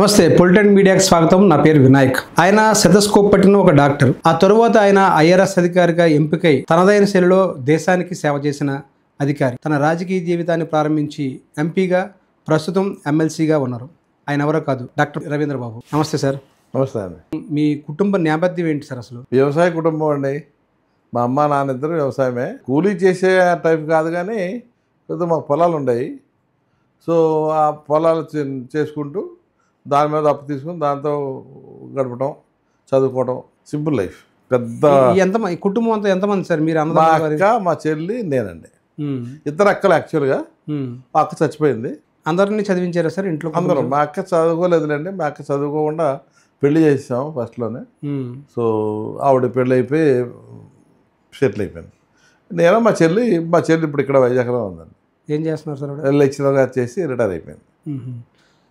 నమస్తే పొలిటెన్ మీడియాకి స్వాగతం. నా పేరు వినాయక్. ఆయన సెటస్కోప్ పట్టిన ఒక డాక్టర్. ఆ తరువాత ఆయన ఐఆర్ఎస్ అధికారిగా ఎంపికై తనదైన శైలిలో దేశానికి సేవ చేసిన అధికారి. తన రాజకీయ జీవితాన్ని ప్రారంభించి ఎంపీగా, ప్రస్తుతం ఎమ్మెల్సీగా ఉన్నారు. ఆయన ఎవరో కాదు, డాక్టర్ రవీంద్ర బాబు. నమస్తే సార్. నమస్తే అండి. మీ కుటుంబ నేపథ్యం ఏంటి సార్? అసలు వ్యవసాయ కుటుంబం అండి. మా అమ్మ నాన్న ఇద్దరు వ్యవసాయమే. కూలీ చేసే టైప్ కాదు, కానీ కొద్దిగా మాకు పొలాలు ఉండేవి. సో ఆ పొలాలు చేసుకుంటూ దాని మీద అప్పు తీసుకుని దాంతో గడపడం, చదువుకోవడం, సింపుల్ లైఫ్. పెద్ద కుటుంబం అంతా ఎంతమంది సార్? మీరు మా అక్క, మా చెల్లి, నేనండి. ఇద్దరు అక్కలు. యాక్చువల్గా మా అక్క చచ్చిపోయింది. అందరినీ చదివించారా సార్ ఇంట్లో? అందరూ. మా అక్క చదువుకోలేదులేండి. మా అక్క చదువుకోకుండా పెళ్లి చేసాం ఫస్ట్లోనే. సో ఆవిడ పెళ్ళి అయిపోయి సెటిల్ అయిపోయింది. నేను మా చెల్లి ఇప్పుడు ఇక్కడ వైజాగ్లో ఉందండి. ఏం చేస్తున్నారు సార్? లెక్చరర్గా చేసి రిటైర్ అయిపోయింది.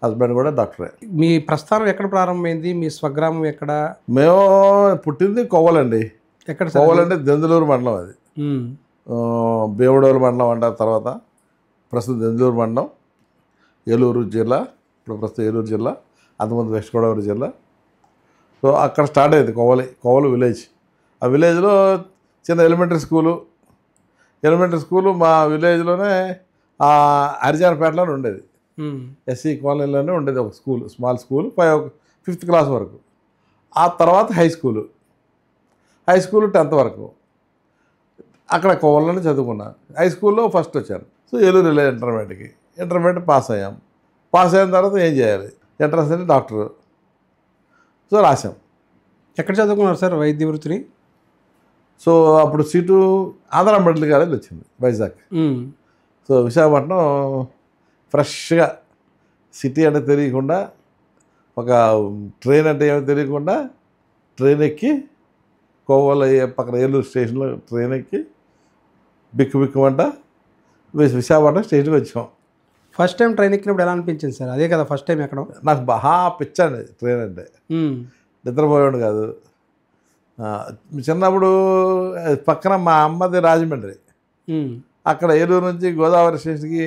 హస్బెండ్ కూడా డాక్టరే. మీ ప్రస్థానం ఎక్కడ ప్రారంభమైంది? మీ స్వగ్రామం ఎక్కడ? మేము పుట్టింది కొవ్వలండి. ఎక్కడ? కొవ్వలంటే దెందులూరు మండలం. అది భీమడోలు మండలం అంటారు. తర్వాత ప్రస్తుతం దెందులూరు మండలం, ఏలూరు జిల్లా. ఇప్పుడు ప్రస్తుతం ఏలూరు జిల్లా, అంతకుముందు వెస్ట్ గోదావరి జిల్లా. సో అక్కడ స్టార్ట్ అయింది కొవ్వలు విలేజ్. ఆ విలేజ్లో చిన్న ఎలిమెంటరీ స్కూలు మా విలేజ్లోనే హరిజానపేటలోనే ఉండేది. ఎస్సీ కాలనీలోనే ఉండేది ఒక school, small school, 5th class వరకు. ఆ తర్వాత హై స్కూలు 10th వరకు అక్కడ కోవల్లోనే చదువుకున్నా. హై స్కూల్లో ఫస్ట్ వచ్చాను. సో ఏలూరు వెళ్ళాను ఇంటర్మీడియట్ పాస్ అయ్యాం. పాస్ అయిన తర్వాత ఏం చేయాలి? ఎంట్రన్స్ అంటే డాక్టర్. సో రాసాం. ఎక్కడ చదువుకున్నారు సార్ వైద్య వృత్తిని? సో అప్పుడు సీటు ఆంధ్ర మెడికల్ కాలేజ్ వచ్చింది, వైజాగ్. సో విశాఖపట్నం ఫ్రెష్గా, సిటీ అంటే తెలియకుండా, ఒక ట్రైన్ అంటే ఏమో తెలియకుండా ట్రైన్ ఎక్కి కోవల పక్కన ఏలూరు స్టేషన్లో ట్రైన్ ఎక్కి బిక్కుమంట విశాఖపట్నం స్టేషన్కి వచ్చాం. ఫస్ట్ టైం ట్రైన్ ఎక్కినప్పుడు ఎలా అనిపించింది సార్? అదే కదా ఫస్ట్ టైం ఎక్కడం. నాకు బాగా పిచ్చండి ట్రైన్ అంటే. నిద్రపోయాడు కాదు. చిన్నప్పుడు పక్కన మా అమ్మది రాజమండ్రి. అక్కడ ఏలూరు నుంచి గోదావరి స్టేషన్కి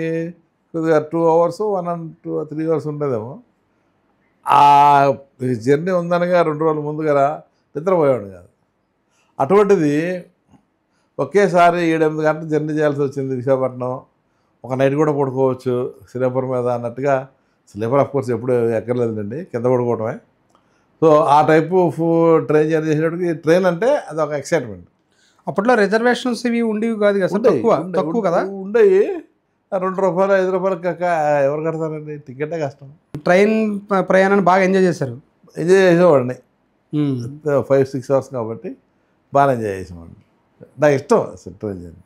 కొద్దిగా 2 hours, 1 and 3 hours ఉండేదేమో. ఆ జర్నీ ఉందనగా 2 రోజుల ముందుగా నిద్రపోయాడు కాదు. అటువంటిది ఒకేసారి 7-8 గంటలు జర్నీ చేయాల్సి వచ్చింది విశాఖపట్నం. ఒక నైట్ కూడా పడుకోవచ్చు స్లీపర్ మీద అన్నట్టుగా. స్లీపర్ ఆఫ్కోర్స్ ఎప్పుడు ఎక్కర్లేదండి, కింద పడుకోవడమే. సో ఆ టైపు ట్రైన్ జర్నీ చేసేటప్పటికి ట్రైన్ అంటే అది ఒక ఎక్సైట్మెంట్. అప్పట్లో రిజర్వేషన్స్ ఇవి ఉండేవి కాదు కదా, తక్కువ కదా ఉండేవి. ₹2, ₹5 ఎవరు కడతారండి? టికెటే కష్టం. ట్రైన్ ప్రయాణాన్ని బాగా ఎంజాయ్ చేశారు? ఎంజాయ్ చేసేవాడిని. 5-6 hours కాబట్టి బాగా ఎంజాయ్ చేసేవాడిని. నాకు ఇష్టం అసలు ట్రైన్ జర్నీ.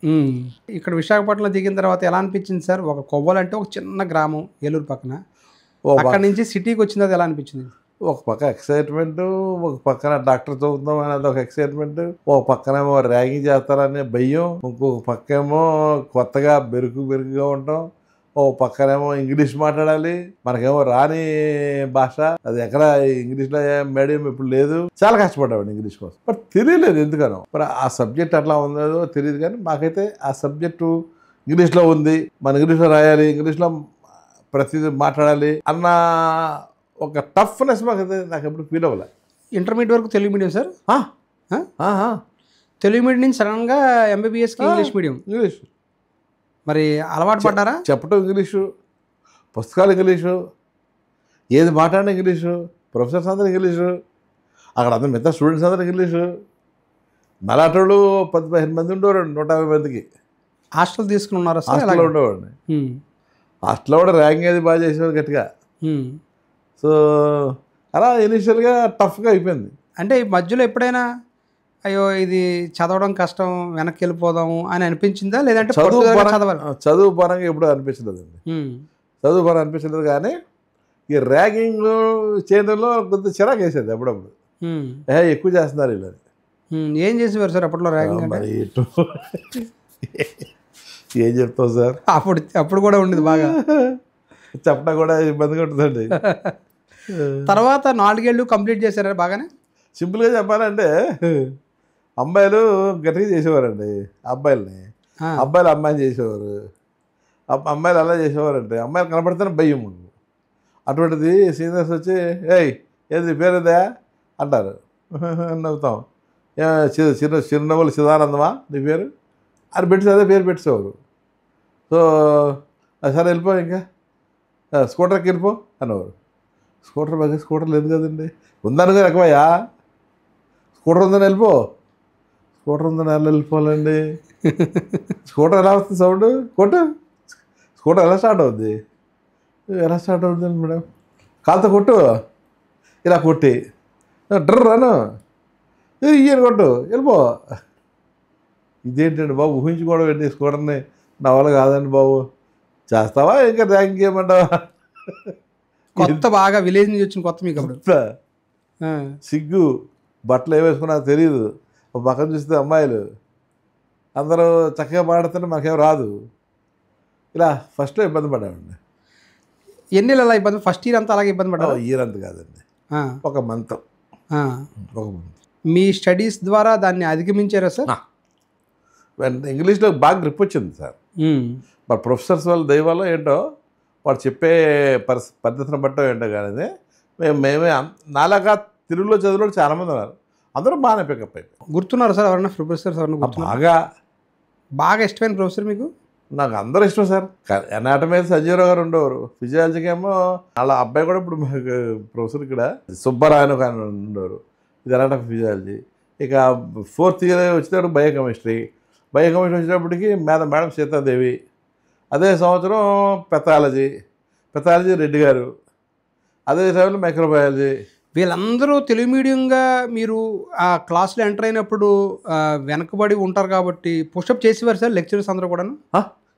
ఇక్కడ విశాఖపట్నంలో దిగిన తర్వాత ఎలా అనిపించింది సార్? ఒక కొవ్వలంటే ఒక చిన్న గ్రామం ఏలూరు పక్కన, అక్కడ నుంచి సిటీకి వచ్చిన తర్వాత ఎలా అనిపించింది? ఒక పక్క ఎక్సైట్మెంట్, ఒక పక్కన డాక్టర్ చదువుతాం అనేది ఒక ఎక్సైట్మెంట్, ఒక పక్కనేమో ర్యాగింగ్ చేస్తారనే భయం, ఇంకొక పక్కేమో కొత్తగా బెరుకుగా ఉంటాం, ఓ పక్కనేమో ఇంగ్లీష్ మాట్లాడాలి, మనకేమో రాని భాష. అది ఎక్కడ ఇంగ్లీష్లో మీడియం ఇప్పుడు లేదు. చాలా కష్టపడ్డాడు ఇంగ్లీష్ కోసం. బట్ తెలియలేదు ఎందుకనో. మరి ఆ సబ్జెక్ట్ అట్లా ఉందో తెలియదు, కానీ మాకైతే ఆ సబ్జెక్టు ఇంగ్లీష్లో ఉంది, మన ఇంగ్లీష్లో రాయాలి, ఇంగ్లీష్లో ప్రతిదీ మాట్లాడాలి అన్న ఒక టఫ్నెస్ నాకు ఎప్పుడు ఫీల్ అవ్వలే. ఇంటర్మీడియట్ వరకు Telugu medium sir? Telugu medium నుంచి సడన్గా ఎంబీబీఎస్కి ఇంగ్లీష్ మీడియం. ఇంగ్లీష్ మరి అలవాటు పడ్డారా? చెప్పటం ఇంగ్లీషు, పుస్తకాలు ఇంగ్లీషు, ఏది మాట్లాడిన ఇంగ్లీషు, ప్రొఫెసర్స్ అందరూ ఇంగ్లీషు, అక్కడ అందరూ మిగతా స్టూడెంట్స్ అందరూ ఇంగ్లీషు. మలాటోళ్ళు 10-15 మంది ఉండేవారు, 150 మందికి. హాస్టల్ తీసుకుని ఉన్నారు? హాస్టల్లో ఉండేవాడిని. హాస్టల్లో కూడా ర్యాంక్ అది బాగా చేసేవాడు గట్టిగా. సో అలా ఇనిషియల్గా టఫ్గా అయిపోయింది. అంటే ఈ మధ్యలో ఎప్పుడైనా అయ్యో ఇది చదవడం కష్టం, వెనక్కి వెళ్ళిపోదాము అని అనిపించిందా? లేదంటే చదువు పరంగా ఎప్పుడు అనిపించలేదండి. చదువు పరంగా అనిపించలేదు, కానీ ఈ ర్యాగింగ్ చేయడంలో కొంత చిరాకు వేసేది అప్పుడప్పుడు. ఎక్కువ చేస్తున్నారు ఇలా. ఏం చేసేవారు సార్ అప్పట్లో ర్యాగింగ్? మరి ఏం చెప్తావు సార్? అప్పుడు కూడా ఉండేది బాగా. చెప్పడం కూడా ఇబ్బందిగా ఉంటుందండి. తర్వాత 4 ఏళ్ళు కంప్లీట్ చేశారా బాగానే? సింపుల్గా చెప్పాలంటే అమ్మాయిలు గట్టిగా చేసేవారండి అబ్బాయిలు అమ్మాయిని చేసేవారు. అమ్మాయిలు అలా చేసేవారంటే అమ్మాయిలు కనపడితేనే భయం. అటువంటిది సీనియర్స్ వచ్చి ఏయ్ ఏది పేరుదా అంటారు. నవ్వుతాం. చిరునవ్వులు చిదానందమా నీ పేరు అని పెట్టి అదే పేరు పెట్టేవారు. సో సరే వెళ్ళిపో, ఇంకా స్కూటర్కి వెళ్ళిపో అనేవారు. స్కూటర్ లేదు కదండి. ఉందనుకో రకమయ్యా, స్కూటర్ ఉందని వెళ్ళిపో. స్కూటర్ ఉందని వెళ్ళిపోవాలండి. స్కూటర్ ఎలా వస్తుంది సౌండ్? స్కూటర్ ఎలా స్టార్ట్ అవుద్ది మేడం? కాలుతో కొట్టు, ఇలా కొట్టి డ్రర్ అను, ఈయన కొట్టు, వెళ్ళిపో. ఇదేంటండి బాబు, ఊహించుకోవడం ఏంటి? స్కూటర్ని నా వల్ల కాదండి బాబు. చేస్తావా ఇంకా ర్యాంక్ చేయమంటావా? కొత్త బాగా విలేజ్ నుంచి వచ్చిన కొత్త మీకు అప్పుడు సిగ్గు, బట్టలు ఏ వేసుకున్నారో తెలియదు. ఒక పక్కన చూస్తే అమ్మాయిలు అందరూ చక్కగా పాడుతుంటే మాకేం రాదు. ఇలా ఫస్ట్లో ఇబ్బంది పడ్డామండి. ఎన్ని నెలలు అలా ఇబ్బంది? ఫస్ట్ ఇయర్ అంతా అలాగే ఇబ్బంది పడ్డారు? ఇయర్ అంత కాదండి, ఒక మంత్. మీ స్టడీస్ ద్వారా దాన్ని అధిగమించారా సార్? ఇంగ్లీష్లో బాగా గ్రిప్ వచ్చింది సార్. మరి ప్రొఫెసర్స్ వాళ్ళ దైవాలో ఏంటో, వాడు చెప్పే పద్ధతిని బట్టో ఏంటో కానీ మేమే నాలాగా తెలుగులో చదివిన చాలామంది ఉన్నారు. అందరూ బాగానే పికప్ అయిపోయి. గుర్తున్నారు సార్ ఎవరన్నా ప్రొఫెసర్స్? ఎవరన్నా బాగా ఇష్టమైన ప్రొఫెసర్ మీకు? నాకు అందరూ ఇష్టం సార్. ఎనాటమీ సంజీవరావు గారు ఉండేవారు. ఫిజియాలజీకి ఏమో వాళ్ళ అబ్బాయి కూడా ఇప్పుడు ప్రొఫెసర్ ఇక్కడ సుబ్బరాయన్ ఒక ఆయన ఉండేవారు. ఇది ఎనాటమీ ఫిజియాలజీ. ఇక 4th ఇయర్ వచ్చేటప్పుడు బయోకెమిస్ట్రీ వచ్చేటప్పటికి మేడం సీతాదేవి. అదే సంవత్సరం పెథాలజీ రెడ్డి గారు. అదే టైంలో మైక్రోబయాలజీ. వీళ్ళందరూ తెలుగు మీడియంగా మీరు ఆ క్లాసులో ఎంటర్ అయినప్పుడు వెనకబడి ఉంటారు కాబట్టి పుషప్ చేసేవారు సార్ లెక్చరర్స్ అందరూ కూడాను?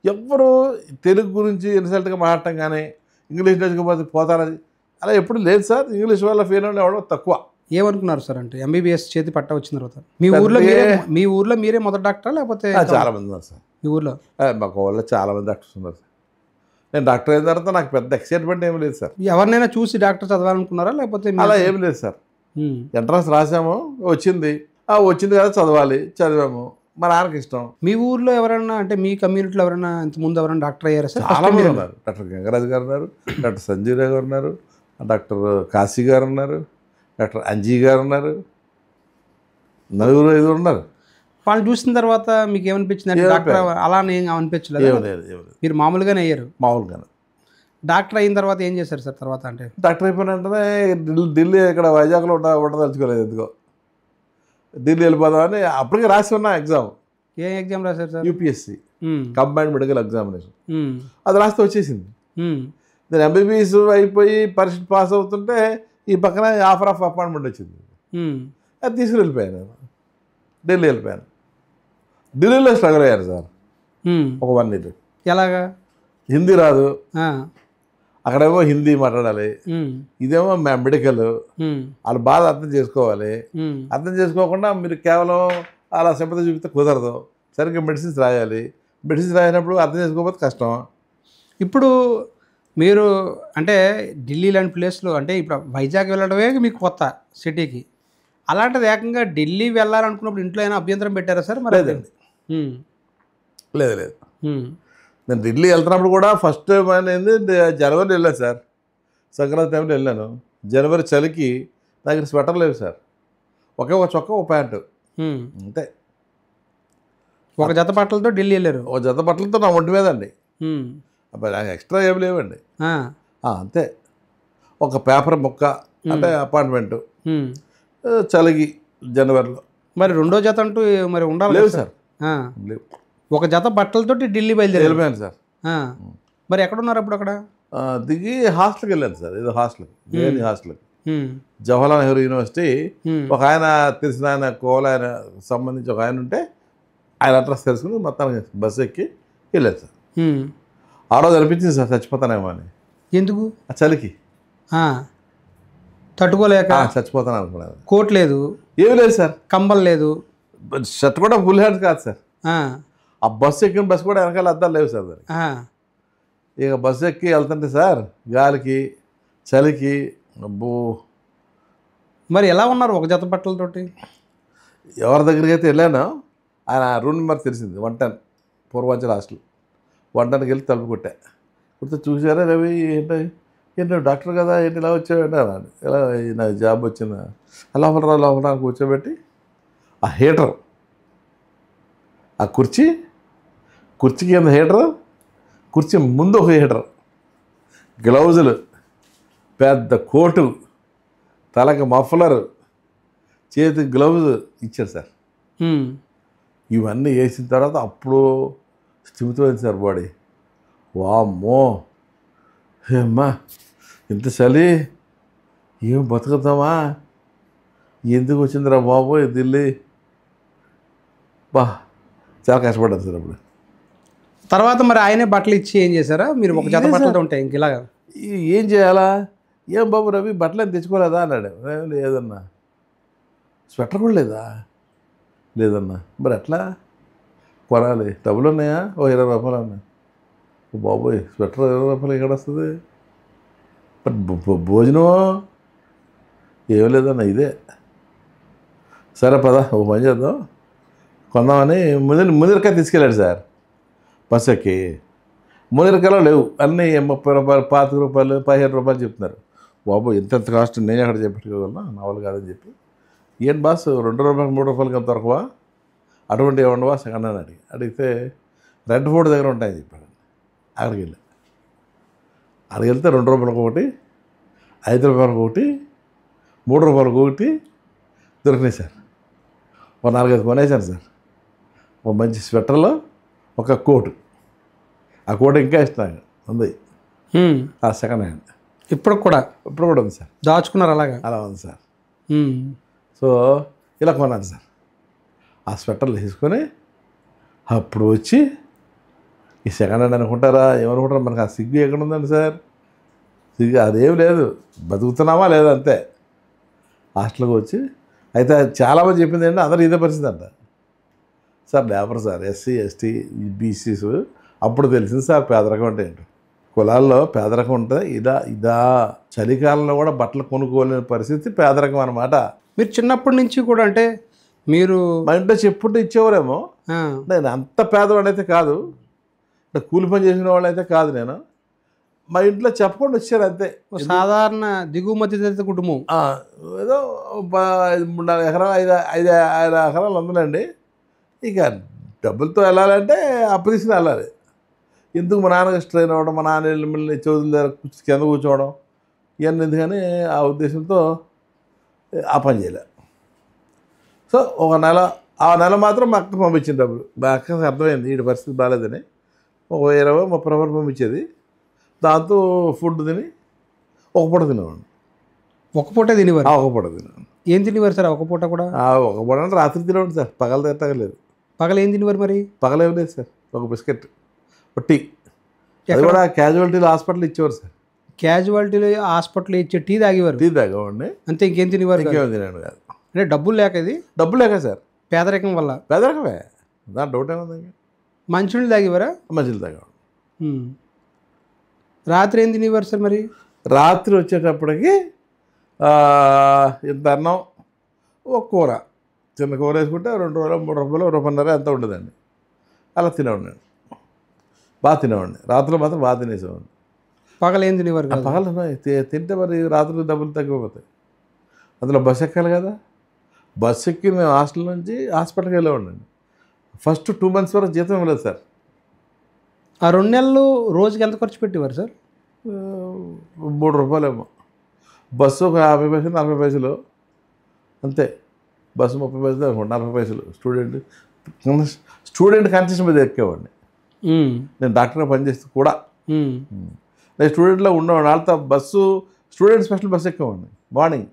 ఎవ్వరు తెలుగు గురించి ఇన్సల్ట్గా మాట్లాడటం కానీ, ఇంగ్లీష్ నేర్చుకోకపోతే పోతారని అలా ఎప్పుడు లేదు సార్. ఇంగ్లీష్ వల్ల ఫెయిల్ అవ్వడం తక్కువ. ఏమనుకున్నారు సార్? అంటే ఎంబీబీఎస్ చేతి పట్ట వచ్చిన తర్వాత మీ ఊర్లో మీరే మొదటి డాక్టరా లేకపోతే? చాలా మంది ఉన్నారు సార్ మీ ఊర్లో. మాకు ఊళ్ళో చాలా మంది డాక్టర్స్ ఉన్నారు సార్. నేను డాక్టర్ అయిన తర్వాత నాకు పెద్ద ఎక్సైట్మెంట్ ఏమి లేదు సార్. ఎవరినైనా చూసి డాక్టర్ చదవాలనుకున్నారా లేకపోతే? అలా ఏమి లేదు సార్. ఎంట్రన్స్ రాసాము, వచ్చింది కదా చదివాము. మా నాన్నకి ఇష్టం. మీ ఊర్లో ఎవరైనా, అంటే మీ కమ్యూనిటీలో ఎవరైనా ఇంతకుముందు ఎవరైనా డాక్టర్ అయ్యారా సార్? చాలా మంది ఉన్నారు. డాక్టర్ గంగరాజు గారు ఉన్నారు, డాక్టర్ సంజీవరావు గారు ఉన్నారు, డాక్టర్ కాశీ గారు ఉన్నారు, డాక్టర్ అంజీ గారు ఉన్నారు. 4-5 ఉన్నారు. వాళ్ళు చూసిన తర్వాత మీకు ఏమనిపించింది? అంటే డాక్టర్ అలా అనిపించలేదు? మీరు మామూలుగానే అయ్యారు? మామూలుగానే. డాక్టర్ అయిన తర్వాత ఏం చేశారు సార్ తర్వాత? అంటే డాక్టర్ అయిపోయిన వెంటనే ఢిల్లీ ఇక్కడ వైజాగ్లో ఉండదలుచుకోలేదు. ఎందుకో ఢిల్లీ వెళ్ళిపోదామని అప్పటికే రాసి ఉన్నా ఎగ్జామ్. ఏ ఎగ్జామ్ రాశారు sir? UPSC combined medical examination. అది రాస్తే వచ్చేసింది. నేను ఎంబీబీఎస్ అయిపోయి పరీక్ష పాస్ అవుతుంటే ఈ పక్కన ఆఫర్ ఆఫ్ అపాయింట్మెంట్ వచ్చింది. అది తీసుకుని వెళ్ళిపోయాను. ఢిల్లీ వెళ్ళిపోయాను. ఢిల్లీలో స్ట్రగుల్ అయ్యారు సార్ ఒక 1 year. ఎలాగా? హిందీ రాదు, అక్కడేమో హిందీ మాట్లాడాలి, ఇదేమో మెడికల్. వాళ్ళు బాధ అర్థం చేసుకోవాలి. అర్థం చేసుకోకుండా మీరు కేవలం అలా సింపతి చూపిస్తే కుదరదు. సరిగ్గా మెడిసిన్స్ రాయాలి. మెడిసిన్స్ రాసినప్పుడు అర్థం చేసుకోకపోతే కష్టం. ఇప్పుడు మీరు అంటే ఢిల్లీ లాంటి ప్లేస్లో, అంటే ఇప్పుడు వైజాగ్ వెళ్ళడమే మీకు కొత్త సిటీకి, అలాంటిది ఏకంగా ఢిల్లీ వెళ్ళాలనుకున్నప్పుడు ఇంట్లో అయినా అభ్యంతరం పెట్టారా సార్? మరి లేదండి, లేదు. నేను ఢిల్లీ వెళ్తున్నప్పుడు కూడా ఫస్ట్ టైం అనేది జనవరి వెళ్ళాను సార్. సంక్రాంతి టైంలో వెళ్ళాను. జనవరి చలికి నా దగ్గర స్వెటర్ లేవు సార్. ఒక చొక్కా, ఒక ప్యాంటు అంతే. ఒక జత బట్టలతో ఢిల్లీ వెళ్ళారు? ఒక జత బట్టలతో నా ఒంటి మీద అండి. నాకు ఎక్స్ట్రా ఏమి లేవండి. అంతే. ఒక పేపర్ ముక్క, అంటే అపాయింట్మెంటు. చలికి జనవరిలో. మరి రెండో జత అంటూ మరి ఉండాలి? లేవు సార్, లేవు. ఒక జత బట్టలతో ఢిల్లీ బయలుదేరి వెళ్ళిపోయాను సార్. మరి ఎక్కడున్నారు అప్పుడు? అక్కడ దిగి హాస్టల్కి వెళ్ళాను సార్. ఏదో హాస్టల్కి జవహర్లాల్ నెహ్రూ యూనివర్సిటీ ఒక ఆయన తెలిసిన ఆయన కోలాయన సంబంధించి ఒక ఆయన ఉంటే ఆయన అడ్రస్ తెలుసుకుని మొత్తానికి బస్సు ఎక్కి వెళ్ళాను సార్. ఆ రోజు అనిపించింది సార్ చచ్చిపోతానేమో అని. ఎందుకు? ఆ చలికి తట్టుకోలేక చచ్చిపోతాను అనుకున్నాను. కోట్ లేదు, ఏమీ లేదు సార్, కంబల్ లేదు, షర్ట్ కూడా ఫుల్ హ్యాండ్స్ కాదు సార్. ఆ బస్సు ఎక్కిన బస్సు కూడా వెనకాల అద్దాలు లేవు సార్ దానికి. ఇక బస్సు ఎక్కి వెళ్తుంటే సార్ గాలికి చలికి అబ్బో. మరి ఎలా ఉన్నారు ఒక జత బట్టలతోటి? ఎవరి దగ్గరికి అయితే వెళ్ళానో ఆయన రూమ్ నెంబర్ తెలిసింది, 110 పూర్వాంచల్ హాస్టల్. 110కి వెళ్ళి తలుపు కొట్టా. కొడితే చూసారా రవి ఏంటి ఏంటి నువ్వు డాక్టర్ కదా ఏంటి ఇలా వచ్చావంటే అన్నాడు. ఇలా నా జాబ్ వచ్చిందా లోపల లోపల కూర్చోబెట్టి ఆ హీటర్, ఆ కుర్చీ కింద హీటర్, కుర్చీ ముందు ఒక హీటర్, గ్లౌజులు, పెద్ద కోటు, తలకి మఫ్లరు, చేతికి గ్లౌజ్ ఇచ్చారు సార్. ఇవన్నీ వేసిన తర్వాత అప్పుడు స్థిమితమైంది సార్ బాడీ. వామ్మో ఏమ్మా ఇంత చలి, ఏం బతుకుతామా, ఎందుకు వచ్చిందిరా బాబు ఢిల్లీ, చాలా కష్టపడ్డాను సార్ అప్పుడు. తర్వాత మరి ఆయనే బట్టలు ఇచ్చి ఏం చేశారా? మీరు ఒక జత బట్టలతో ఉంటాయి ఇంక ఇలాగా ఏం చేయాలా, ఏం బాబు రవి బట్టలు ఏం తెచ్చుకోలేదా అన్నాడు. లేదన్నా. స్వెటర్ కూడా లేదా? లేదన్నా. మరి ఎట్లా కొనాలి, డబ్బులు ఉన్నాయా? ఓ 20 రూపాయలు ఉన్నాయి. బాబోయ్ స్వెటర్ 20 రూపాయలు ఎక్కడ వస్తుంది? మరి భోజనం ఏం లేదన్నా, ఇదే. సరే పద ఓ పని చేద్దాం కొందామని ముదిరికాయ తీసుకెళ్ళాడు సార్. బస్ ఎక్కి ముదిరికాయలో లేవు, అన్నీ 30 రూపాయలు, 25 రూపాయలు, 15 రూపాయలు చెప్తున్నారు. బాబు ఎంత కాస్ట్ నేను ఎక్కడ చెప్పట్టుకోగలనా, నా వాళ్ళు కాదని చెప్పి, ఏం బాస్ 2 రూపాయలు 3 రూపాయలకి ఎంత దొరకవా, అటువంటి ఏమన్నా సెకండ్ హ్యాండ్ అడిగితే రెడ్ ఫోర్డ్ దగ్గర ఉంటాయని చెప్పాడు. అక్కడికి వెళ్తే 2 రూపాయలకు ఒకటి, 5 రూపాయలకు ఒకటి, 3 రూపాయలకు ఒకటి దొరికినాయి సార్. ఒక 4-5 కొనేసాను సార్. ఒక మంచి స్వెటర్లో ఒక కోటు, ఆ కోటు ఇంకా ఇష్టం ఉంది, ఆ సెకండ్ హ్యాండ్ ఇప్పుడు కూడా ఉంది సార్. దాచుకున్నారు అలాగా? అలా ఉంది సార్. సో ఇలా కొన్నాను సార్. ఆ స్వెటర్లు తీసుకొని అప్పుడు వచ్చి ఈ సెకండ్ హ్యాండ్ అనుకుంటారా, ఏమనుకుంటారా, మనకు ఆ సిగ్గు ఎక్కడ ఉందండి సార్? సిగ్గు అదేం లేదు, బతుకుతున్నామా లేదా అంతే. హాస్టల్కి వచ్చి అయితే చాలామంది చెప్పింది ఏంటంటే అందరూ ఇదే పరిస్థితి అంట sir. Labour sir, SC ST BCs అప్పుడు తెలిసింది సార్ పేదరికం అంటే ఏంటో. కులాల్లో పేదరికం ఉంటుంది, ఇదా చలికాలంలో కూడా బట్టలు కొనుక్కోలేని పరిస్థితి పేదరికం అన్నమాట. మీరు చిన్నప్పటి నుంచి కూడా అంటే మీరు మా ఇంట్లో చెప్పుంటే ఇచ్చేవారేమో. నేను అంత పేదవాడైతే కాదు, కూలి పని చేసిన వాళ్ళైతే కాదు. నేను మా ఇంట్లో చెప్పకుండా వచ్చారు అంతే. సాధారణ దిగువ మధ్యతరగతి కుటుంబం. ఏదో 3-4 ఎకరాలు 5 ఎకరాలు ఉందండి. ఇక డబ్బులతో వెళ్ళాలంటే అప్పు తీసుకుని వెళ్ళాలి. ఎందుకు మా నాన్నకి స్ట్రెయిన్ అవ్వడం, మా నాన్న మళ్ళీ చదువుల దగ్గర కింద కూర్చోవడం, ఇవన్నీ ఎందుకని ఆ ఉద్దేశంతో ఆ పని చేయలే. సో ఆ నెల మాత్రం మా అక్క పంపించింది డబ్బులు. మా అక్కకి అర్థమైంది వీడి పరిస్థితి బాగాలేదని. ఒక 20-30 రూపాయలు పంపించేది. దాంతో ఫుడ్ తిని ఒక పూట తినేవాడిని. ఒక పూట తినేవారు? ఒక పూట తినేవాడిని. ఏం తినేవారు సార్ ఒక పూట కూడా? ఒక పూట అంటే రాత్రి తినేవాడిని సార్, పగల తిట్టలేదు. పగలు ఏం తినేవారు మరి? పగలేం లేదు సార్, ఒక బిస్కెట్, ఒక టీ. అది కూడా క్యాజువాలిటీలో హాస్పిటల్ ఇచ్చేవారు సార్. క్యాజువాలిటీలో హాస్పిటల్ ఇచ్చే టీ తాగేవారు? టీ తాగేవాడిని అంతే, ఇంకేం తినేవారు? ఇంకేం తినేవాడు కాదు. అంటే డబ్బులు లేక? ఇది డబ్బులు లేక సార్, పేదరికం వల్ల. పేదరికమే, దాని డౌట్ ఏముంది. మంచినీళ్ళు తాగేవారా? మంచినీళ్ళు తాగేవాడు. రాత్రి ఏం తినేవారు సార్ మరి? రాత్రి వచ్చేటప్పటికి ఇంత అన్నం, ఒక కూర, చిన్న కూర వేసుకుంటే 2 రూపాయలు 3 రూపాయలు, ₹1.50 ఎంత ఉండదండి. అలా తినేవాడిని నేను, బాగా తినేవాడిని. రాత్రులు మాత్రం బాగా తినేసేవాడిని. పగలు ఏం తినేవారు? పగలు తింటే మరి రాత్రులు డబ్బులు తగ్గిపోతాయి. అందులో బస్సు ఎక్కాలి కదా. బస్సు ఎక్కి మేము హాస్టల్ నుంచి హాస్పిటల్కి వెళ్ళేవాడిని. ఫస్ట్ 2 months వరకు జీతం ఇవ్వలేదు సార్. ఆ 2 నెలలు రోజుకి ఎంత ఖర్చు పెట్టేవారు సార్? 3 రూపాయలేమో. బస్సు ఒక 50 పైసలు 40 పైసలు అంతే. బస్సు 30 పైసలు 40 పైసలు. స్టూడెంట్ కన్సెషన్ మీద ఎక్కేవాడిని. నేను డాక్టర్గా పనిచేస్తూ కూడా నేను స్టూడెంట్లో ఉండేవాడిని. వాళ్ళతో బస్సు స్టూడెంట్ స్పెషల్ బస్సు ఎక్కేవాడిని మార్నింగ్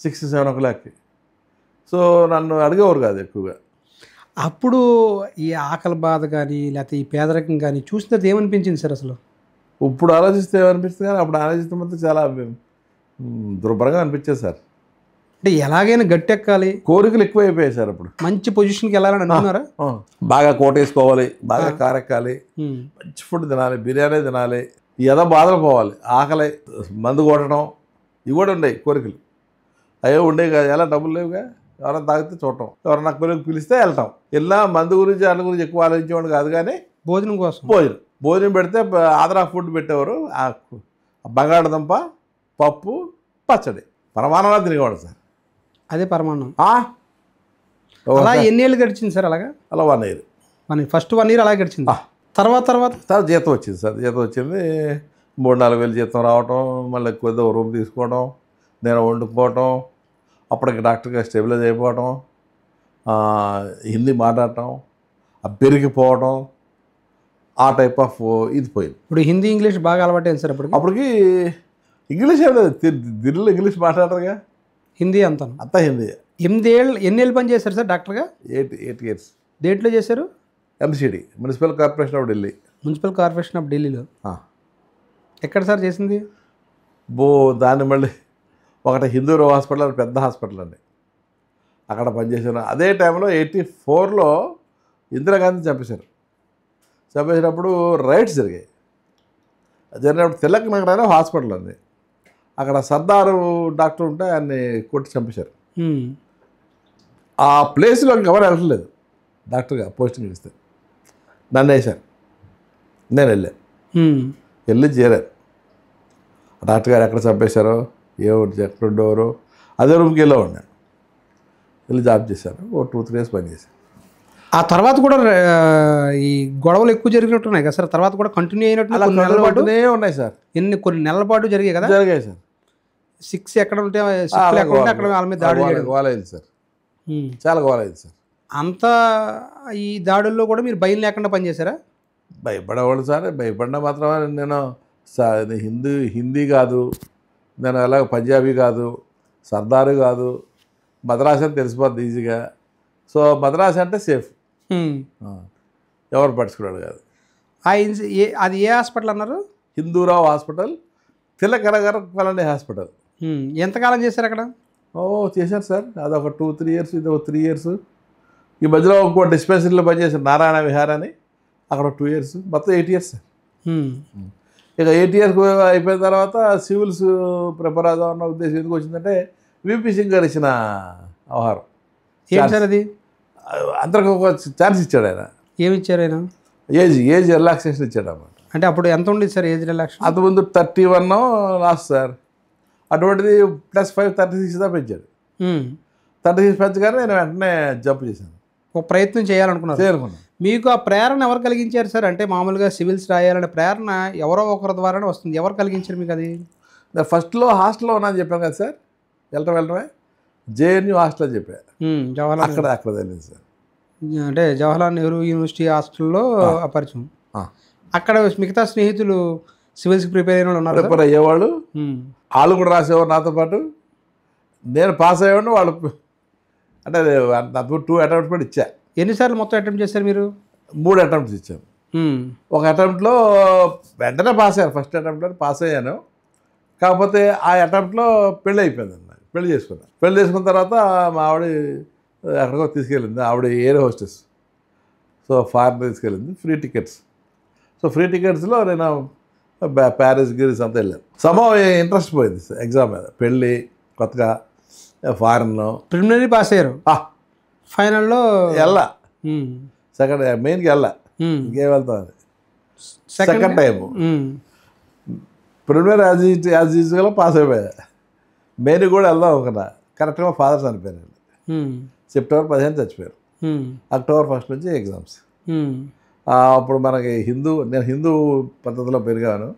6-7 o'clockకి. సో నన్ను అడిగేవారు కాదు ఎక్కువగా. అప్పుడు ఈ ఆకలి బాధ కానీ లేకపోతే ఈ పేదరికం కానీ చూసిన తర్వాత ఏమనిపించింది సార్ అసలు? ఇప్పుడు ఆలోచిస్తే ఏమనిపిస్తుంది కానీ అప్పుడు ఆలోచిస్తే మాత్రం చాలా దుర్భరంగా అనిపించేది సార్. అంటే ఎలాగైనా గట్టెక్కాలి, కోరికలు ఎక్కువ అయిపోయాయి సార్. అప్పుడు మంచి పొజిషన్కి వెళ్ళాలని అనుకున్నారా? బాగా కోట వేసుకోవాలి, బాగా కారెక్కాలి, మంచి ఫుడ్ తినాలి, బిర్యానీ తినాలి, ఏదో బాధలు పోవాలి, ఆకలి, మందు కొట్టడం, ఇవి కూడా ఉండేవి కోరికలు. అయ్యో ఉండేవి కాదు, ఎలా డబ్బులు లేవుగా, ఎవరైనా తాగితే చూడటం, ఎవరైనా నాకు పిలిస్తే వెళ్ళటం. వెళ్ళినా మందు గురించి వాళ్ళ గురించి ఎక్కువ ఆలోచించేవాడు కాదు. కానీ భోజనం కోసం, భోజనం పెడితే ఆదరా ఫుడ్ పెట్టేవారు. బంగాళదుంప పప్పు పచ్చడి ప్రమాణంగా తినేవాడు సార్. అదే పరమాన్నం. ఆ, అలా ఎన్ని ఏళ్ళు గడిచింది సార్? అలాగా అలా 1 year. ఫస్ట్ 1 year అలా గడిచింది. తర్వాత తర్వాత జీతం వచ్చింది సార్. జీతం వచ్చింది 3-4 వేలు జీతం రావటం, మళ్ళీ కొద్దిగా రూమ్ తీసుకోవడం, నేను వండుకోవటం, అప్పటికి డాక్టర్గా స్టెబిలైజ్ అయిపోవటం, హిందీ మాట్లాడటం, పెరిగిపోవటం, ఆ టైప్ ఆఫ్ ఇది పోయింది. ఇప్పుడు హిందీ ఇంగ్లీష్ బాగా అలవాటైంది సార్ అప్పటికి ఇంగ్లీష్ ఏదో దిల్లీలో ఇంగ్లీష్ మాట్లాడరుగా, హిందీ అంతా హిందీ. ఎన్ని ఏళ్ళు పని చేశారు సార్ డాక్టర్గా? 8 years. దేంట్లో చేశారు? MCD, municipal corporation of Delhi. Municipal corporation of ఢిల్లీలో. ఎక్కడ సార్ చేసింది? దాన్ని మళ్ళీ ఒకటి హిందూరావు హాస్పిటల్ అని పెద్ద హాస్పిటల్ అండి, అక్కడ పనిచేసాను. అదే టైంలో 84లో ఇందిరాగాంధీ చంపేశారు. చంపేసినప్పుడు రైట్స్ జరిగినప్పుడు తిలక్ నగర్ అనే హాస్పిటల్ అండి, అక్కడ సర్దారు డాక్టర్ ఉంటే ఆయన్ని కొట్టి చంపేశారు. ఆ ప్లేస్లో ఎవరు వెళ్ళలేదు డాక్టర్గా పోస్టింగ్ ఇస్తే. నన్ను వేశారు, నేను వెళ్ళి చేరాను. డాక్టర్ గారు ఎక్కడ చంపేశారో, ఎక్కడ ఉండేవారు, అదే రూమ్కి వెళ్ళేవాడిని. వెళ్ళి జాబ్ చేశాను. 2-3 years పని చేశాను. ఆ తర్వాత కూడా ఈ గొడవలు ఎక్కువ జరిగినట్టున్నాయి కదా సార్? తర్వాత కూడా కంటిన్యూ అయినట్టు ఉన్నాయి సార్. కొన్ని నెలల పాటు జరిగాయి కదా? జరిగాయి సార్. 6 ఎక్కడ ఉంటే అక్కడ వాళ్ళ మీద దాడి చేయడం గోలైంది సార్, చాలా గోలైంది సార్. అంతా ఈ దాడుల్లో కూడా మీరు భయం లేకుండా పనిచేశారా? భయపడేవాళ్ళు సార్. భయపడినా మాత్రమే నేను హిందీ కాదు, నేను అలాగ పంజాబీ కాదు, సర్దారు కాదు, మద్రాసు అని తెలిసిపోద్ది ఈజీగా. సో మద్రాసు అంటే సేఫ్, ఎవరు పట్టించుకున్నాడు కాదు. అది ఏ హాస్పిటల్ అన్నారు? Hindu Rao hospital, Tilak Nagar colony hospital. ఎంతకాలం చేశారు అక్కడ? చేశారు సార్. అదొక 2-3 years, ఇది ఒక 3 years. ఈ మధ్యలో ఇంకో డిస్పెన్సరీలో పనిచేశారు, నారాయణ విహార్ అని, అక్కడ 2 years, మొత్తం 8 years సార్. ఇక 8 years అయిపోయిన తర్వాత సివిల్స్ ప్రిపేర్ అవుదాం అన్న ఉద్దేశం ఎందుకు వచ్చిందంటే, VP సింగ్ గారు ఇచ్చిన వ్యవహారం. ఏం సార్ అది? అందరికి ఒక ఛాన్స్ ఇచ్చాడు ఆయన. ఏమి ఇచ్చారు ఆయన? ఏజ్ రిలాక్సేషన్ ఇచ్చాడు అన్నమాట. అంటే అప్పుడు ఎంత ఉండేది సార్ ఏజ్ రిలాక్సేషన్? అంతకుముందు 31 లాస్ట్ సార్. అటువంటిది +5 36 దాకా పెంచాడు. 36 పెంచగానే నేను వెంటనే జంప్ చేశాను. ఒక ప్రయత్నం చేయాలనుకున్నాను. మీకు ఆ ప్రేరణ ఎవరు కలిగించారు సార్? అంటే మామూలుగా సివిల్స్ రాయాలనే ప్రేరణ ఎవరో ఒకరి ద్వారానే వస్తుంది. ఎవరు కలిగించారు మీకు అది? ఫస్ట్లో హాస్టల్లో ఉన్నాను చెప్పాను కదా సార్, వెళ్ళటమే JNU హాస్టల్ అని చెప్పా. జవహర్లాల్ అక్కడ తెలియదు సార్. అంటే జవహర్లాల్ నెహ్రూ యూనివర్సిటీ హాస్టల్లో పరిచయం. అక్కడ మిగతా స్నేహితులు సివిల్స్కి ప్రిపేర్ అయిన వాళ్ళు ఉన్నారు, ప్రిపేర్ అయ్యేవాళ్ళు, వాళ్ళు కూడా రాసేవారు నాతో పాటు. నేను పాస్ అయ్యేవాడిని, వాళ్ళు అంటే 2 attempts కూడా ఇచ్చా. ఎన్నిసార్లు మొత్తం అటెంప్ట్ చేశారు మీరు? 3 attempts ఇచ్చాను. ఒక అటెంప్ట్లో వెంటనే పాస్ అయ్యాను, ఫస్ట్ అటెంప్ట్లో పాస్ అయ్యాను. కాకపోతే ఆ అటెంప్ట్లో పెళ్ళి అయిపోయింది అన్న, పెళ్లి చేసుకున్నాను. పెళ్లి చేసుకున్న తర్వాత మా ఆవిడ ఎక్కడికో తీసుకెళ్ళింది, ఆవిడ ఎయిర్ హోస్టెస్. సో ఫారెన్ తీసుకెళ్ళింది, ఫ్రీ టికెట్స్. సో ఫ్రీ టికెట్స్లో నేను ప్యారిస్ గిరిస్ అంతా వెళ్ళాను. ఇంట్రెస్ట్ పోయింది ఎగ్జామ్ మీద. పెళ్ళి కొత్తగా, ఫారెన్లో. ప్రిలిమినరీ పాస్ అయ్యారు, ఫైనల్లో వెళ్ళా. సెకండ్ మెయిన్కి వెళ్ళా, ఇంకేం వెళ్తాను. సెకండ్ టైము ప్రిలిమినరీ యాజ్ యూజువల్గా పాస్ అయిపోయా. మెయిన్ కూడా వెళ్దాం అనుకున్నా. కరెక్ట్గా ఫాదర్ చనిపోయారు. September 15 చచ్చిపోయారు. October 1 నుంచి ఎగ్జామ్స్. అప్పుడు మనకి నేను హిందూ పద్ధతిలో పెరిగాను.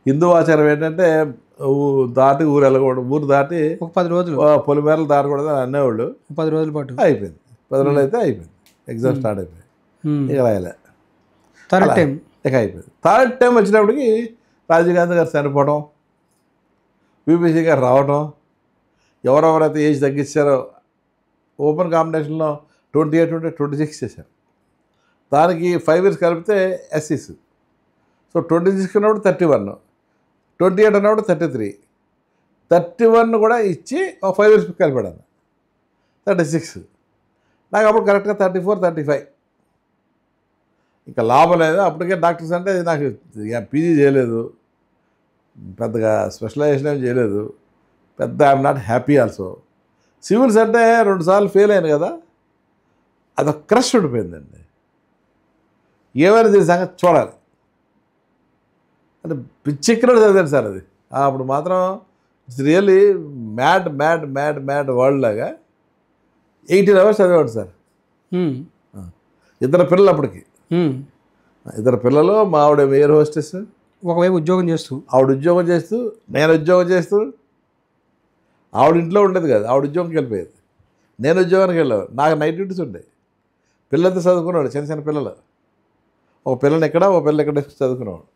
హిందూ ఆచారం ఏంటంటే దాటి ఊరు వెళ్ళకూడదు, ఊరు దాటి 10 రోజులు పొలిమేరలు దాటకూడదు అని అనేవాళ్ళు. 10 రోజుల పాటు అయిపోయింది. 10 రోజులు అయితే అయిపోయింది, ఎగ్జామ్ స్టార్ట్ అయిపోయింది. ఇక రాయలే. థర్డ్ టైం ఇక అయిపోయింది. థర్డ్ టైం వచ్చినప్పటికి రాజీవ్ గాంధీ గారు చనిపోవడం, VP సింగ్ గారు రావడం, ఎవరెవరైతే ఏజ్ తగ్గించారో ఓపెన్ కాంపిటీషన్లో 28 ఉంటే 26 చేశారు. దానికి 5 years కలిపితే SCs. సో 26 ఉన్నప్పుడు 31, 28 అన్నప్పుడు 33, 31 కూడా ఇచ్చి ఒక 5 years కలిపాడు 36. నాకు అప్పుడు కరెక్ట్గా 34, 35. ఇంకా లాభం లేదు. అప్పటికే డాక్టర్స్ అంటే నాకు PG చేయలేదు, పెద్దగా స్పెషలైజేషన్ ఏం చేయలేదు, పెద్ద I'm not happy also. Civils అంటే 2 సార్లు ఫెయిల్ అయ్యాను కదా, అదొక క్రష్ ఉండిపోయిందండి. ఏమైనా దీని సంగతి చూడాలి అంటే పిచ్చెక్కినట్టు చదివాను సార్. అది అప్పుడు మాత్రం it's really mad mad mad mad world లాగా 18 hours చదివాడు సార్. ఉమ్, ఇద్దరు పిల్లలు అప్పటికి, ఉమ్. ఇద్దరు పిల్లలు. మా ఆవిడ ఎయిర్ హోస్టెస్, ఒకవైపు ఉద్యోగం చేస్తూ. ఆవిడ ఉద్యోగం చేస్తూ, నేను ఉద్యోగం చేస్తూ. ఆవిడ ఇంట్లో ఉండేది కాదు, ఆవిడ ఉద్యోగంకి వెళ్ళిపోయేది, నేను ఉద్యోగానికి వెళ్ళాను. నాకు నైట్ డ్యూటీస్ ఉండే. పిల్లలతో చదువుకున్నాడు, చిన్న చిన్న పిల్లలు. ఒక పిల్లని ఇక్కడ, ఒక పిల్లలు ఇక్కడ చదువుకునేవాడు.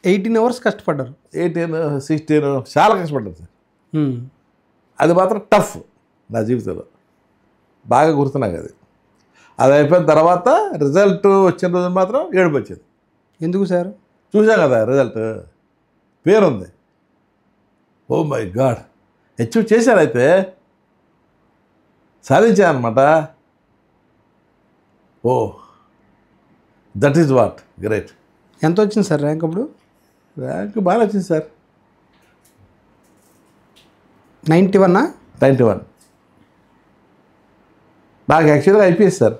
18 hours కష్టపడ్డారు. 18, 16 చాలా కష్టపడ్డాను సార్. ఉమ్, అది మాత్రం టఫ్ నా జీవితంలో, బాగా గుర్తు నాకు అది. అది అయిపోయిన తర్వాత రిజల్ట్ వచ్చిన రోజు మాత్రం ఏడుపు వచ్చింది. ఎందుకు సార్? చూసాం కదా రిజల్ట్, పేరుంది. ఓ మై గాడ్, అచీవ్ చేశాను, అయితే సాధించాను అనమాట. Oh that is what great. ఎంత వచ్చింది సార్ ర్యాంక్ అప్పుడు? ర్యాంక్ బాగా వచ్చింది సార్, 91. 91. నాకు యాక్చువల్గా ఐపీఎస్ సార్.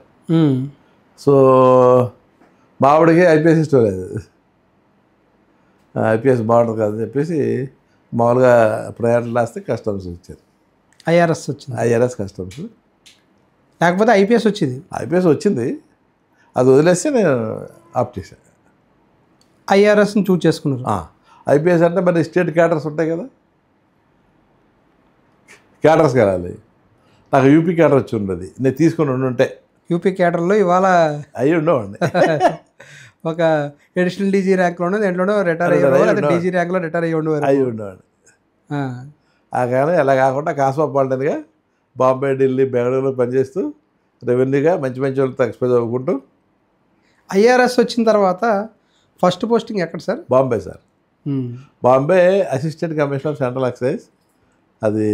సో మా ఆవిడకి ఐపీఎస్ ఇష్టం లేదు, ఐపీఎస్ బాగుంటుంది కదా అని చెప్పేసి మామూలుగా ప్రయాణాలు రాస్తే కస్టమ్స్ ఇచ్చారు. ఐఆర్ఎస్ వచ్చింది. ఐఆర్ఎస్ కస్టమ్స్, లేకపోతే ఐపీఎస్ వచ్చింది. ఐపీఎస్ వచ్చింది, అది వదిలేస్తే నేను ఆప్ చేశాను. ఐఆర్ఎస్ని చూజ్ చేసుకున్నారు. ఐపీఎస్ అంటే మరి స్టేట్ క్యాడర్స్ ఉంటాయి కదా, క్యాడర్స్కి వెళ్ళాలి. నాకు యూపీ క్యాడర్ వచ్చి ఉండదు, నేను తీసుకుని ఉంటే యూపీ క్యాడర్లో ఇవాళ అయ్యి ఉండవండి. ఒక అడిషనల్ డీజీ ర్యాంక్లోనే దేంట్లోనో రిటైర్ అయ్యేవారు, లేదా డీజీ ర్యాంక్లో రిటైర్ అయ్యి ఉండేవారు. అయ్యి ఉండేవాడు. కానీ అలా కాకుండా కాస్మోపాలిటన్గా బాంబే, ఢిల్లీ, బెంగళూరులో పనిచేస్తూ రెవెన్యూగా మంచి మంచి వాళ్ళతో ఎక్స్పోజ్ అవ్వకుంటూ. ఐఆర్ఎస్ వచ్చిన తర్వాత ఫస్ట్ పోస్టింగ్ ఎక్కడ sir? Bombay sir. Bombay assistant commissioner central excise, అది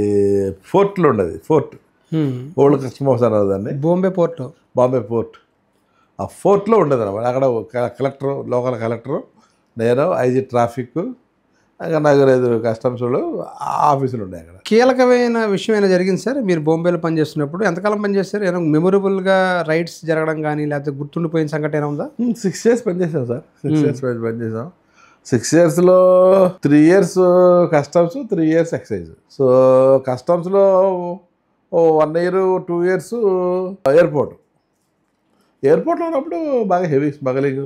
ఫోర్ట్లో ఉండేది. ఫోర్ట్, ఓల్డ్ కస్టమ్ హౌస్ అన్నారు దాన్ని, బాంబే పోర్ట్. బాంబే పోర్ట్, ఆ ఫోర్ట్లో ఉండేది అనమాట. అక్కడ కలెక్టరు, లోకల్ కలెక్టరు, నేను ఐజీ ట్రాఫిక్, ఇంకా నగరేదు కస్టమ్స్లో ఆఫీసులు ఉన్నాయి అక్కడ. కీలకమైన విషయం ఏమైనా జరిగింది సార్ మీరు బాంబేలో పనిచేస్తున్నప్పుడు? ఎంతకాలం పనిచేస్తారు? ఏమైనా మెమొరబుల్గా రైడ్స్ జరగడం కానీ లేకపోతే గుర్తుండిపోయిన సంఘటన ఏమైనా ఉందా? 6 years పనిచేసాం సార్. 6 years పనిచేసాం. 6 yearsలో 3 years customs, 3 years excise. So కస్టమ్స్లో 1 year 2 years ఎయిర్పోర్ట్లో ఉన్నప్పుడు బాగా హెవీ స్మగ్లింగ్,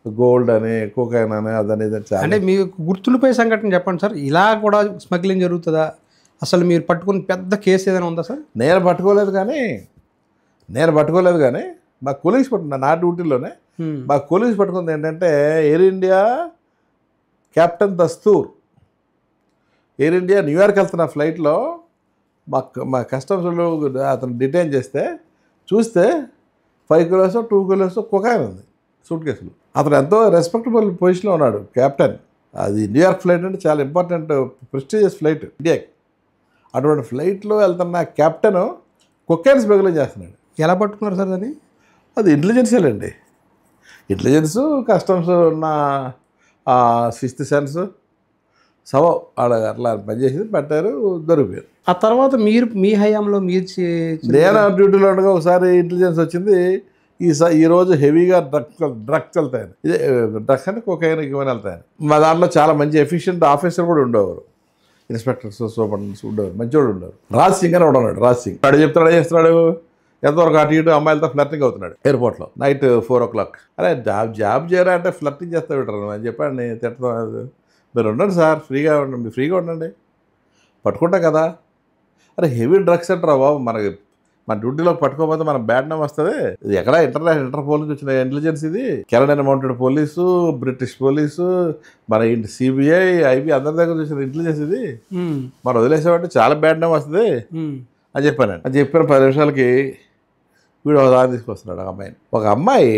గోల్డ్ అని, కోకైన్ అని, అదని ఇదని చాలా. అంటే మీకు గుర్తుండిపోయే సంఘటన చెప్పండి సార్. ఇలా కూడా స్మగ్లింగ్ జరుగుతుందా? అసలు మీరు పట్టుకున్న పెద్ద కేసు ఏదైనా ఉందా సార్? నేను పట్టుకోలేదు కానీ మా కొలీగ్స్ పట్టుకున్నా, నా డ్యూటీలోనే మా కొలీగ్స్ పట్టుకుంది ఏంటంటే, air India captain Dastur, air India New York వెళ్తున్న ఫ్లైట్లో మా కస్టమ్స్ అతను డిటైన్ చేస్తే చూస్తే 5 kilos 2 kilos కొకాయిన్ ఉంది సూట్ కేసులు. అతను ఎంతో రెస్పెక్టబుల్ పొజిషన్లో ఉన్నాడు, కెప్టెన్. అది న్యూయార్క్ ఫ్లైట్ అంటే చాలా ఇంపార్టెంట్ ప్రెస్టీజియస్ ఫ్లైట్ ఇండియాకి. అటువంటి ఫ్లైట్లో వెళ్తున్న కెప్టెన్ కొకైన్ స్మగ్లింగ్ చేస్తున్నాడు. ఎలా పట్టుకున్నారు సార్ దాన్ని? అది ఇంటెలిజెన్సేలండి, ఇంటెలిజెన్స్, కస్టమ్స్ ఉన్న 6th సెన్స్ ఆడ అట్లా పనిచేసి పెట్టారు, దొరికిపోయారు. ఆ తర్వాత మీరు మీ హయాంలో మీరు నేను డ్యూటీలో ఉండగా ఒకసారి ఇంటెలిజెన్స్ వచ్చింది, ఈరోజు హెవీగా డ్రగ్స్ వెళ్తాయని. ఇదే డ్రగ్స్ అంటే కొకైన్ ఇవన్నీ వెళ్తాయని. మా దాంట్లో చాలా మంచి ఎఫిషియెంట్ ఆఫీసర్ కూడా ఉండేవారు, ఇన్స్పెక్టర్స్, సూపరింటెండెంట్స్ ఉండేవారు, మంచివాడు ఉండేవారు. రాజ్ సింగ్ అని ఉన్నాడు. రాజ్ సింగ్ వాడు చెప్తాడు, చేస్తున్నాడు, ఎంతవరకు అటు ఇటు అమ్మాయిలతో ఫ్లర్టింగ్ అవుతున్నాడు ఎయిర్పోర్ట్లో నైట్ 4 o'clock. అరే జాబ్ చేయరా అంటే ఫ్లర్టింగ్ చేస్తా పెట్టారు అని చెప్పాడు. నేను తిడతాం, మీరు ఉండండి సార్, ఫ్రీగా ఉండండి, మీరు ఫ్రీగా ఉండండి, పట్టుకుంటా కదా. అరే హెవీ డ్రగ్స్ అంటారా బాబు, మన డ్యూటీలో పట్టుకోకపోతే మన బ్యాడ్ నేమ్ వస్తుంది. ఇది ఎక్కడ ఇంటర్పోల్ నుంచి వచ్చిన ఇంటెలిజెన్స్, ఇది Canadian mounted police, British police, మన సిబిఐ, ఐబీ అందరి దగ్గర చూసిన ఇంటెలిజెన్స్ ఇది. మనం వదిలేసామంటే చాలా బ్యాడ్ నేమ్ వస్తుంది అని చెప్పాను. అది చెప్పిన 10 నిమిషాలకి వీడు ఒక దాన్ని తీసుకొస్తున్నాడు అమ్మాయిని. ఒక అమ్మాయి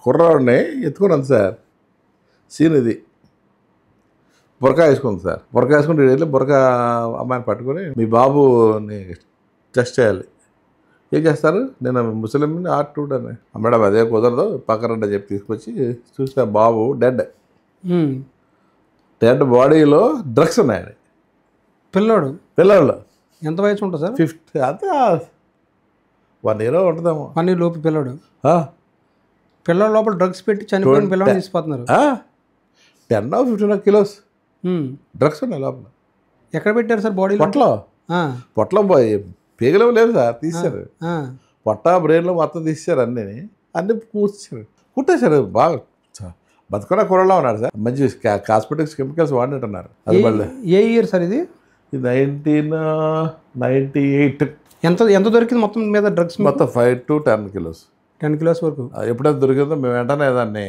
కుర్రాడిని ఎత్తుకున్నాను సార్. సీన్ ఇది, బురకా వేసుకుంది సార్. బురకా వేసుకుంటే వెళ్ళి బురకా అమ్మాయిని పట్టుకొని, మీ బాబుని టెస్ట్ చేయాలి. ఏం చేస్తారు, నేను ముస్లింని R2 అని. మేడం అదే కుదరదు, పక్కన చెప్పి తీసుకొచ్చి చూస్తే బాబు డెడ్ బాడీలో డ్రగ్స్ ఉన్నాయండి. పిల్లలు ఎంత వయసు ఉంటుంది సార్? 50, అంతే 1 year ఉంటుందేమో. 1 year లోపు పిల్లల లోపల డ్రగ్స్ పెట్టి చనిపోయిన పిల్లలు తీసుకుపోతున్నారు. 10 or 15 kilos ఉమ్. డ్రగ్స్ ఉన్నాయి లోపల. ఎక్కడ పెట్టారు సార్ బాడీలో? పొట్టలో ఆ, పొట్టలో పీగలు లేదు సార్, తీశారు. ఆ. పొట్ట బ్రెయిన్లో మొత్తం తీశారు, అన్నీ కూర్చారు, కుట్టేశారు. బాగా బతుకున్న కూరలో ఉన్నాడు సార్. మంచి కాస్మెటిక్స్ కెమికల్స్ వాడినట్టున్నారు. అది మళ్ళీ ఏ ఇయర్ సార్ ఇది? 1998. ఎంత ఎంత దొరికింది మొత్తం మీద డ్రగ్స్? మొత్తం 5 to 10 kilos. 10 kilos వరకు. ఎప్పుడైతే దొరికిందో మేము వెంటనే దాన్ని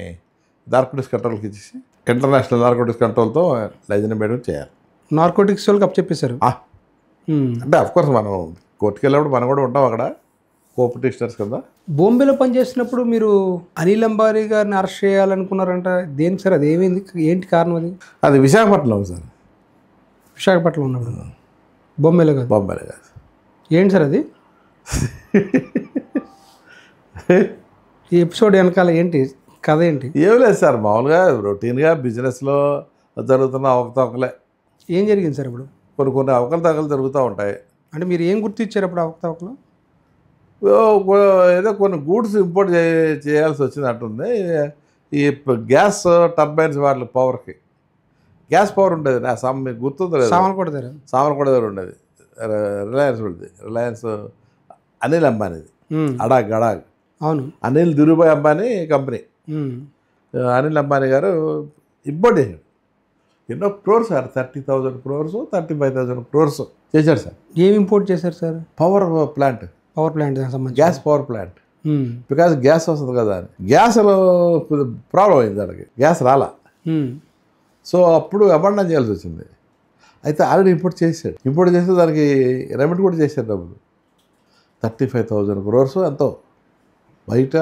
నార్కోటిక్స్ కంట్రోల్కి ఇచ్చేసి ఇంటర్నేషనల్ నార్కోటిక్స్ కంట్రోల్తో లైసెన్స్ మేడం చేయాలి. నార్కోటిక్స్ వాళ్ళకి అప్ చెప్పేశారు. అంటే అఫ్కోర్స్ మనం కోర్టుకి వెళ్ళినప్పుడు మనం కూడా ఉంటాం అక్కడ కోఆపరేటివ్స్ కింద. బాంబేలో పనిచేసినప్పుడు మీరు అనిల్ అంబానీ గారిని అరెస్ట్ చేయాలనుకున్నారంట. దేనికి సార్? అది ఏమైంది? ఏంటి కారణం అది? అది విశాఖపట్నం సార్. విశాఖపట్నం ఉన్నప్పుడు, బాంబేలో కాదు? బొంబాయిలో కాదు. ఏంటి సార్ అది? ఈ ఎపిసోడ్ వెనకాల ఏంటి కథ ఏంటి? ఏం లేదు సార్, మామూలుగా రొటీన్గా బిజినెస్లో జరుగుతున్న అవకతవకలే. ఏం జరిగింది సార్ ఇప్పుడు? కొన్ని అవకతవకలు జరుగుతూ ఉంటాయి. అంటే మీరు ఏం గుర్తించారు అప్పుడు అవకతవకలు? ఏదో కొన్ని గూడ్స్ ఇంపోర్ట్ చేయాల్సి వచ్చింది అంటుంది. ఈ గ్యాస్ టర్బైన్స్ వాటి పవర్కి గ్యాస్ పవర్ ఉండేది. మీకు గుర్తుందో లేదు, సామర్లకోట దగ్గర ఉండేది. రిలయన్స్ అనిల్ అంబానీది, అడాగ్. అవును, అనిల్ ధీరుభాయ్ అంబానీ కంపెనీ. అనిల్ అంబానీ గారు ఇంపోర్ట్ చేశాడు ఎన్నో క్రోర్స్ సార్. 30,000 crores, 35,000 crores చేశాడు సార్. ఏం ఇంపోర్ట్ చేశారు సార్? పవర్ ప్లాంట్ సంబంధించి gas power plant. Because gas వస్తుంది కదా అని. గ్యాస్లో ప్రాబ్లం అయింది దానికి, గ్యాస్ రాలా. సో అప్పుడు అబండన్ చేయాల్సి వచ్చింది. అయితే ఆల్రెడీ ఇంపోర్ట్ చేసాడు. ఇంపోర్ట్ చేస్తే దానికి రెమెడీ కూడా చేశారు డబ్బులు. 35,000 crores ఎంతో బయట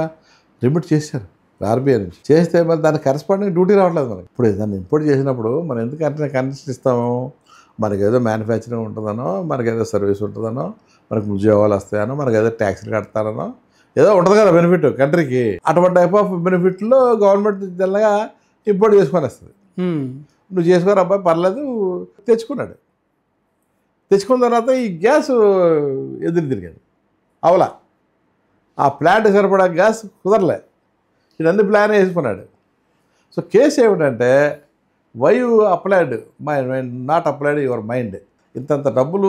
రెమిట్ చేశారు ఆర్బీఐ నుంచి. చేస్తే మరి దానికి కరెస్పాండింగ్ డ్యూటీ రావట్లేదు మనకి. ఇప్పుడు దాన్ని ఇంపోర్ట్ చేసినప్పుడు మనం ఎందుకు అంటే కండిషన్ ఇస్తాము? మనకి ఏదో మ్యానుఫ్యాక్చరింగ్ ఉంటుందనో, మనకి ఏదో సర్వీస్ ఉంటుందనో, మనకు ఉద్యోగాలు వస్తాయనో, మనకి ఏదో ట్యాక్స్లు కడతారనో ఏదో ఉంటుంది కదా బెనిఫిట్ కంట్రీకి. అటువంటి టైప్ ఆఫ్ బెనిఫిట్లో గవర్నమెంట్ తెల్లగా ఇంపోర్ట్ చేసుకొని వస్తుంది. నువ్వు చేసుకోరు అబ్బాయి పర్లేదు, తెచ్చుకున్నాడు. తెచ్చుకున్న తర్వాత ఈ గ్యాస్ ఎదురు తిరిగింది అవలా. ఆ ప్లాంట్ సరిపడా గ్యాస్ కుదరలే. ఇదన్నీ ప్లాన్ వేసుకున్నాడు. సో కేసు ఏమిటంటే why you applied my not applied your mind. ఇంతంత డబ్బులు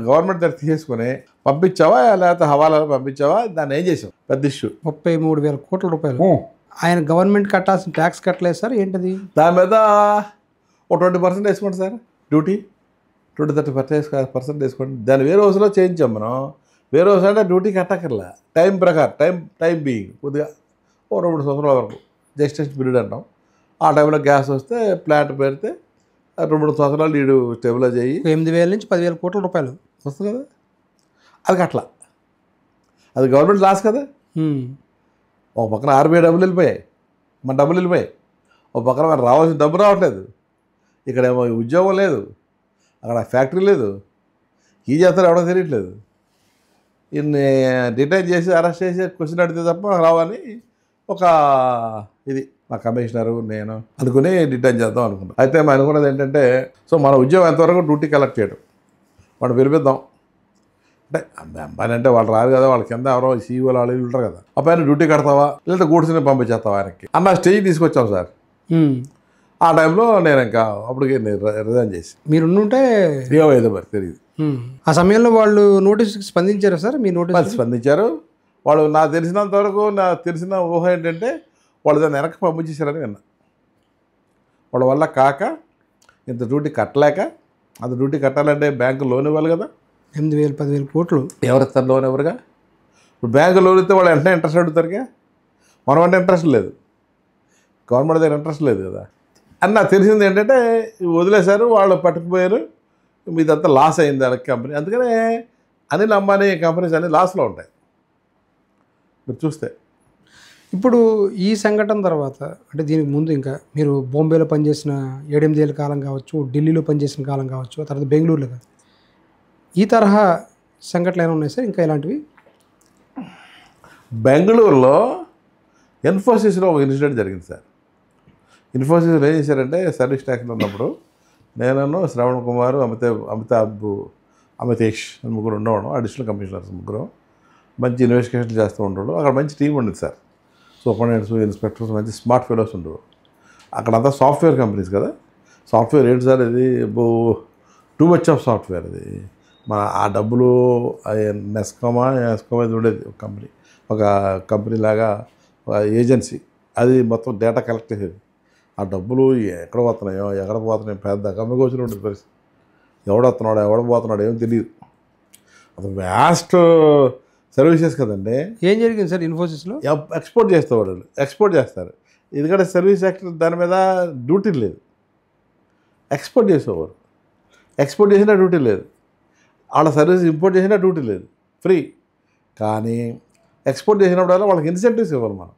గవర్నమెంట్ దగ్గర తీసుకొని పంపించావా లేకపోతే హవాలాలో పంపించావా? దాన్ని ఏం చేసావు? పెద్ద ఇష్యూ. 33,000 కోట్ల రూపాయలు ఆయన గవర్నమెంట్ కట్టాల్సిన ట్యాక్స్ కట్టలేదు సార్. ఏంటది? దాని మీద ఓ 20% వేసుకోండి సార్ డ్యూటీ. 20-30% వేసుకోండి. దాన్ని వేరే హౌస్లో చేయించాం మనం. వేరే హౌస్ అంటే డ్యూటీ కట్టక్కర్లా. టైం ప్రకారం టైం బీయింగ్ కొద్దిగా 2-3 సంవత్సరాల వరకు జస్టిస్ పీరియడ్ అంటాం. ఆ టైంలో గ్యాస్ వస్తే ప్లాంట్ పెడితే 2-3 సంవత్సరాలు వీడు స్టెబిలైజ్ అయ్యి 8,000 నుంచి 10,000 కోట్ల రూపాయలు వస్తుంది కదా. అది కట్ల, అది గవర్నమెంట్ లాస్ కదా. ఒక పక్కన ఆర్బీఐ డబ్బులు వెళ్ళిపోయాయి, మన డబ్బులు వెళ్ళిపోయాయి. ఒక పక్కన మనకు రావాల్సిన డబ్బు రావట్లేదు. ఇక్కడేమో ఉద్యోగం లేదు, అక్కడ ఫ్యాక్టరీ లేదు, ఈ చేస్తారు ఎవడో తెలియట్లేదు. ఇన్ని డిటైన్ చేసి అరెస్ట్ చేసి క్వశ్చన్ అడిగితే తప్ప మనకు రావని ఒక ఇది మా కమిషనరు నేను అనుకుని డిటైన్ చేద్దాం అనుకున్నాం. అయితే మేము అనుకున్నది ఏంటంటే, సో మన ఉద్యోగం ఎంతవరకు డ్యూటీ కలెక్ట్ చేయడం, మనం పిలిపిద్దాం. అంటే అబ్బాయి అంటే వాళ్ళు రారు కదా, వాళ్ళ కింద ఎవరో సీఈఓలు వాళ్ళు ఉంటారు కదా. అబ్బాయిని డ్యూటీ కడతావా లేదా గూడ్స్ని పంపించేస్తావా ఆయనకి అన్న స్టేజ్ తీసుకొచ్చాం సార్. ఆ టైంలో నేను ఇంకా అప్పటికి రిజైన్ చేసి మీరుంటే ఏదో మరి తెలియదు. ఆ సమయంలో వాళ్ళు నోటీస్కి స్పందించారా సార్? మీ నోటీస్ స్పందించారు వాళ్ళు. నాకు తెలిసినంత వరకు నాకు తెలిసిన ఊహ ఏంటంటే వాళ్ళు దాన్ని వెనక్కి పంపించేశారని విన్నా. వాళ్ళ వల్ల కాక ఇంత డ్యూటీ కట్టలేక, అంత డ్యూటీ కట్టాలంటే బ్యాంకు లోన్ ఇవ్వాలి కదా. 8,000-10,000 కోట్లు ఎవరిస్తారు లోన్? ఎవరుగా? ఇప్పుడు బ్యాంకు లోన్ ఇస్తే వాళ్ళు వెంటనే ఇంట్రెస్ట్ అడుగుతారుగా. మనం అంటే ఇంట్రెస్ట్ లేదు, గవర్నమెంట్ దగ్గర ఇంట్రెస్ట్ లేదు కదా అని నాకు తెలిసింది. ఏంటంటే వదిలేశారు, వాళ్ళు పట్టుకుపోయారు. ఇదంతా లాస్ అయింది వాళ్ళకి కంపెనీ. అందుకనే అనిల్ అంబానీ కంపెనీస్ అన్ని లాస్లో ఉంటాయి మీరు చూస్తే. ఇప్పుడు ఈ సంఘటన తర్వాత, అంటే దీనికి ముందు ఇంకా మీరు బాంబేలో పనిచేసిన 7-8 ఏళ్ళ కాలం కావచ్చు, ఢిల్లీలో పనిచేసిన కాలం కావచ్చు, ఆ తర్వాత బెంగళూరులో కాదు, ఈ తరహా సంఘటనలు ఏమైనా ఉన్నాయి సార్ ఇంకా ఇలాంటివి? బెంగళూరులో ఇన్ఫోసిస్లో ఒక ఇన్సిడెంట్ జరిగింది సార్. ఇన్ఫోసిస్లో ఏం చేశారంటే, సర్వీస్ ట్యాక్స్లో ఉన్నప్పుడు నేను శ్రవణ్ కుమార్, అమితేష్ అని ముగ్గురు ఉండేవాడు, అడిషనల్ కమిషనర్స్ ముగ్గురు. మంచి ఇన్వెస్టిగేషన్ చేస్తూ ఉండేవాడు. అక్కడ మంచి టీం ఉండేది సార్. సూపరింటెండెంట్స్, ఇన్స్పెక్టర్స్, మంచి స్మార్ట్ ఫెలోస్ ఉండేవారు. అక్కడంతా సాఫ్ట్వేర్ కంపెనీస్ కదా. సాఫ్ట్వేర్ ఏంటి సార్ ఇది టూ మచ్ ఆఫ్ సాఫ్ట్వేర్ అది. మన ఆ డబ్బులు నెస్కామా ఇది ఉండేది ఒక కంపెనీ లాగా ఏజెన్సీ, అది మొత్తం డేటా కలెక్ట్ చేసేది. ఆ డబ్బులు ఎక్కడ పోతున్నాయో పెద్ద గమ్మికి వచ్చిన ఉంటుంది పరిస్థితి. ఎవడు పోతున్నాడు ఏమో తెలియదు. అది వ్యాస్ట్ సర్వీసెస్ కదండి. ఏం జరిగింది సార్ ఇన్ఫోసిస్లో? ఎక్స్పోర్ట్ చేస్తారు, ఎక్స్పోర్ట్ చేస్తారు. ఎందుకంటే సర్వీస్ సెక్టర్ దాని మీద డ్యూటీ లేదు. ఎక్స్పోర్ట్ చేసేవారు, ఎక్స్పోర్ట్ చేసినా డ్యూటీ లేదు. వాళ్ళ సర్వీస్ ఇంపోర్ట్ చేసినా డ్యూటీ లేదు, ఫ్రీ. కానీ ఎక్స్పోర్ట్ చేసినప్పుడు వాళ్ళకి ఇన్సెంటివ్స్ ఇవ్వాలి. మనం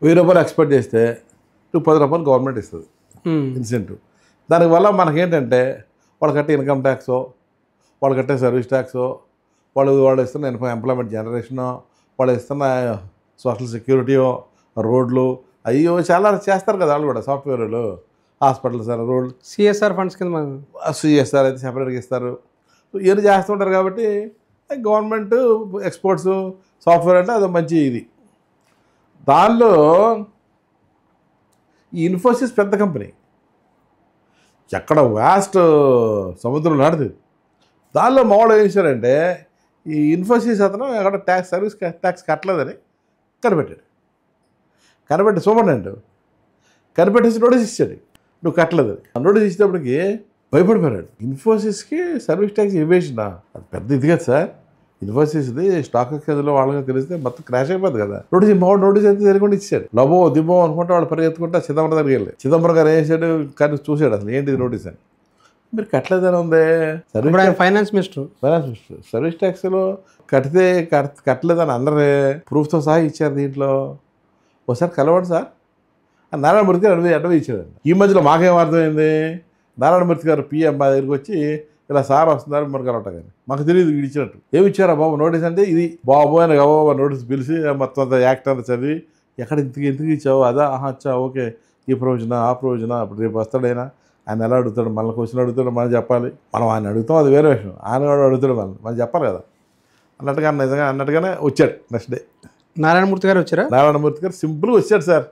1000 రూపాయలు ఎక్స్పోర్ట్ చేస్తే 10 రూపాయలు గవర్నమెంట్ ఇస్తుంది ఇన్సెంటివ్. దానివల్ల మనకేంటంటే వాళ్ళు కట్టే ఇన్కమ్ ట్యాక్సో, వాళ్ళు కట్టే సర్వీస్ ట్యాక్సో, వాళ్ళు ఇస్తున్న ఎంప్లాయ్మెంట్ జనరేషనో, వాళ్ళు ఇస్తున్న సోషల్ సెక్యూరిటీయో, రోడ్లు అయ్యో చాలా చేస్తారు కదా వాళ్ళు కూడా. సాఫ్ట్వేర్లు, హాస్పిటల్ సార్, రోడ్లు, సిఎస్ఆర్ ఫండ్స్ కింద సిఎస్ఆర్ అయితే సెపరేట్గా ఇస్తారు. ఇవన్నీ చేస్తుంటారు. కాబట్టి గవర్నమెంట్ ఎక్స్పోర్ట్స్ సాఫ్ట్వేర్ అంటే అది మంచి ఇది. దానిలో ఈ ఇన్ఫోసిస్ పెద్ద కంపెనీ, ఎక్కడ వ్యాస్ట్ సముద్రం లాంటిది. దానిలో మామూలు ఏం చేశారంటే ఈ ఇన్ఫోసిస్ అతను ఎక్కడ సర్వీస్ ట్యాక్స్ కట్టలేదని కనిపెట్టి సూపరింటెండెంట్ కనిపెట్టేసి నోటీస్ ఇచ్చాడు, నువ్వు కట్టలేదు. ఆ నోటీస్ ఇచ్చేటప్పటికి భయపడిపోయాడు. ఇన్ఫోసిస్కి సర్వీస్ ట్యాక్స్ ఇవేషన్ అది పెద్ద ఇది కదా సార్. ఇన్ఫోసిస్ది స్టాక్ ఎక్స్చేంజ్లో వాళ్ళకి తెలిస్తే మొత్తం క్రాష్ అయిపోద్ది కదా. నోటీస్ అయితే జరిగి ఇచ్చాడు. లబో దిబో అనుకుంటే వాళ్ళు పరిగెత్తుకుంటే చిదంబరం దగ్గరికి వెళ్ళి చిదంబరం గారు ఏం చేశాడు, కానీ చూశాడు అసలు ఏంటిది నోటీస్ అని. మీరు కట్టలేదని ఉంది. ఫైనాన్స్ మినిస్టర్ సర్వీస్ ట్యాక్స్లో కట్టలేదని అందరే ప్రూఫ్తో సహా ఇచ్చారు. దీంట్లో ఒకసారి కలవండి సార్ నారాయణమూర్తి గారు అడవి ఇచ్చాడండి. ఈ మధ్యలో మాకేం అర్థమైంది, నారాయణమూర్తి గారు పిఎం మా దగ్గరికి వచ్చి ఇలా సార్ వస్తున్నారు మనకు కలవట, కానీ మాకు తెలియదు వీడు ఇచ్చినట్టు. ఏమి ఇచ్చారా బాబు నోటీస్ అంటే, ఇది బాబు అని బాబా నోటీస్ పిలిచి మొత్తం అంతా యాక్ట్ అంతా చదివి ఎక్కడ ఇంతకు ఇచ్చావు, అదా అచ్చా ఓకే ఈ ప్రొవిజనా ఆ ప్రొవిజనా, అప్పుడు రేపు వస్తాడైనా ఆయన ఎలా అడుగుతాడు, మనల్ని క్వశ్చన్ అడుగుతాడు, మనం చెప్పాలి. మనం ఆయన అడుగుతాం అది వేరే విషయం, ఆయన కూడా అడుగుతాడు మనం చెప్పాలి కదా అన్నట్టుగా. నిజంగా అన్నట్టుగానే వచ్చాడు. నెక్స్ట్ డే నారాయణమూర్తి గారు వచ్చారా? నారాయణమూర్తి గారు సింపుల్గా వచ్చాడు సార్.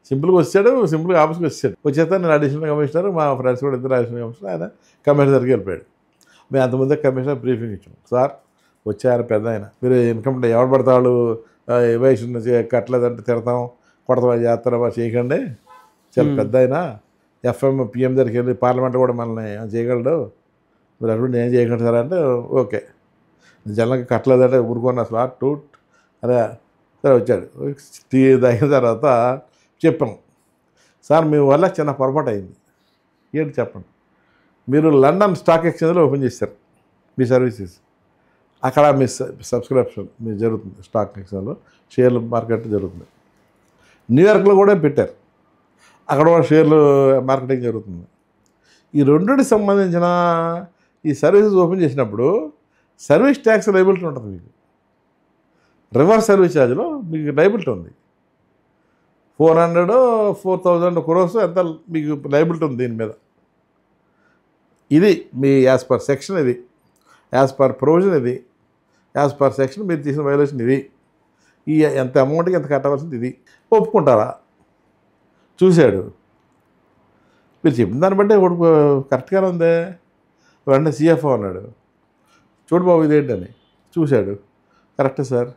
సింపుల్గా వచ్చాడు, సింపుల్గా ఆఫీస్కి వచ్చాడు. వచ్చేస్తే నేను అడిషనల్ కమిషనర్, మా ఫ్రెండ్స్ కూడా ఇద్దరు అడిషనల్ కమిషనర్, ఆయన కమిషనర్ దగ్గరికి వెళ్ళిపోయాడు. మేము అంతకుముందే కమిషనర్ బ్రీఫింగ్ ఇచ్చాం. సార్ వచ్చారు పెద్ద ఆయన, మీరు ఇన్కమ్ ఎవరు పడతాడు ఎవేషన్ కట్టలేదంటే తిడతాం, కొడతాం, చేస్తారా చేయకండి, చాలా పెద్ద ఆయన ఎఫ్ఎం పిఎం దగ్గరికి వెళ్ళి పార్లమెంట్ కూడా మనల్ని చేయగలడు, మీరు అటువంటి ఏం చేయకండి సార్ అంటే ఓకే. జనంగా కట్టలేదంటే ఊరుకొని అసలు టూట్ అదే సరే వచ్చాడు. టీ తాగిన తర్వాత చెప్పాం, సార్ మీ వల్ల చిన్న పొరపాటు అయింది. ఏంటి చెప్పండి. మీరు లండన్ స్టాక్ ఎక్స్చేంజ్లో ఓపెన్ చేశారు మీ సర్వీసెస్, అక్కడ మీ సబ్స్క్రిప్షన్ మీరు జరుగుతుంది, స్టాక్ ఎక్స్చేంజ్లో షేర్లు మార్కెట్ జరుగుతుంది. న్యూయార్క్లో కూడా పెట్టారు, అక్కడ కూడా షేర్లు మార్కెటింగ్ జరుగుతుంది. ఈ రెండింటికి సంబంధించిన ఈ సర్వీసెస్ ఓపెన్ చేసినప్పుడు సర్వీస్ ట్యాక్స్ లైబిలిటీ ఉంటుంది మీకు. రివర్స్ సర్వీస్ ఛార్జ్లో మీకు లైబిలిటీ ఉంది. 400-4,000 crores ఎంత మీకు లైబిలిటీ ఉంది దీని మీద. ఇది మీ యాజ్ పర్ సెక్షన్, ఇది యాజ్ పర్ ప్రొవిజన్, ఇది యాజ్ పర్ సెక్షన్ మీరు తీసిన వైలేషన్ ఇది. ఈ ఎంత అమౌంట్కి ఎంత కట్టవలసింది ఇది. ఒప్పుకుంటారా? చూశాడు, మీరు చెప్పిన దాన్ని బట్టి కరెక్ట్గానే ఉంది. వెంటనే సిఎఫ్ఓ అన్నాడు, చూడు బాబు ఇదేంటని. చూశాడు, కరెక్టే సార్,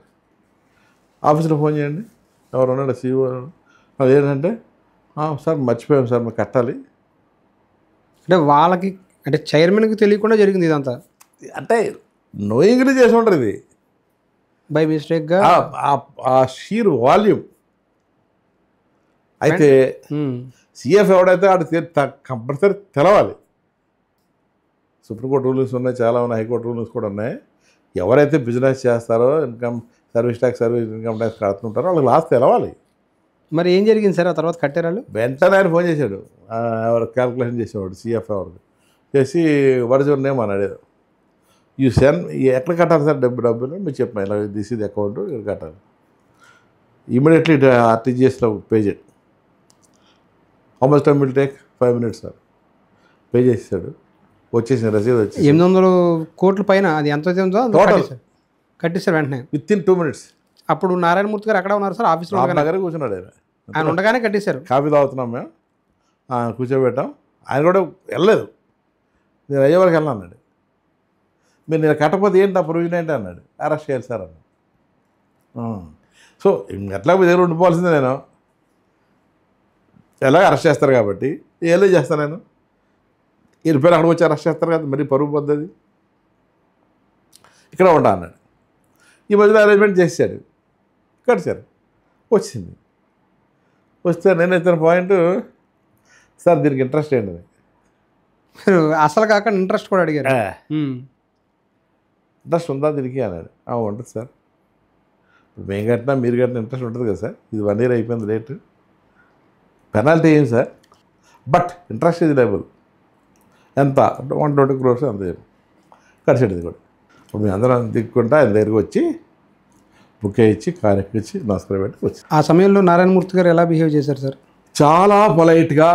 ఆఫీస్లో ఫోన్ చేయండి, ఎవరు ఉన్నాడు సిఇఓ. అదేంటంటే సార్ మర్చిపోయాం సార్ మీరు కట్టాలి. అంటే వాళ్ళకి అంటే చైర్మన్కి తెలియకుండా జరిగింది ఇదంతా, అంటే నోయింగ్లీ చేసి ఉంటారు ఇది బై మిస్టేక్గా. ఆ షీర్ వాల్యూమ్ అయితే సిఎఫ్ ఎవడైతే ఆడు కంపల్సరీ తెలవాలి. సుప్రీంకోర్టు రూల్స్ ఉన్నాయి, చాలా ఉన్నాయి, హైకోర్టు రూల్స్ కూడా ఉన్నాయి. ఎవరైతే బిజినెస్ చేస్తారో income service tax income tax కడుతుంటారో వాళ్ళకి లాస్ట్ తెలవాలి. మరి ఏం జరిగింది సార్ ఆ తర్వాత కట్టారు వాళ్ళు? వెంటనే ఆయన ఫోన్ చేశాడు, ఎవరు క్యాల్కులేషన్ చేసేవాడు సిఎఫ్ ఎవరికి చేసి వాట్ ఇస్ యువర్ నేమ్ అన్నాడు. యూ సెండ్ ఎట్లా కట్టాలి సార్ డబ్బులు మీరు చెప్పాను, ఇలా దిస్ ఇది అకౌంట్ ఇక్కడ కట్టాలి, ఇమీడియట్లీ ఆర్టీజీఎస్లో పే చేయండి. How much time will take? 5 minutes sir. Pay చేసాడు, వచ్చేసింది రసీదు వచ్చి 800 కోట్ల పైన. అది ఎంత టోటల్ కట్టేశారు వెంటనే విత్ ఇన్ 2 minutes. అప్పుడు నారాయణమూర్తి గారు అక్కడ ఉన్నారు సార్ ఆఫీస్లో ఉండగానే? దగ్గర కూర్చున్నాడు ఆయన. ఆయన ఉండగానే కట్టేశారు. కాఫీ తాగుతున్నాం మేము, కూర్చోబెట్టాం. ఆయన కూడా వెళ్ళలేదు, నేను అయ్యే వరకు వెళ్ళను అన్నాడు. మీరు నేను కట్టకపోతే ఏంటి నా ప్రొవిజన్ ఏంటి అన్నాడు. అరెస్ట్ చేయాలి సార్ అన్నాడు. సో ఎట్లా మీ దగ్గర ఉండిపోవాల్సిందే, నేను ఎలాగ అరెస్ట్ చేస్తారు కాబట్టి ఏదో చేస్తాను నేను. ఈ రూపాయలు అక్కడికి వచ్చి అరెస్ట్ చేస్తారు కదా, మరి పరుగు పద్ధతి, ఇక్కడ ఉంటా అన్నాడు. ఈ మధ్యలో అరేంజ్మెంట్ చేశాడు, కట్టారు, వచ్చింది. వస్తే నేను ఇచ్చిన పాయింట్, సార్ దీనికి ఇంట్రెస్ట్ ఏంటి? మీరు అసలు కాక ఇంట్రెస్ట్ కూడా అడిగారు. ఇంట్రెస్ట్ ఉందా దీనికి అన్నాడు. ఉంటుంది సార్, మేము కట్టినా మీరు కట్టిన ఇంట్రెస్ట్ ఉంటుంది కదా సార్, ఇది 1 year అయిపోయింది రేటు, పెనాల్టీ ఏం సార్, బట్ ఇంట్రెస్ట్ ఇది లెవెల్ ఎంత అంటే 120 crores అంత కట్టాడు. ఇది కూడా ఇప్పుడు మేము అందరం దిక్కుంటా ఆయన దగ్గరికి వచ్చి బుక్ ఇచ్చి కారు ఎక్కించి నమస్కారం పెట్టి వచ్చి. ఆ సమయంలో నారాయణమూర్తి గారు ఎలా బిహేవ్ చేశారు సార్? చాలా పొలైట్గా,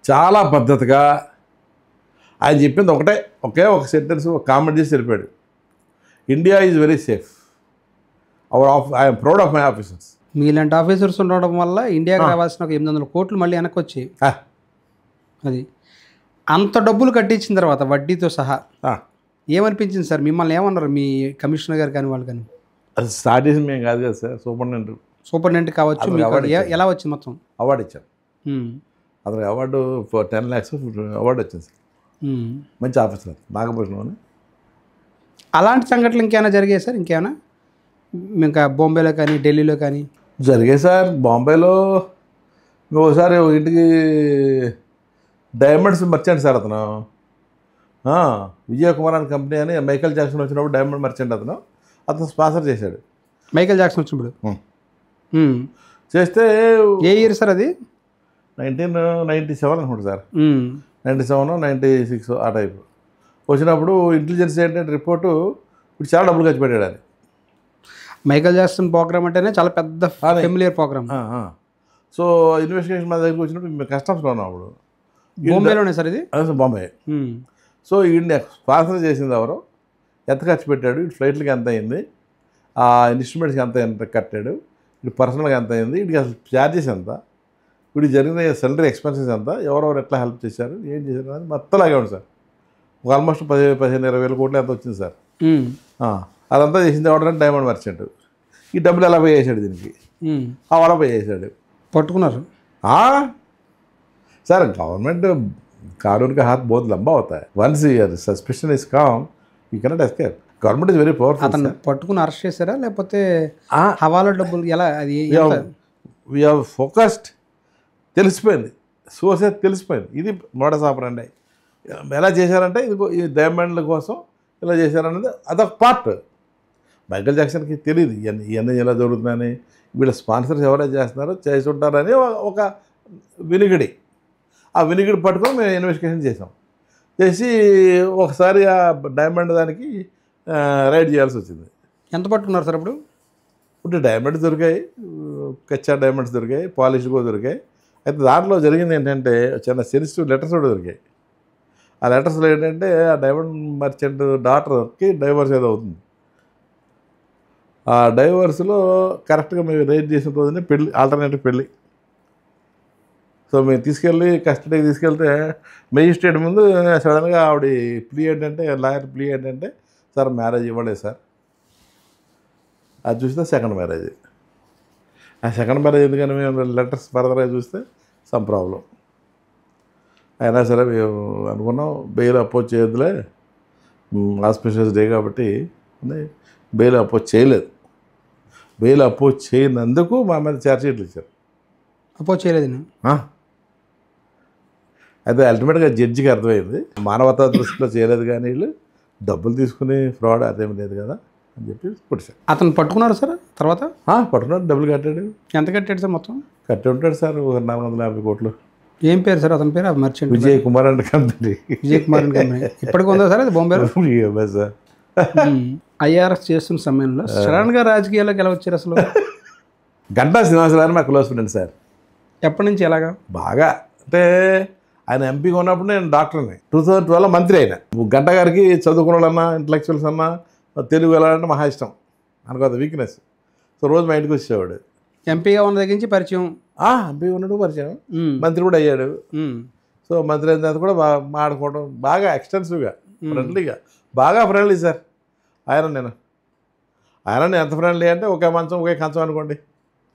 చాలా పద్ధతిగా. ఆయన చెప్పింది ఒకే ఒక సెంటెన్స్ కామెంట్ చేసి తెలిపాడు. India is very safe, I'm proud of my officers. మీలాంటి ఆఫీసర్స్ ఉండడం వల్ల ఇండియాకి రావాల్సిన ఒక 800 కోట్లు మళ్ళీ వెనక్కి వచ్చాయి. అది అంత డబ్బులు కట్టించిన తర్వాత వడ్డీతో సహా ఏమనిపించింది సార్? మిమ్మల్ని ఏమన్నారు మీ కమిషనర్ గారు కానీ వాళ్ళు కానీ? అది స్టార్ట్ చేసి మేము కాదు కదా సార్, సూపరింటెండెంట్ కావచ్చు, ఎలా వచ్చింది మొత్తం? అవార్డు ఇచ్చాం. అతనికి అవార్డు 10 lakhs అవార్డు వచ్చింది సార్. మంచి ఆఫీసర్ నాగభూషణం. అలాంటి సంఘటనలు ఇంకేమైనా జరిగాయి సార్? ఇంకేమైనా ఇంకా బాంబేలో కానీ ఢిల్లీలో కానీ? జరిగాయి సార్. బాంబేలో ఒకసారి ఇంటికి డైమండ్స్ మర్చెంట్ సార్ అతను, విజయ్ కుమార్ అని కంపెనీ అని మైకేల్ జాక్సన్ వచ్చినప్పుడు డైమండ్ మర్చెంట్ అతను స్పాన్సర్ చేశాడు. మైకేల్ జాక్సన్ వచ్చినప్పుడు చేస్తే ఏ ఇయర్ సార్ అది? 1997 అనుకుంటా సార్, 97, 96 ఆ టైపు. వచ్చినప్పుడు ఇంటెలిజెన్స్ ఏంటంటే రిపోర్టు ఇప్పుడు చాలా డబ్బులు ఖర్చు పెట్టాడు అని. మైకేల్ జాక్సన్ ప్రోగ్రామ్ అంటేనే చాలా పెద్ద ఫెమిలియర్ ప్రోగ్రామ్. సో ఇన్వెస్టిగేషన్ మా దగ్గరికి వచ్చినప్పుడు మేము కస్టమ్స్లో ఉన్నాం. అప్పుడు బాంబేలోనే సార్ ఇది? బాంబే. సో ఈయన స్పాన్సర్ చేసింది ఎవరో, ఎంత ఖర్చు పెట్టాడు, ఇటు ఫ్లైట్లకి ఎంత అయింది, ఆ ఇన్స్ట్రుమెంట్స్కి ఎంత కట్టాడు, ఇటు పర్సనల్గా ఎంత అయింది, వీటికి అసలు ఛార్జెస్ ఎంత, వీటికి జరిగిన సాలరీ ఎక్స్పెన్సెస్ ఎంత, ఎవరెవరు ఎట్లా హెల్ప్ చేశారు, ఏం చేశారు అని మొత్తంలాగే ఉంది సార్. ఆల్మోస్ట్ 15-20 కోట్లు ఎంత వచ్చింది సార్. అదంతా చేసింది ఎవడంటే డైమండ్ మర్చెంట్. ఈ డబ్బులు ఎలా పే చేశాడు దీనికి, అలా పే చేశాడు. పట్టుకున్నారు सर गवर्नमेंट कानून का हाथ बहुत लंबा होता है. Once your suspicion is come you cannot escape. Government is very powerful. అతను పట్టుకుని అరెస్ట్ చేశారా లేకపోతే హవాలా డబ్బులు ఎలా? అది వి హావ్ ఫోకస్డ్. తెలిసిపోయింది, సోర్స్ తెలిసిపోయింది. ఇది మోడస్ ఆపరండి. ఎలా చేశారంటే ఈ డైమండ్ల కోసం ఇలా చేశారనేది అదొక పార్ట్. మైకేల్ జాక్సన్కి తెలియదు ఇవన్నీ ఎలా జరుగుతుందని, వీళ్ళ స్పాన్సర్స్ ఎవరైతే చేస్తున్నారో చేసి ఉంటారని ఒక వినికిడి. ఆ వినికిడి పట్టుకొని మేము ఇన్వెస్టిగేషన్ చేసాం. చేసి ఒకసారి ఆ డైమండ్ దానికి రైడ్ చేయాల్సి వచ్చింది. ఎంత పట్టుకున్నారు సార్ అప్పుడు? ఇప్పుడు డైమండ్స్ దొరికాయి, కచ్చా డైమండ్స్ దొరికాయి, పాలిష్ కూడా దొరికాయి. అయితే దాంట్లో జరిగింది ఏంటంటే చాలా సెన్సిటివ్ లెటర్స్ కూడా దొరికాయి. ఆ లెటర్స్లో ఏంటంటే ఆ డైమండ్ మర్చెంట్ డాటర్కి డైవర్స్ ఏదో అవుతుంది. ఆ డైవర్స్లో కరెక్ట్గా మేము రైడ్ చేసిన రోజునే పెళ్ళి, ఆల్టర్నేటివ్ పెళ్ళి. సో మేము తీసుకెళ్ళి కస్టడీకి తీసుకెళ్తే మెజిస్ట్రేట్ ముందు సడన్గా ఆవిడ ప్లీ ఏంటంటే, లాయర్ ప్లీ ఏంటంటే, సార్ మ్యారేజ్ ఇవ్వలేదు సార్. అది చూస్తే సెకండ్ మ్యారేజ్. ఆ సెకండ్ మ్యారేజ్ ఎందుకని మేము లెటర్స్ ఫర్దర్గా చూస్తే సమ్ ప్రాబ్లం. అయినా సరే మేము అనుకున్నాం బెయిల్ అపోజ్ చేయొద్దులే, ఆస్పిషియస్ డే కాబట్టి బెయిల్ అపోజ్ చేయలేదు. బెయిల్ అపోజ్ చేయనందుకు మా మీద ఛార్జ్ షీట్లు ఇచ్చారు. అపోజ్ చేయలేదు. అయితే అల్టిమేట్గా జడ్జికి అర్థమైంది మానవతా దృష్టిలో చేయలేదు, కానీ వీళ్ళు డబ్బులు తీసుకుని ఫ్రాడ్ అదేమి లేదు కదా అని చెప్పి కొట్టారు. అతను పట్టుకున్నారు సార్ తర్వాత? పట్టుకున్నాడు, డబ్బులు కట్టాడు. ఎంత కట్టాడు సార్ మొత్తం? కట్టి ఉంటాడు సార్ ఒక 450 కోట్లు. ఏం పేరు సార్ అతని పేరు? Merchant Vijay Kumar and company. Vijay Kumar and company ఇప్పటికి ఉందా సార్ అది బాంబేలో? సార్ ఐఆర్ఎస్ చేస్తున్న సమయంలో సడన్గా రాజకీయాల్లోకి ఎలా వచ్చారు అసలు? గంటా శ్రీనివాసరావు మా క్లోజ్ ఫ్రెండ్ సార్. ఎప్పటి నుంచి ఎలాగా? బాగా అంటే ఆయన ఎంపీగా ఉన్నప్పుడు నేను డాక్టర్ని. 2012 మంత్రి అయినా. గంట గారికి చదువుకున్న వాళ్ళన్నా ఇంటలెక్చువల్స్ అన్నా తెలుగు వెళ్ళాలంటే మహా ఇష్టం, అనుకోదు వీక్నెస్. సో రోజు మా ఇంటికి వచ్చేవాడు. ఎంపీగా ఉన్న దగ్గర నుంచి పరిచయం. ఎంపీ ఉన్నాడు, పరిచయం, ఉమ్, మంత్రి కూడా అయ్యాడు. ఉమ్, సో మంత్రి అయిన తర్వాత కూడా బాగా మాట్లాడుకోవడం, బాగా ఎక్స్టెన్సివ్గా ఫ్రెండ్లీగా, బాగా ఫ్రెండ్లీ సార్. నేను ఎంత ఫ్రెండ్లీ అంటే ఒకే మంచం ఒకే కంచం అనుకోండి,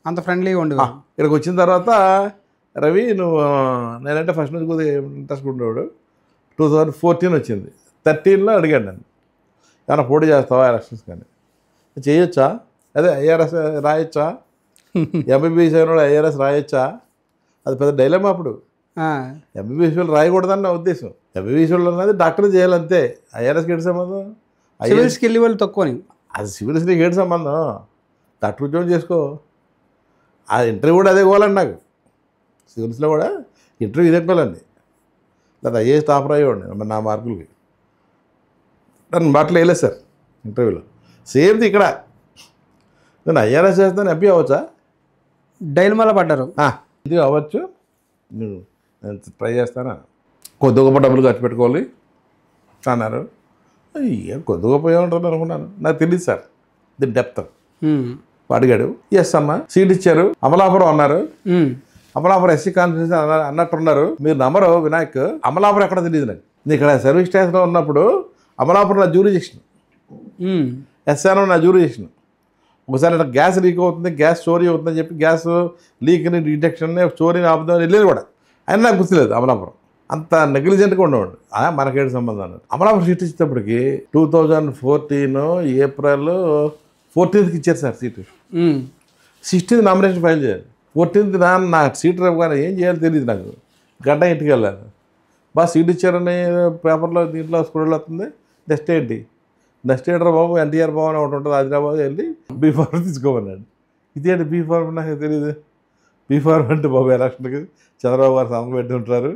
అంత ఫ్రెండ్లీగా ఉండేవాడు. ఇక్కడికి వచ్చిన తర్వాత రవి నువ్వు, నేనంటే ఫస్ట్ నుంచి కొద్దిగా ఇంట్రెస్ట్ ఉండేవాడు. 2014 వచ్చింది, 13లో అడిగాడు నన్ను, ఏమైనా పోటీ చేస్తావా ఎలక్షన్స్ కానీ, చేయొచ్చా, అదే ఐఆర్ఎస్ రాయొచ్చా, ఎంబీబీఎస్ అయిన ఐఆర్ఎస్ రాయొచ్చా, అది పెద్ద డైలమా అప్పుడు. ఎంబీబీఎస్ వాళ్ళు రాయకూడదని నా ఉద్దేశం. ఎంబీబీఎస్ వాళ్ళు అన్నది డాక్టర్ చేయాలంతే, ఐఆర్ఎస్కి ఏంటి సంబంధం, సివిల్స్కి వెళ్ళి వాళ్ళు తక్కువని. అది సివిల్స్కి ఏంటి సంబంధం, డాక్టర్ ఉద్యోగం చేసుకో. ఆ ఇంటర్వ్యూ కూడా అదే పోవాలండి నాకు, సివిల్స్లో కూడా ఇంటర్వ్యూ ఇదే పోవాలండి, లేదా ఐఏఎస్ టాపర్ అయ్యేవాడిని నా మార్కులకి. నన్ను మాటలు వేయలేదు సార్ ఇంటర్వ్యూలో. సేమ్ది ఇక్కడ, నేను ఐఆర్ఎస్ చేస్తాను, ఎంపీ అవ్వచ్చా, డైలమాలో పడ్డారు. ఇది అవ్వచ్చు, నేను ట్రై చేస్తానా, కొద్ది గొప్ప డబ్బులు ఖర్చు పెట్టుకోవాలి అన్నారు. ఏం కొద్ది గొప్ప ఏమంటారు అనుకున్నాను, నాకు తెలియదు సార్ ది డెప్త్. అడిగాడు, ఎస్ అమ్మా సీట్ ఇచ్చారు, అమలాపురం అన్నారు, అమలాపురం ఎస్సీ కాన్ఫరెన్స్ అన్నట్టున్నారు, మీరు నమ్మరు వినాయక్, అమలాపురం ఎక్కడ తెలియదు నాకు. నేను ఇక్కడ సర్వీస్ స్టేషన్లో ఉన్నప్పుడు అమలాపురం నా జ్యూరిడిక్షన్, ఎస్ఆర్ నా జ్యూరిడిక్షన్. ఒకసారి అట్లా గ్యాస్ లీక్ అవుతుంది, గ్యాస్ చోరీ అవుతుందని చెప్పి గ్యాస్ లీక్ని డిటెక్షన్ చోరీని ఆపుదామని వెళ్ళేది కూడా, ఆయన నాకు గుర్తులేదు అమలాపురం. అంత నెగ్లిజెంట్గా ఉండేవాడు. మనకేంటి సంబంధం అన్నాడు. అమలాపురం సీట్ ఇచ్చేటప్పటికి 2014 ఏప్రిల్ 14th ఇచ్చారు sir seat. 16th nomination file చేయాలి, 14th నా సీట్ రేపుగానే ఏం చేయాలో తెలియదు నాకు. గంట ఇంటికి వెళ్ళాను, బాగా సీట్ ఇచ్చారని పేపర్లో దీంట్లో స్కూల్లో వస్తుంది. నెక్స్ట్ ఏంటి, నెక్స్ట్ ఏంటర్ బాబు ఎన్టీఆర్ భవన్ ఒకటి ఉంటుంది హైదరాబాద్, వెళ్ళి బీ-ఫార్మ్ తీసుకోమన్నాడు. ఇదేంటి బీ-ఫార్మ్ నాకు తెలియదు. బీ-ఫార్మ్ అంటే బాబు ఎలక్షన్కి చంద్రబాబు గారు సంతకం పెట్టి ఉంటారు,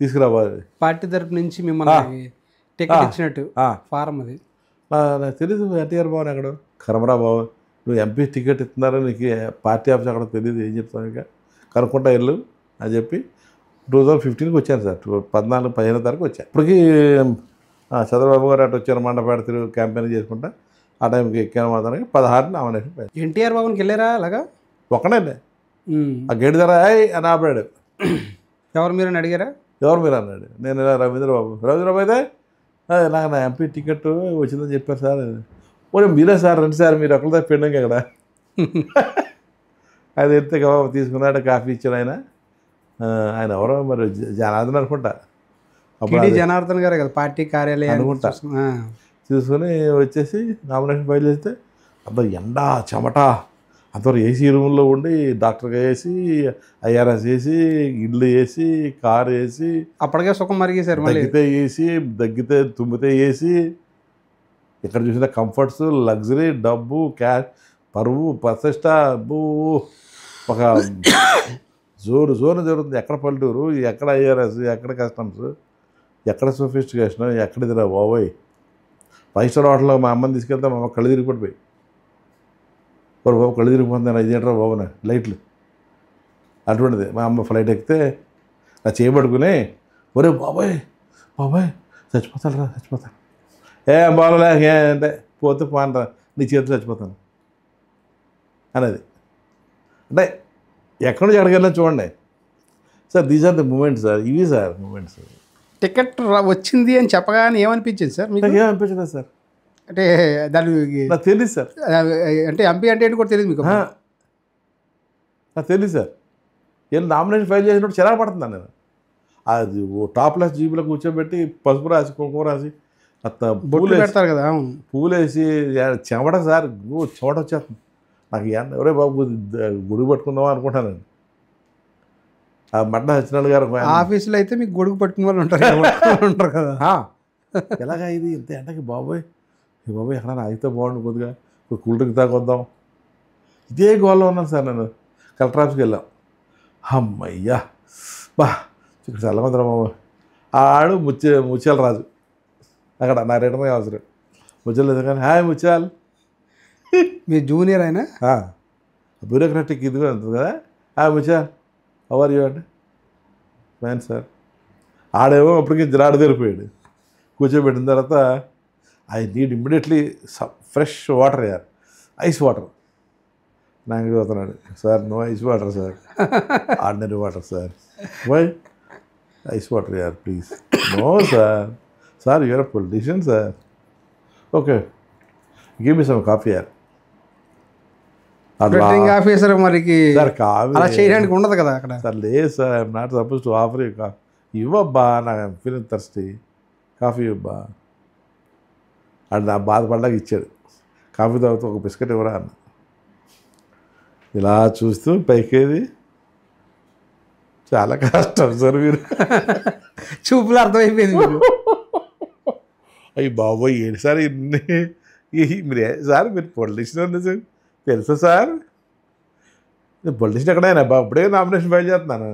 తీసుకురావాలి పార్టీ తరపు నుంచి మిమ్మల్ని టికెట్ ఇచ్చినట్టు ఫారం అది. నాకు తెలీదు ఎన్టీఆర్ భవన్ ఎక్కడ, కరమరా భవన్, నువ్వు ఎంపీ టికెట్ ఇస్తున్నారు, నీకు పార్టీ ఆఫీస్ అక్కడ తెలియదు, ఏం చెప్తాను ఇక, కనుక్కుంటా వెళ్ళు అని చెప్పి 2015కి వచ్చాను సార్. 14-15 తారీఖు వచ్చాను. ఇప్పటికీ చంద్రబాబు గారు అటు వచ్చారు, మండపేట తిరుగు క్యాంపెయిన్ చేసుకుంటా. ఆ టైంకి ఎక్కాను మాత్రానికి 16 నామినేషన్ పోయింది. ఎన్టీఆర్ భవన్కి వెళ్ళారా అలాగా? ఒక్కడండి ఆ గేట్ ధర అని ఆపాడు. ఎవరు మీరు అని అడిగారా? ఎవరు మీరు అన్నాడు. నేను ఇలా రవీంద్రబాబు అయితే నాకు నా ఎంపీ టికెట్ వచ్చిందని చెప్పారు సార్. ఓ మీరే సార్, రండి సార్, మీరు ఒకరితో పెండింగ్ అక్కడ. అది ఎత్తే తీసుకున్నాడు, కాఫీ ఇచ్చాడు ఆయన. ఆయన ఎవరో మరి జనార్దన్ అనుకుంటా, అప్పుడు జనార్దన్ గారే కదా పార్టీ కార్యాలయం అనుకుంటా. చూసుకొని వచ్చేసి నామినేషన్ ఫైల్ చేస్తే అంత ఎండ చెమట, అంతవరకు ఏసీ రూమ్లో ఉండి డాక్టర్గా వేసి, ఐఆర్ఎస్ వేసి, ఇల్లు వేసి, కారు వేసి, అప్పటికే సుఖం మరిగేశారు. తగ్గితే వేసి, దగ్గితే తుమ్మితే వేసి, ఇక్కడ చూసిన కంఫర్ట్స్, లగ్జరీ, డబ్బు, క్యాష్, పరువు, ప్రతిష్ట, ఒక జోరు జరుగుతుంది. ఎక్కడ పల్లెటూరు, ఎక్కడ ఐఆర్ఎస్, ఎక్కడ కస్టమ్స్, ఎక్కడ సోఫిస్టికేషన్, ఎక్కడిది రా బాబోయ్. 5 స్టార్ హోటల్లో మా అమ్మని తీసుకెళ్తే మా అమ్మ కళ్ళు తిరిగిపడిపోయి, ఓ బాబు కళ్ళు తిరిగిపోతున్నాను, ఇదేంట్రా బాబు నా లైట్లు అటువంటిది. మా అమ్మ ఫ్లైట్ ఎక్కితే నా చేయబడుకుని, ఒరే బాబాయ్ చచ్చిపోతాను, ఏం బాగోలే అంటే, పోతే పోనరా నీ చేతిలో చచ్చిపోతాను అనేది. అంటే ఎక్కడి నుంచి అడగలే చూడండి sir. These are the moments sir, ఇవి సార్ మూమెంట్స్. టికెట్ వచ్చింది అని చెప్పగానే ఏమనిపించింది సార్ మీకు? ఏమనిపించలేదు సార్, అంటే దాని నాకు తెలియదు సార్. అంటే ఎంపీ అంటే ఏంటి కూడా తెలియదు మీకు? నాకు తెలియదు సార్. ఏం నామినేషన్ ఫైల్ చేసినప్పుడు చిరాకు పడుతున్నాను నేను. అది టాప్ క్లాస్ జీబీలో కూర్చోబెట్టి పసుపు రాసి, కుంకుమ రాసి, పూలు పెడతారు కదా, పూలు వేసి చెమట సార్, చెమట వచ్చేస్తుంది నాకు. ఎవరే బాబు గుడి పట్టుకుందామా అనుకుంటానండి. ఆ మడ్డ సత్యనారాయణ గారు ఆఫీసులో అయితే మీకు గొడుగు పట్టుకున్న వాళ్ళు ఉంటారు కదా. ఎలాగా ఇది ఇంత ఎండకి బాబోయ్ ఎక్కడైనా ఆగితే బాగుండు, కొద్దిగా కూల్ డ్రింక్ తాగొద్దాం, ఇదే గోల్లో ఉన్నాను సార్. నేను కలెక్టర్ ఆఫీస్కి వెళ్ళాం. అమ్మయ్యా బా ఇక్కడ చల్లమందిరా బాబు. ఆడు ముత్యాల రాజు అక్కడ నా రిటర్న్ అవసరం. ముత్యాలు లేదు కానీ, హాయ్ ముత్యాల్, మీ జూనియర్ అయినా బ్యూరోక్రాటిక్ ఇదిగా ఉంటుంది కదా. Hi Mutyal, how are you అంటే, ఫైన్ సార్. ఆడేమో అప్పటికి జిరాడు తెరిపోయాడు. కూర్చోబెట్టిన తర్వాత I need immediately fresh water యార్, ఐస్ వాటర్. నాకు చదువుతున్నాడు sir no ice water sir ordinary water sir why ice water యార్ please no sir sir you are politician sir okay give me some coffee యార్ రిటర్నింగ్ ఆఫీసర్ మరికి sir coffee అలా చేయడానికి ఉండదు కదా అక్కడ. సార్ లేదు sir I'm not suppose to offer you coffee ఇవ్వబ్బా నాకు ఫీలింగ్ థర్స్టీ కాఫీ ఇవ్వబ్బా అది నా బాధపడ్డాక ఇచ్చాడు కాఫీ తాగుతూ ఒక బిస్కెట్ ఇవ్వరా అన్న ఇలా చూస్తూ పైకేది చాలా కష్టం సార్ మీరు చూపులు అర్థమైపోయింది మీకు. అయ్యి బాబోయ్ ఏంటి సార్ ఇన్ని మీరు సార్ మీరు పొలిటీషియన్ సార్ తెలుసా సార్ నేను పొలిటీషియన్ ఎక్కడైనా ఇప్పుడే నామినేషన్ ఫైల్ చేస్తున్నాను.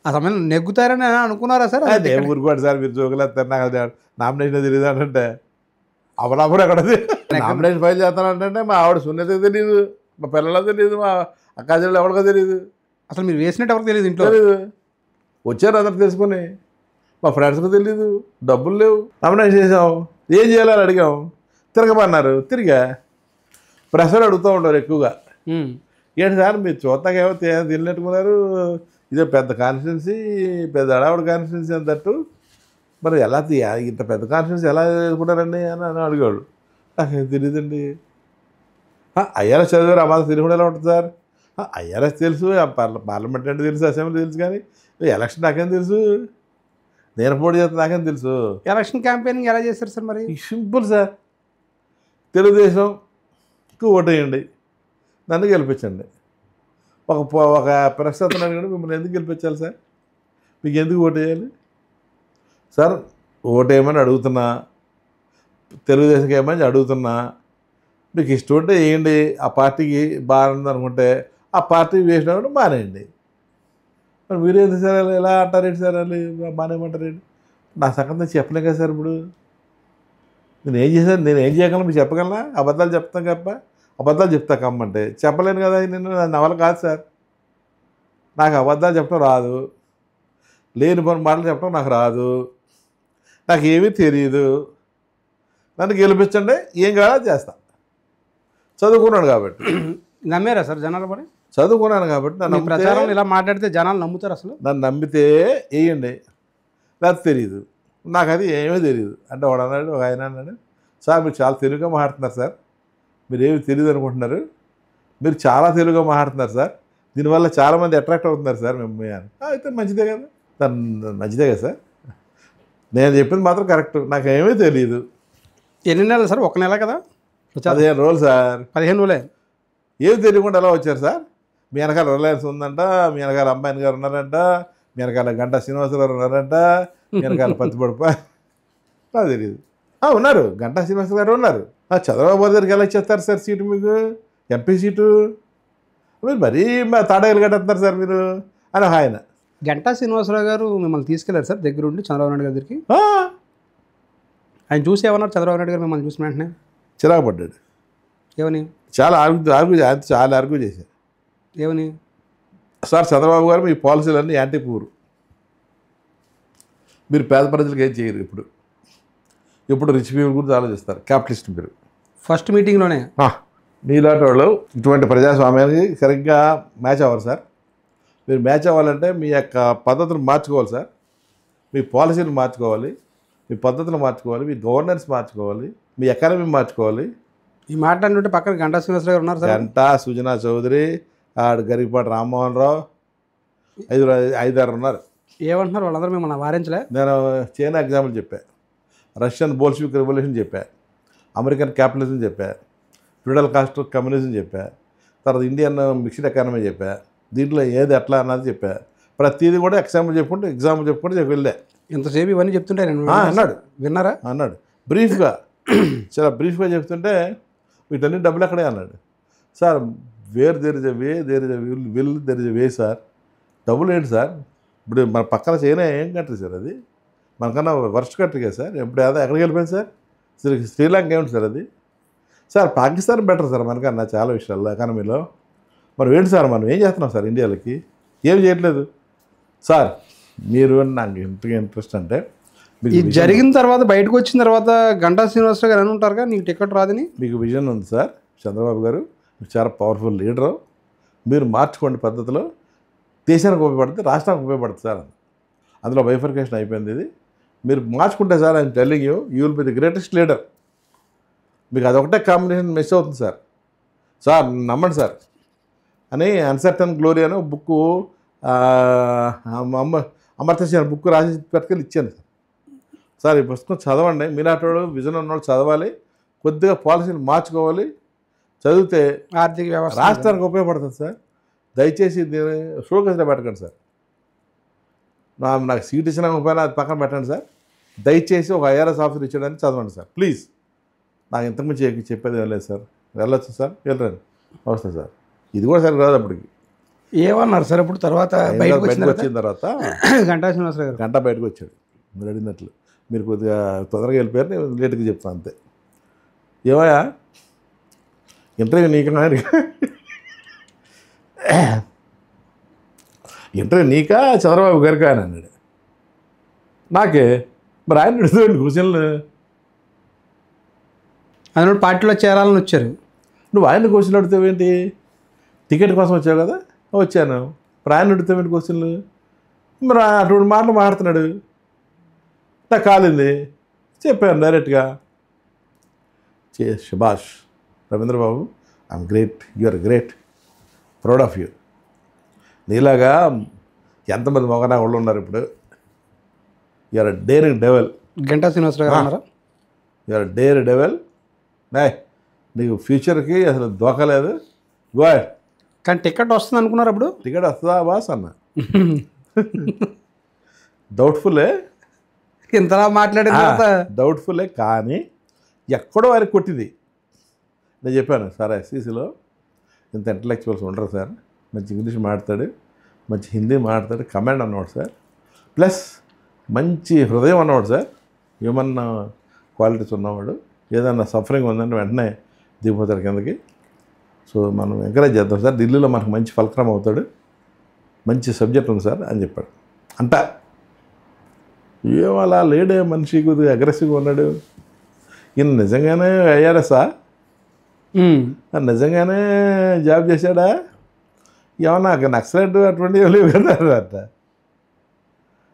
ఆ సమయంలో నెగ్గుతారని అనుకున్నారా సార్? అదే ఊరుకోండి సార్ మీరు జోకులేస్తారు నాకు అది నామినేషన్ తెలియదు అంటే అవలాపురం ఎక్కడది నామినేషన్ ఫైల్ చేస్తానంటే మా ఆవిడ సున్నిత తెలియదు, మా పిల్లలకు తెలియదు, మా అక్కాజీలు ఎవరికో తెలియదు, అసలు మీరు వేసినట్టు ఎవరికి తెలియదు ఇంట్లో. తెలియదు. వచ్చారు అందరు తెలుసుకొని మా ఫ్రెండ్స్కి తెలియదు, డబ్బులు లేవు, నామినేషన్ చేసాం ఏం చేయాలని అడిగాం, తిరగమన్నారు తిరిగా. ప్రెషర్ అడుగుతూ ఉంటారు ఎక్కువగా. ఏంటి సార్ మీరు చూస్తాకేమో తినట్టుకున్నారు, ఇదే పెద్ద కాన్స్టిట్యున్సీ, పెద్ద అడావుడు కాన్స్టిట్యున్సీ అంతట్టు మరి ఎలా ఇంత పెద్ద కాన్స్టిట్యున్సీ ఎలా చేసుకుంటారండి అని అడిగాడు. నాకేం తెలియదండి. ఐఆర్ఎస్ చదివారు ఆ మాత్రం తెలియకుండా ఎలా ఉంటుంది సార్? ఐఆర్ఎస్ తెలుసు, పార్లమెంట్ అంటే తెలుసు, అసెంబ్లీ తెలుసు, కానీ ఎలక్షన్ నాకేం తెలుసు, నేను పోటీ చేస్తే నాకేం తెలుసు. ఎలక్షన్ క్యాంపెయినింగ్ ఎలా చేస్తారు సార్ మరి? సింపుల్ సార్, తెలుగుదేశంకి ఓటేయండి, నన్ను గెలిపించండి. ఒక ప్రశ్న అతను కూడా మిమ్మల్ని ఎందుకు గెలిపించాలి సార్, మీకు ఎందుకు ఓటేయాలి సార్? ఓటేయమని అడుగుతున్నా, తెలుగుదేశంకి ఏమని అడుగుతున్నా, మీకు ఇష్టం ఉంటే వేయండి, ఆ పార్టీకి బాగుంది అనుకుంటే ఆ పార్టీ వేసినప్పుడు మానేయండి. మరి మీరేంటి సార్ ఎలా అంటారేంటి సార్ వాళ్ళు మానేయమంటారేంటి? నా సంగతి చెప్పలేం కదా సార్. ఇప్పుడు నేను ఏం చేశాను, నేను ఏం చేయగలను మీకు చెప్పగలనా? అబద్ధాలు చెప్తాను తప్ప అబద్ధాలు చెప్తా కమ్మంటే చెప్పలేను కదా. నేను నా వల్ల కాదు సార్, నాకు అబద్ధాలు చెప్పడం రాదు, లేని పని మాటలు చెప్పడం నాకు రాదు, నాకు ఏమీ తెలియదు. నన్ను గెలిపించండి, ఏం కావాలో చేస్తా. చదువుకున్నాను కాబట్టి. నమ్మారా సార్ జనాలు మరి? చదువుకున్నాను కాబట్టి నన్ను ప్రచారం ఇలా మాట్లాడితే జనాలు నమ్ముతారు అసలు? నన్ను నమ్మితే వేయండి, లేకపోతే తెలియదు. నాకు అది ఏమీ తెలియదు అంటే వాడు అన్నాడు, ఒక ఆయన అన్నాడు, సార్ మీరు చాలా తెలుగుగా మాట్లాడుతున్నారు సార్, మీరు ఏమి తెలియదు అనుకుంటున్నారు, మీరు చాలా తెలుగుగా మాట్లాడుతున్నారు సార్, దీనివల్ల చాలామంది అట్రాక్ట్ అవుతున్నారు సార్ మేము అని. అయితే మంచిదే కదా, మంచిదే కదా సార్, నేను చెప్పింది మాత్రం కరెక్ట్, నాకు ఏమీ తెలియదు. ఎన్ని నెలలు సార్? 1 నెల కదా? 15 రోజులు సార్. 15 రోజులే. ఏమి తెలియకుండా ఎలా వచ్చారు సార్? మీ వెనకాల రిలయన్స్ ఉందంట, మీ వెనకాల అంబానీ గారు ఉన్నారంట, మీ వెనకాల గంటా శ్రీనివాసరావు ఉన్నారంట, మీ వెనకాల పత్తిపడుప నాకు తెలియదు. ఉన్నారు, గంటా శ్రీనివాస గారు ఉన్నారు. చంద్రబాబు దగ్గరికి ఎలా ఇచ్చేస్తారు సార్ సీటు మీకు, ఎంపీ సీటు? మీరు మరీ తాడేలు కట్టేస్తున్నారు సార్ మీరు అని ఆయన. గంటా శ్రీనివాసరావు గారు మిమ్మల్ని తీసుకెళ్లారు సార్ దగ్గరుండి చంద్రబాబు నాయుడు గారి దగ్గరికి? ఆయన చూసి ఏమన్నారు చంద్రబాబు నాయుడు గారు మిమ్మల్ని చూసిన వెంటనే? చిరాకు పడ్డాడు. ఏమని? చాలా ఆర్గ్యూ చేశారు. ఏమని? సార్ చంద్రబాబు గారు మీ పాలసీలన్నీ యాంటీ పూర్, మీరు పేద ప్రజలకు ఏం చేయరు, ఇప్పుడు రిచ్ పీపుల్ గురించి ఆలోచిస్తారు, క్యాపిటలిస్ట్ మీరు. ఫస్ట్ మీటింగ్లోనే మీలాంటి వాళ్ళు ఇటువంటి ప్రజాస్వామ్యానికి సరిగ్గా మ్యాచ్ అవ్వరు సార్. మీరు మ్యాచ్ అవ్వాలంటే మీ యొక్క పద్ధతులు మార్చుకోవాలి సార్, మీ పాలసీలు మార్చుకోవాలి, మీ పద్ధతులు మార్చుకోవాలి, మీ గవర్నెన్స్ మార్చుకోవాలి, మీ ఎకానమీ మార్చుకోవాలి. ఈ మాట అంటే పక్కన గంటా శ్రీనివాసరావు గారు ఉన్నారు సార్. గంటా, సుజనా చౌదరి, ఆడు గరికపాటి రామ్మోహన్ రావు, 5-6 ఉన్నారు. ఏమంటున్నారు వాళ్ళందరూ? మిమ్మల్ని వారించలే? నేను చైనా ఎగ్జాంపుల్ చెప్పా, రష్యన్ బోల్షివిక్ రెవల్యూషన్ చెప్పా, అమెరికన్ క్యాపిటలిజం చెప్పా, ఫ్యూడల్ కాస్ట్ కమ్యూనిజం చెప్పా, తర్వాత ఇండియన్ మిక్స్డ్ ఎకానమీ చెప్పా, దీంట్లో ఏది ఎట్లా అన్నది చెప్పా. ప్రతిదీ కూడా ఎగ్జాంపుల్ చెప్పుకుంటే వెళ్ళా. ఎంతసేపు ఇవన్నీ చెప్తుంటే అన్నాడు. విన్నారా? అన్నాడు బ్రీఫ్గా, చాలా బ్రీఫ్గా చెప్తుంటే వీటన్ని డబ్బులు ఎక్కడే అన్నాడు. Sir there is a way, there is a will, there is a way sir. డబ్బులు ఏంటి సార్? ఇప్పుడు మన పక్కన చైనా ఏం కంట్రీ సార్, అది మనకన్నా వర్స్ట్ కంట్రీ కదా సార్. ఇప్పుడు ఎక్కడికి వెళ్ళిపోయింది సార్? శ్రీలంక ఏమిటి సార్ అది? సార్ పాకిస్తాన్ బెటర్ సార్ మనకన్నా చాలా విషయాల్లో ఎకానమీలో. మరి ఏంటి సార్ మనం ఏం చేస్తున్నాం సార్ ఇండియాలకి? ఏం చేయట్లేదు సార్. మీరు నాకు ఎంతగా ఇంట్రెస్ట్ అంటే ఇది జరిగిన తర్వాత బయటకు వచ్చిన తర్వాత గంటా శ్రీనివాసరావు గారు అని ఉంటారుగా నీకు టికెట్ రాదని? మీకు విజన్ ఉంది సార్ చంద్రబాబు గారు, మీరు చాలా పవర్ఫుల్ లీడరు, మీరు మార్చుకోండి పద్ధతిలో, దేశానికి ఉపయోగపడుతుంది, రాష్ట్రానికి ఉపయోగపడుతుంది సార్. అందులో బైఫర్కేషన్ అయిపోయింది. ఇది మీరు మార్చుకుంటే sir, I'm telling you, you will be the greatest leader. మీకు అదొకటే కాంబినేషన్ మిస్ అవుతుంది సార్. సార్ నమ్మండి సార్ అని అన్సర్టన్ గ్లోరీ అని బుక్ అమర్త్య సేన్ బుక్ రాసి పట్టుకెళ్ళి ఇచ్చాను సార్. సార్ ఈ పుస్తకం చదవండి, మీలాంటి విజన్ ఉన్నవాళ్ళు చదవాలి, కొద్దిగా పాలసీలు మార్చుకోవాలి, చదివితే ఆర్థిక వ్యవస్థ రాష్ట్రానికి ఉపయోగపడుతుంది సార్. దయచేసి దీన్ని షోకేస్లో పెట్టకండి సార్. నాకు సీట్ ఇచ్చినా ఉపయోగం, అది పక్కన పెట్టండి సార్. దయచేసి ఒక ఐఆర్ఎస్ ఆఫీసర్ ఇచ్చాడని చదవండి సార్ ప్లీజ్. నాకు ఇంతకుముందు చెప్పేది ఏం లేదు సార్. వెళ్ళొచ్చు సార్, వెళ్ళరండి, వస్తుంది సార్. ఇది కూడా సరే రాదు అప్పటికి. ఏమన్నారు సార్ ఇప్పుడు తర్వాత బయటకు వచ్చిన తర్వాత గంటా శ్రీనివాసరావు గారు గంట బయటకు వచ్చాడు. మీరు అడిగినట్లు మీరు కొద్దిగా తొందరగా వెళ్ళిపోయారు, నేను లేట్గా చెప్తాను అంతే. ఏమయ్యా ఇంటర్వ్యూ నీకన్నా, ఇంటర్వ్యూ నీకా చంద్రబాబు గారికి అని అన్నాడు. నాకే మరి ఆయన అడుగుతాడు క్వశ్చన్లు. ఆయన పార్టీలో చేరాలని వచ్చారు, నువ్వు ఆయన క్వశ్చన్లు అడుగుతావేంటి? టికెట్ కోసం వచ్చావు కదా, వచ్చాను. మరి ఆయన అడుగుతావేంటి క్వశ్చన్లు? మరి అటువంటి మాటలు మాట్లాడుతున్నాడు. నాకు కాలింది, చెప్పాను డైరెక్ట్గా. శభాష్ Ravindrababu, I'm great, you are great, proud of you. నీలాగా ఎంతమంది మొగనా వాళ్ళు ఉన్నారు ఇప్పుడు. You are daring devil. Ganta Srinivasarao గారు అన్నారా? You are dare devil. నీకు ఫ్యూచర్కి అసలు దోకలేదు. గో. కానీ టికెట్ వస్తుంది అనుకున్నారు అప్పుడు? టికెట్ వస్తుందా బాస్ అన్న. డౌట్ఫుల్లే, ఇంతలా మాట్లాడిన తర్వాత డౌట్ఫుల్లే. కానీ ఎక్కడో వారికి కొట్టింది. నేను చెప్పాను సార్, ఎస్సీసీలో ఇంత ఇంటలెక్చువల్స్ ఉండరు సార్. మంచి ఇంగ్లీష్ మాట్లాడతాడు, మంచి హిందీ మాట్లాడతాడు, కమాండ్ అన్నవాడు సార్. ప్లస్ మంచి హృదయం అన్నవాడు సార్, హ్యూమన్ క్వాలిటీస్ ఉన్నవాడు. ఏదన్నా సఫరింగ్ ఉందంటే వెంటనే దిగిపోతాడు కిందకి. సో మనం ఎంకరేజ్ చేద్దాం సార్, ఢిల్లీలో మనకు మంచి ఫలక్రమం అవుతాడు, మంచి సబ్జెక్ట్ ఉంది సార్ అని చెప్పాడు. అంట ఏం అలా లేడే మనిషి, కొద్దిగా అగ్రెసివ్గా ఉన్నాడు. ఈయన నిజంగానే ఐఆర్ఎస్ఆ, నిజంగానే జాబ్ చేశాడా, ఏమన్నా నక్సలైట్ అటువంటివి ఏం లేవు కదా అట.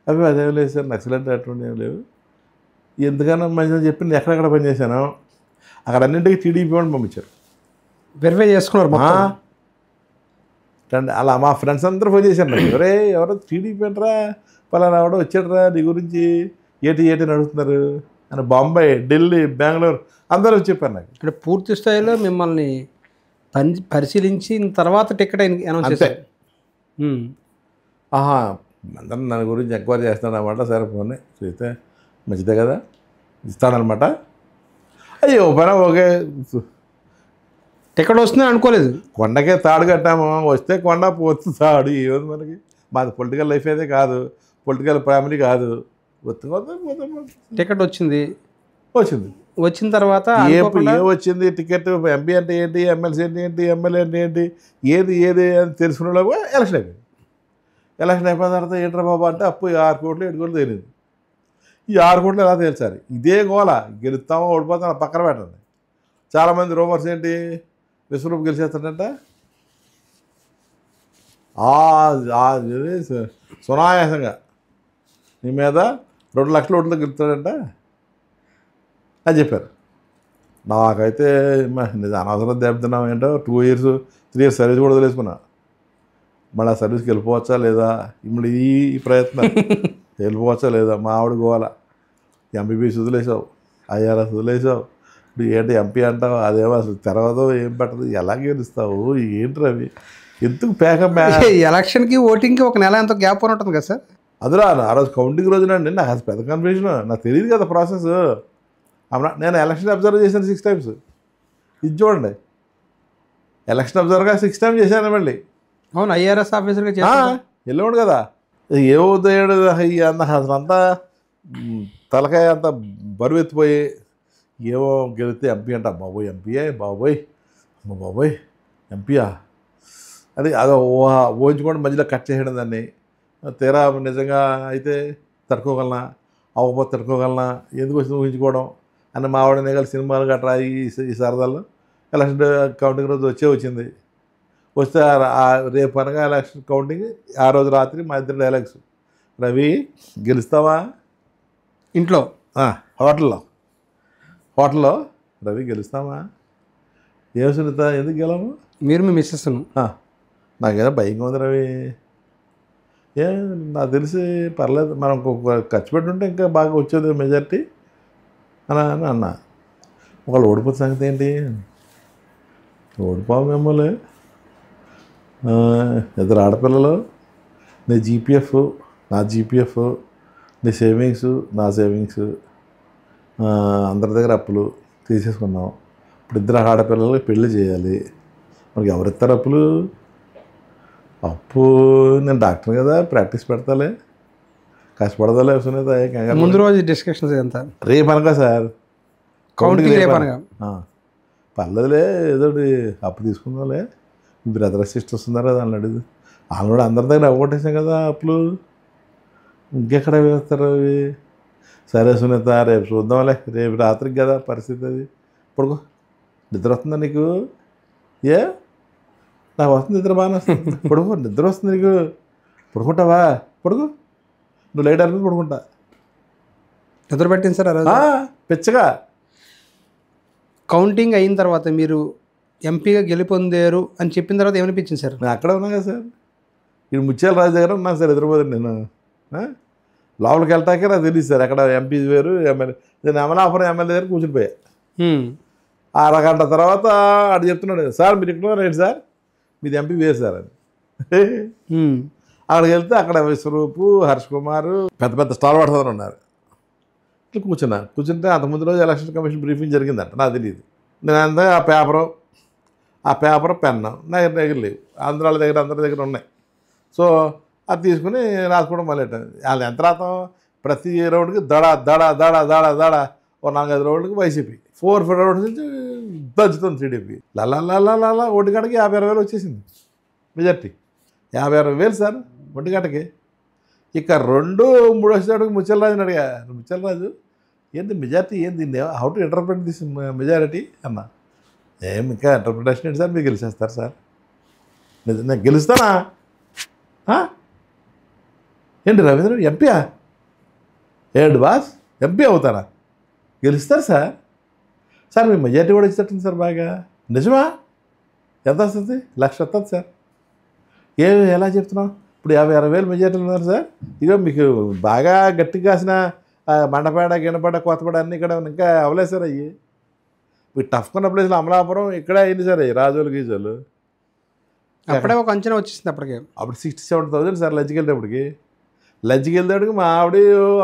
అవి అదేం లేదు సార్, నక్సలైట్ అటువంటివి ఏం లేవు. ఎందుకన్నా మంచిదని చెప్పి నేను ఎక్కడెక్కడ పనిచేశాను అక్కడ అన్నింటికి టీడీపీ వాళ్ళని పంపించారు. వెరిఫై చేసుకున్నారు అలా మా ఫ్రెండ్స్ అందరూ ఫోన్ చేశారు నాకు. ఎవరో టీడీపీ అంటారా, పలానా ఎవడో వచ్చాడరా నీ గురించి ఏటి అడుగుతున్నారు అని. బాంబే, ఢిల్లీ, బెంగళూరు అందరూ చెప్పారు నాకు. అంటే పూర్తి స్థాయిలో మిమ్మల్ని పరిశీలించిన తర్వాత టికెట్ అనౌన్స్ చేశారు. ఆహా, అందరూ నన్ను గురించి ఎంక్వైరీ చేస్తాను అన్నమాట. సరే ఫోన్ చేస్తే మంచిదే కదా, ఇస్తానమాట. అయ్యో పైన ఓకే, టికెట్ వస్తుందని అనుకోలేదు. కొండకే తాడు కట్టాము, వస్తే కొండ పోతు తాడు. ఏది మనకి, మాది పొలిటికల్ లైఫ్ అయితే కాదు, పొలిటికల్ ఫ్యామిలీ కాదు. టికెట్ వచ్చింది. వచ్చిన తర్వాత ఏ వచ్చింది టికెట్, ఎంపీ అంటే ఏంటి, ఎమ్మెల్సీ అంటే ఏంటి, ఎమ్మెల్యే అంటే ఏంటి, ఏది అని తెలుసుకునేలాగా ఎలక్షన్ అయిపోయింది. ఎలక్షన్ అయిపోయిన తర్వాత ఏంట్రా బాబా అంటే అప్పు 6 కోట్లు 7 కోట్లు తెలియదు. ఈ 6 కోట్లు ఎలా తెలిసారు? ఇదే గోల, గెలుస్తామో ఓడిపోతామో పక్కన పెట్టండి. చాలామంది రూమర్స్ ఏంటి, విశ్వరూప్ గెలిచేస్తాడంట, సునాయాసంగా నీ మీద 2 లక్షల ఓట్లు గెలుస్తాడంట అని చెప్పారు. నాకైతే నిజం అనవసరం దెబ్బతున్నాం ఏంటో. 2 years 3 years సర్వీస్ కూడా వదిలేసుకున్నా. మళ్ళీ ఆ సర్వీస్కి వెళ్ళిపోవచ్చా లేదా, ఇప్పుడు ఈ ప్రయత్నం వెళ్ళిపోవచ్చా లేదా. మా ఆవిడ గోవాల, ఎంబీబీఎస్ వదిలేసావు, ఐఆర్ఎస్ వదిలేసావు, ఇప్పుడు ఏంటి ఎంపీ అంటావు, అదేమో అసలు తెరవదో ఏం పెట్టదు, ఎలా గెలుస్తావు, ఏంటి అవి, ఎందుకు ఎలక్షన్కి ఓటింగ్కి ఒక నెల ఎంతో గ్యాప్ ఉంటుంది కదా సార్. అందులో ఆ రోజు కౌంటింగ్ రోజునండి నాకు అసలు పెద్ద కన్ఫ్యూజన్. నాకు తెలియదు కదా ప్రాసెస్. నేను ఎలక్షన్ అబ్జర్వ్ చేశాను 6 times. ఇది చూడండి, ఎలక్షన్ అబ్జర్వర్గా 6 times చేశాను. మళ్ళీ అవును, ఐఆర్ఎస్ ఆఫీసర్గా వెళ్ళాడు కదా. ఏమవుతాడు అసలు అంతా తలకాయ అంతా బరువు ఎత్తిపోయి, ఏమో గెలిస్తే ఎంపీ అంట, బాబోయ్ ఎంపీయే, బాబోయ్ ఎంపీయా అది అదో ఊహించుకోండి, మధ్యలో కట్ చేయడం దాన్ని. తీరా నిజంగా అయితే తట్టుకోగలనా, అవ్వకపోతే తట్టుకోగలనా, ఎందుకు వచ్చింది ఊహించుకోవడం అని మా ఆవిడ నెగలు సినిమాలు గట్రా ఈ సరదాలు ఎలక్షన్ కౌంటింగ్ రోజు వచ్చింది. వస్తే రేపు అనగా ఎలక్షన్ కౌంటింగ్, ఆ రోజు రాత్రి మా ఇద్దరు డైలాగ్స్. రవి గెలుస్తావా ఇంట్లో హోటల్లో రవి గెలుస్తావా? ఏం సునీత ఎందుకు గెలము? మీరు మీ మిస్సెస్ నాకేదో భయంగా ఉంది రవి. నాకు తెలిసి పర్లేదు, మనం ఖర్చు పెట్టుంటే ఇంకా బాగా వచ్చేది మెజారిటీ అని అన్నా. ఒకళ్ళు ఓడిపోతే సంగతి ఏంటి? ఓడిపోవు మిమ్మల్ని. ఇద్దరు ఆడపిల్లలు, నీ జీపీఎఫ్ నా జీపీఎఫ్, నీ సేవింగ్స్ నా సేవింగ్స్, అందరి దగ్గర అప్పులు తీసేసుకున్నాం. ఇప్పుడు ఇద్దరు ఆడపిల్లలకి పెళ్లి చేయాలి. మనకి ఎవరిస్తారు అప్పులు? అప్పు నేను డాక్టర్ కదా, ప్రాక్టీస్ పెడతాలే, కష్టపడదాలే. సునీత ముందు రోజు డిస్కషన్స్ ఎంత? రేపు అనగా సార్ కౌంటింగ్ రేపు అనగా పర్లేదులే, ఏదో అప్పు తీసుకుందాంలే. బ్రదర్ సిస్టర్స్ ఉన్నారు కదా అని అడిగి వాళ్ళు కూడా అందరి దగ్గర అవ్వకొట్టేసాం కదా అప్పులు, ఇంకెక్కడ వేస్తారు అవి? సరే సునీత రేపు చూద్దాంలే, రేపు రాత్రికి కదా పరిస్థితి. అది పడుకో. నిద్ర వస్తుందా నీకు? నాకు వస్తుంది నిద్ర, బాగానే వస్తుంది. పడుకో, నిద్ర వస్తుంది నీకు. పడుకుంటావా? పడుకో, నువ్వు లేట్ అయిపోయి పడుకుంటా. నిద్ర పెట్టింది సార్ పిచ్చగా. కౌంటింగ్ అయిన తర్వాత మీరు ఎంపీగా గెలుపొందారు అని చెప్పిన తర్వాత ఏమనిపించింది సార్? నేను అక్కడ ఉన్నా కదా సార్, ఇక్కడ ముత్యాల రాజు దగ్గర ఉన్నాను సార్, ఎదురుపోదు. నేను లోపలికి వెళ్తాకే నాకు తెలియదు సార్ అక్కడ ఎంపీ వేరు ఎమ్మెల్యే. నేను అమలాపురం ఎమ్మెల్యే దగ్గర కూర్చునిపోయా. అరగంట తర్వాత అటు చెప్తున్నాడు, సార్ మీరు ఇక్కడ రైట్ సార్, మీది ఎంపీ వేరు సార్ అని. అక్కడికి వెళ్తే అక్కడ విశ్వరూపు, హర్ష్ కుమార్, పెద్ద పెద్ద స్టాల్ వాడతారు ఉన్నారు. ఇట్లా కూర్చుంటే అంతకుముందు రోజు ఎలక్షన్ కమిషన్ బ్రీఫింగ్ జరిగిందంట, నాకు తెలియదు. నేను అంతా ఆ పేపర్ పెన్ను నా దగ్గర లేవు, అందరి దగ్గర ఉన్నాయి. సో అది తీసుకుని రాసుకోవడం మొదలెట్టాను. వాళ్ళు ఎంత రాతాం? ప్రతి రౌండ్కి దడ దడ దడ దడ దడ ఓ 4-5 రౌండ్కి వైసీపీ, 4 రౌండ్స్ నుంచి దంచుతుంది టీడీపీ. లలా ఒంటిగంటకి 50,000 వచ్చేసింది మెజార్టీ. 56,000 సార్ ఒంటిగంటకి. ఇక 2-3 వచ్చేటప్పటికి ముత్యాలరాజుని అడిగా, ముత్యాలరాజు ఏంటి మెజార్టీ, ఏంది, how to interpret this majority అన్నా. ఇంకా ఇంటర్ప్రిటేషన్ ఏంటి సార్, మీరు గెలిచేస్తారు సార్. నేను గెలుస్తానా? ఏంటి రవీంద్ర ఎంపీయా? ఏంటి బాస్ ఎంపీ అవుతారా? గెలుస్తారు సార్. సార్ మీ మెజార్టీ కూడా ఇచ్చేటట్టుంది సార్ బాగా. నిజమా? ఎంత వస్తుంది? 1,00,000 వస్తుంది సార్. ఎలా చెప్తున్నావు? ఇప్పుడు 50-60,000 మెజార్టీలు ఉన్నారు సార్. ఇక మీకు బాగా గట్టిగా కాసిన మండపేడ, గిన్నపేడ, కొత్తపేడ అన్నీ ఇక్కడ ఇంకా అవ్వలేదు సార్. అయ్యి మీకు టఫ్ కొన్న ప్లేస్లో అమలాపురం ఇక్కడే అయింది సార్. అయ్యి రాజోలు గీజోలు అప్పుడే ఒక అంచనా వచ్చేసింది. అప్పుడు 67,000 సార్ లంచ్కి వెళ్ళేటప్పటికి మా ఆవిడ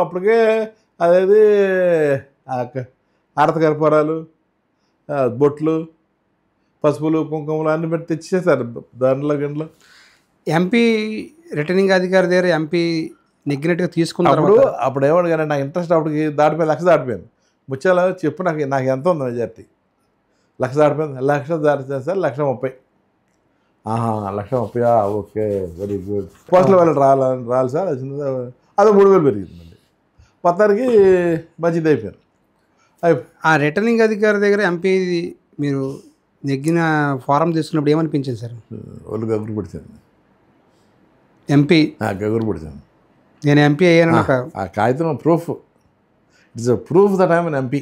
అప్పటికే అదేది ఆరత కర్పూరాలు, బొట్లు, పసుపులు, కుంకుమలు అన్నీ పెట్టి తెచ్చేసారు దాంట్లో గింట్లో. ఎంపీ రిటర్నింగ్ అధికారి దగ్గర ఎంపీ నెగ్గినట్టుగా తీసుకున్నప్పుడు అప్పుడు ఏమడిగాను, నాకు ఇంట్రెస్ట్ అప్పటికి దాటిపోయి 1,00,000 దాటిపోయాను. ముత్యాల చెప్పు నాకు ఎంత ఉంది మెజార్టీ? 1,00,000 దాటిపోయింది. 1,00,000 దాటిపోయింది సార్. 1,30,000. 1,30,000 okay, very good. పోస్టుల వాళ్ళు రాలి సార్. అదో 3,000 పెరిగింది. మళ్ళీ మొత్తానికి మంచిది అయిపోయాను. ఆ రిటర్నింగ్ అధికారి దగ్గర ఎంపీ మీరు నెగ్గిన ఫారం తీసుకున్నప్పుడు ఏమనిపించింది సార్? వాళ్ళు గగురు పడిచాను. ఎంపీ గగురు పడిచాను. నేను ఎంపీ అయ్యాను. ఆ కాగితం proof. It's a proof that I'm an MP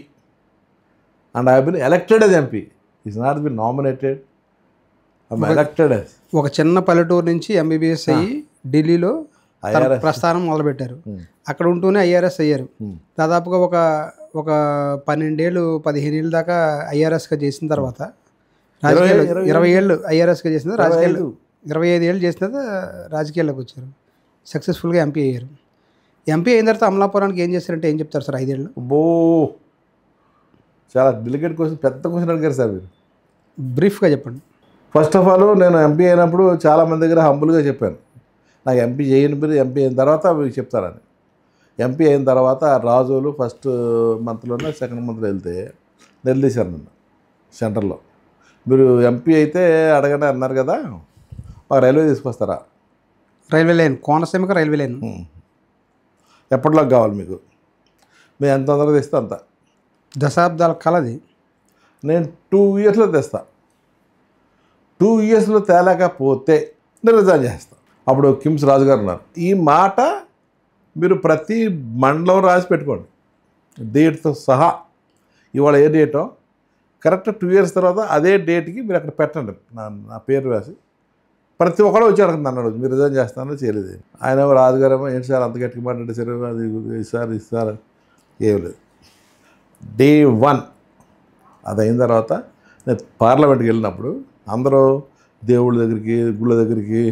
and I have been elected as MP. It's not been nominated, I'm elected as. ఒక చిన్న పల్లెటూరు నుంచి ఎంబీబీఎస్ అయ్యి ఢిల్లీలో ప్రస్థానం మొదలుపెట్టారు. అక్కడ ఉంటూనే ఐఆర్ఎస్ అయ్యారు. దాదాపుగా ఒక 12-15 ఏళ్ళు దాకా ఐఆర్ఎస్గా చేసిన తర్వాత 20 ఏళ్ళు ఐఆర్ఎస్గా చేసిన రాజకీయాలు, 25 ఏళ్ళు చేసిన రాజకీయాల్లోకి వచ్చారు. సక్సెస్ఫుల్గా ఎంపీ అయ్యారు. ఎంపీ అయిన తర్వాత అమలాపురానికి ఏం చేస్తారంటే ఏం చెప్తారు సార్? 5 ఏళ్ళు. చాలా డెలికేట్ క్వశ్చన్, పెద్ద క్వశ్చన్ అడిగారు సార్ మీరు. బ్రీఫ్గా చెప్పండి. ఫస్ట్ ఆఫ్ ఆల్ నేను ఎంపీ అయినప్పుడు చాలామంది దగ్గర హంబుల్గా చెప్పాను, నాకు ఎంపీ చేయని మీరు ఎంపీ అయిన తర్వాత మీకు చెప్తారని. ఎంపీ అయిన తర్వాత రాజులు ఫస్ట్ మంత్లోనే సెకండ్ మంత్లో వెళ్తే నిలదీశారు నన్ను సెంటర్లో. మీరు ఎంపీ అయితే అడగండి అన్నారు కదా, మాకు రైల్వే తీసుకొస్తారా? రైల్వే లైన్, కోనసీమకు రైల్వే లైన్ ఎప్పటిలోకి కావాలి మీకు? మేము ఎంత తొందరగా తెస్తే అంత. దశాబ్దాల కలది. నేను 2 ఇయర్స్లో తెస్తా. 2 ఇయర్స్లో తేలేకపోతే నేను రిజైన్ చేస్తాను. అప్పుడు కిమ్స్ రాజు గారు ఉన్నారు. ఈ మాట మీరు ప్రతి మండలం రాసి పెట్టుకోండి, డేట్తో సహా. ఇవాళ ఏ డేటో కరెక్ట్ 2 ఇయర్స్ తర్వాత అదే డేట్కి మీరు అక్కడ పెట్టండి, నా పేరు రాసి. ప్రతి ఒక్కరు వచ్చి అడుగుతుంది అన్నాడు, మీరు రిజైన్ చేస్తానో చేయలేదు. ఆయన రాజుగారేమో ఏంటి సార్ అంత గట్టిగా మాట్లాడేశారు, అది ఇస్తారు ఏం లేదు. డే 1 అది అయిన తర్వాత నేను పార్లమెంట్కి వెళ్ళినప్పుడు అందరూ దేవుళ్ళ దగ్గరికి, గుళ్ళ దగ్గరికి,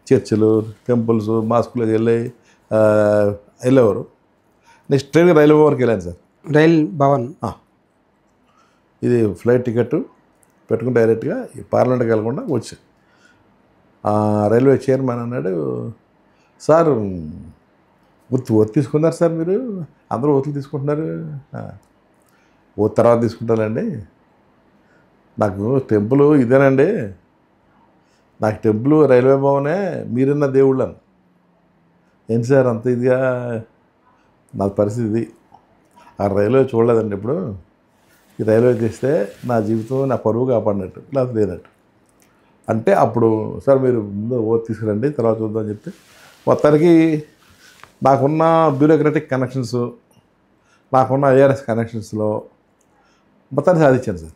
చర్చిలు, టెంపుల్స్, మాస్కులకు వెళ్ళేవారు. నెక్స్ట్ ట్రైన్కి రైల్వే వరకు వెళ్ళాను సార్. రైల్ భవన్ ఇది ఫ్లైట్ టికెట్ పెట్టుకుని డైరెక్ట్గా ఈ పార్లమెంట్కి వెళ్ళకుండా వచ్చి రైల్వే చైర్మన్ అన్నాడు, సార్ ఒత్తి తీసుకున్నారు సార్, మీరు అందరూ ఒత్తులు తీసుకుంటున్నారు. ఓ తర్వాత తీసుకుంటానండి, నాకు టెంపుల్ ఇదేనండి, నాకు టెంపుల్ రైల్వే భవనే, మీరున్న దేవుళ్ళు అని. ఏంటి సార్ అంత ఇదిగా, నా పరిస్థితి ఇది, ఆ రైల్వే చూడలేదండి ఇప్పుడు, ఈ రైల్వే చేస్తే నా జీవితం, నా పరువు కాపాడినట్టు, లేదా లేనట్టు. అంటే అప్పుడు సార్ మీరు ముందు ఓట్ తీసుకురండి తర్వాత చూద్దాం అని చెప్తే, మొత్తానికి నాకున్న బ్యూరోక్రటిక్ కనెక్షన్స్, నాకున్న ఐఆర్ఎస్ కనెక్షన్స్లో మొత్తాన్ని సాధించాను సార్.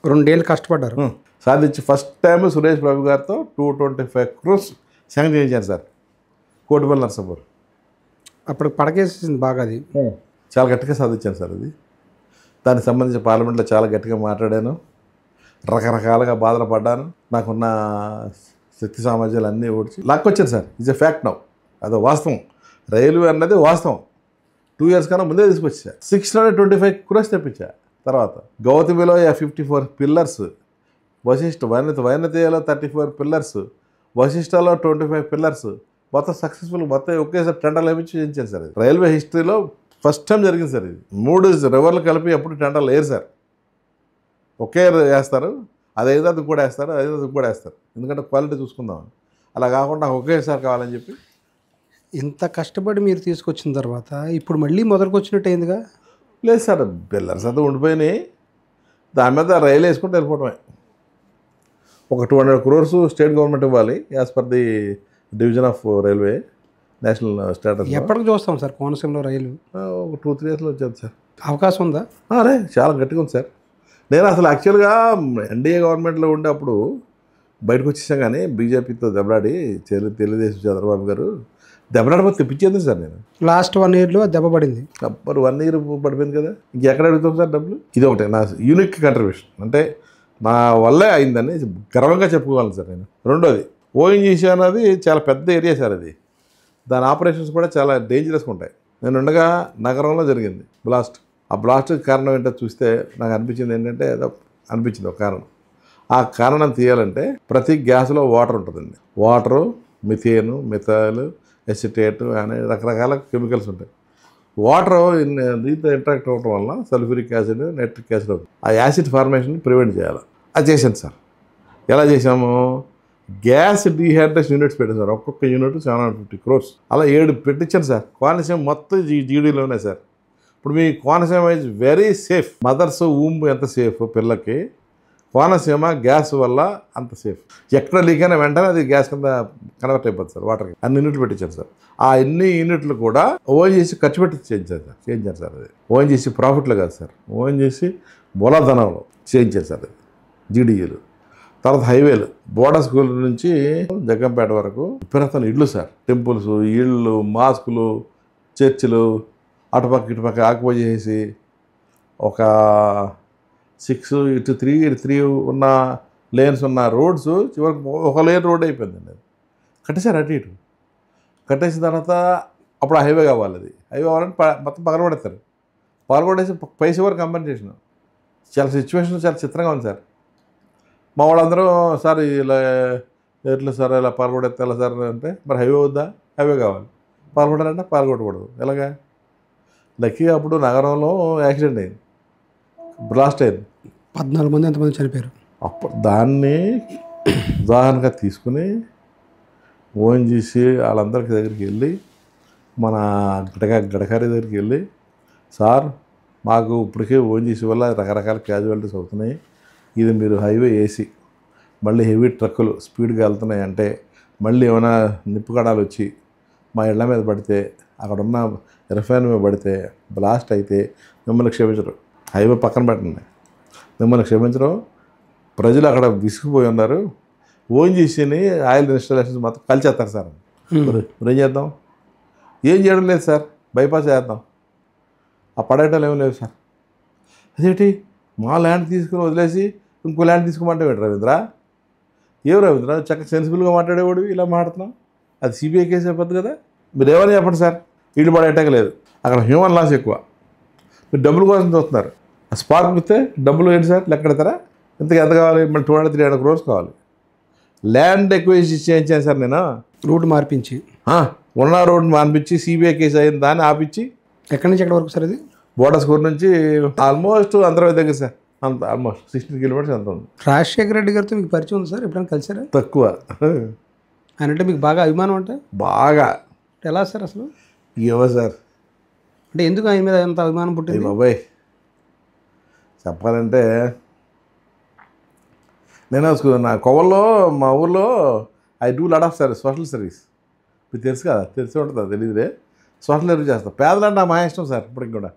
2 ఏళ్ళు కష్టపడ్డారు. సాధించి ఫస్ట్ టైం సురేష్ బాబు గారితో 225 crores శాంక్షన్ చేయించాను సార్, కోటిపల్లి నరసాపూర్. అప్పుడు పడకేసింది బాగా, అది చాలా గట్టిగా సాధించాను సార్. అది దానికి సంబంధించి పార్లమెంట్లో చాలా గట్టిగా మాట్లాడాను, రకరకాలుగా బాధలు పడ్డాను, నాకున్న శక్తి సామర్థ్యాలు అన్నీ ఓడిచి లాక్కొచ్చాను సార్. ఇట్స్ ఎ ఫ్యాక్ట్ నౌ, అదో వాస్తవం. రైల్వే అన్నది వాస్తవం. 2 years కన్నా ముందే తీసుకొచ్చా. 625 crores తెప్పించా. తర్వాత గౌతమిలో 54 pillars, వైనతేయలో 34 pillars, వశిష్ఠలో 25 pillars, మొత్తం సక్సెస్ఫుల్, మొత్తం ఒకేసారి టెండర్లు వేయించి చేయించాను సార్. ఇది రైల్వే హిస్టరీలో ఫస్ట్ టైం జరిగింది సార్. ఇది 3 రివర్లు కలిపి ఎప్పుడు టెండర్లు వేయరు సార్, ఒకే వేస్తారు. అదైతే అది కూడా వేస్తారు, అదైతే అది కూడా వేస్తారు, ఎందుకంటే క్వాలిటీ చూసుకుందామని. అలా కాకుండా నాకు ఒకేసారి కావాలని చెప్పి. ఇంత కష్టపడి మీరు తీసుకొచ్చిన తర్వాత ఇప్పుడు మళ్ళీ మొదలుకు వచ్చినట్టు అయిందిగా? లేదు సార్, పిల్లర్స్ అంతా ఉండిపోయినాయి, దాని మీద రైలు వేసుకుంటూ వెళ్ళిపోవడమే. ఒక 200 crores స్టేట్ గవర్నమెంట్ ఇవ్వాలి as per the division of railway national status. ఎప్పటికి చూస్తాం సార్ కోనసీమలో రైలు? ఒక 2-3 yearsలో వచ్చేది సార్. అవకాశం ఉందా? అరే చాలా గట్టిగా ఉంది సార్. నేను అసలు యాక్చువల్గా ఎన్డీఏ గవర్నమెంట్లో ఉండేప్పుడు బయటకు వచ్చేసాం, కానీ బీజేపీతో దెబ్బలాడి తెలుగుదేశం చంద్రబాబు గారు దెబ్బలాడిపోతే తెప్పించేది సార్. నేను లాస్ట్ 1 yearలో దెబ్బ పడింది. మరి 1 year పడిపోయింది కదా, ఇంకెక్కడ అడుగుతాం సార్ డబ్బులు? ఇది ఒకటే నా యూనిక్ కంట్రిబ్యూషన్, అంటే నా వల్లే అయిందని గర్వంగా చెప్పుకోవాలి సార్ నేను. రెండోది ఓఎన్జీసీ అనేది చాలా పెద్ద ఏరియా సార్. అది దాని ఆపరేషన్స్ కూడా చాలా డేంజరస్గా ఉంటాయి. నేను ఉండగా నగరంలో జరిగింది బ్లాస్ట్. ఆ బ్లాస్ట్కి కారణం ఏంటో చూస్తే నాకు అనిపించింది ఏంటంటే, ఏదో అనిపించింది ఒక కారణం. ఆ కారణం తీయాలంటే ప్రతి గ్యాస్లో వాటర్ ఉంటుందండి. వాటరు, మిథేను, మిథైల్, ఎసిటేట్ అనే రకరకాల కెమికల్స్ ఉంటాయి. వాటర్ దీంతో ఇంటరాక్ట్ అవ్వడం వల్ల సల్ఫ్యూరిక్ యాసిడ్, నైట్రిక్ యాసిడ్ అవుతుంది. ఆ యాసిడ్ ఫార్మేషన్ ప్రివెంట్ చేయాలి. అది చేశాను సార్. ఎలా చేసాము? గ్యాస్ డీహైడ్రేషన్ యూనిట్స్ పెట్టాను సార్. ఒక్కొక్క యూనిట్ 750 crores, అలా 7 పెట్టించాను సార్. కోనసీమ మొత్తం జీడీలోనే సార్. ఇప్పుడు మీ Konaseema is very safe. Mother's womb ఎంత సేఫ్ పిల్లకి, కోనసీమ గ్యాస్ వల్ల అంత సేఫ్. ఎక్కడ లీక్ అయినా వెంటనే అది గ్యాస్ కింద కన్వర్ట్ అయిపోతుంది సార్ వాటర్కి. అన్ని యూనిట్లు పెట్టించారు సార్. ఆ ఎన్ని యూనిట్లు కూడా ఓఎన్జీసీ ఖర్చు పెట్టి చేయించారు సార్. అది ఓఎన్జీసీ ప్రాఫిట్లో కాదు సార్, ఓఎన్జీసీ మూలధనంలో చేయించారు సార్ అది జీడీఏలు. తర్వాత హైవేలు, బోర్డా స్కూల్ నుంచి జగ్గంపేట వరకు విపరీతమైన ఇళ్ళు సార్. టెంపుల్స్, ఇళ్ళు, మాస్కులు, చర్చిలు అటుపక్క ఇటుపక్క ఆక్యుపై చేసి ఒక 6 ఇటు 3 ఉన్న లేన్స్ ఉన్న రోడ్స్ చివరికి ఒక లేన్ రోడ్ అయిపోయిందండి. అది కట్టేశారు అటు ఇటు. కట్టేసిన తర్వాత అప్పుడు ఆ హైవే కావాలి. అది హైవే కావాలని మొత్తం పగలబడేస్తారు. పగలబడేసి పైస వరకు కంపెన్సేషన్. చాలా సిచ్యువేషన్ చాలా చిత్రంగా ఉంది సార్. మా వాళ్ళందరూ సార్ ఇలా ఎట్లా సార్ ఇలా పాల్గొడేస్తే ఎలా సార్ అంటే, మరి హైవే వద్దా? హైవే కావాలి. పాల్గొడాలంటే పాల్గొట్టకూడదు. ఎలాగా? లక్కీగా అప్పుడు నగరంలో యాక్సిడెంట్ అయింది, బ్లాస్ట్ అయింది. 14 మంది ఎంతమంది చనిపోయారు. అప్పుడు దాన్ని ఉదాహరణగా తీసుకుని ఓఎన్జీసీ వాళ్ళందరికీ దగ్గరికి వెళ్ళి, మన గడకారి దగ్గరికి వెళ్ళి, సార్ మాకు ఇప్పటికే ఓఎన్జీసీ వల్ల రకరకాల క్యాజువాలిటీస్ అవుతున్నాయి, ఇది మీరు హైవే వేసి మళ్ళీ హెవీ ట్రక్కులు స్పీడ్గా వెళ్తున్నాయి అంటే మళ్ళీ ఏమైనా నిప్పుకడాలు వచ్చి మా ఇళ్ల మీద పడితే అక్కడ ఉన్న రిఫైన్ మీద పడితే బ్లాస్ట్ అయితే మిమ్మల్ని క్షమించరు. హైవే పక్కన పెట్టండి, మిమ్మల్ని క్షమించరు. ప్రజలు అక్కడ విసిగిపోయి ఉన్నారు. ఓఎన్జీసీని ఆయిల్ ఇన్స్టాలేషన్స్ మొత్తం కలిచేస్తారు సార్. మరి ఏం చేద్దాం? ఏం చేయడం లేదు సార్, బైపాస్ చేద్దాం. ఆ పడేయటాలు ఏమీ లేవు సార్. అదేంటి మా ల్యాండ్ తీసుకుని వదిలేసి ఇంకో ల్యాండ్ తీసుకోమంటే ఏంటి రవీంద్ర? ఏం రవీంద్ర చక్కగా సెన్సిబుల్గా మాట్లాడేవాడు, ఇలా మాట్లాడుతున్నాం. అది సిబిఐ కేసు అయిపోద్ది కదా. మీరు ఏమని చెప్పండి సార్, ఇల్లు పడేయటం లేదు. అక్కడ హ్యూమన్ లాస్ ఎక్కువ. మీరు డబ్బుల కోసం చూస్తున్నారు. ఆ స్పార్క్ ఇస్తే డబ్బులు ఏంటి సార్ లెక్క పెడతారా? ఇంతకు ఎంత కావాలి? మళ్ళీ 200-300 crores కావాలి. ల్యాండ్ ఎక్విజిషన్ చేయించాను సార్ నేను. రూట్ మార్పించి ఉన్న రోడ్డు మార్పించి సిబిఐ కేసు అయిన దాన్ని ఆపించి. ఎక్కడి నుంచి ఎక్కడి వరకు సార్ ఇది? బోర్డర్ స్కూర్ నుంచి ఆల్మోస్ట్ అంతర్వేది దగ్గర సార్. అంత ఆల్మోస్ట్ 16 kilometers ఎంత ఉంది. రాజశేఖర రెడ్డి గారితో మీకు పరిచయం ఉంది సార్? ఎప్పుడైనా కలిసారా? తక్కువ. ఆయన అంటే మీకు బాగా అభిమానం అంటే? బాగా. ఎలా సార్ అసలు? ఏవో సార్, అంటే ఎందుకు ఆయన మీద ఎంత అభిమానం పుట్టింది? బాబాయ్ చెప్పాలంటే నేను నా కోవల్లో మా ఊర్లో I do lot of social service. మీకు తెలుసు కదా, తెలిసి ఉంటుందా తెలియదులే. సోషల్ సర్వీస్ చేస్తాను. పేదలంటే నా మా ఇష్టం సార్. ఇప్పటికి కూడా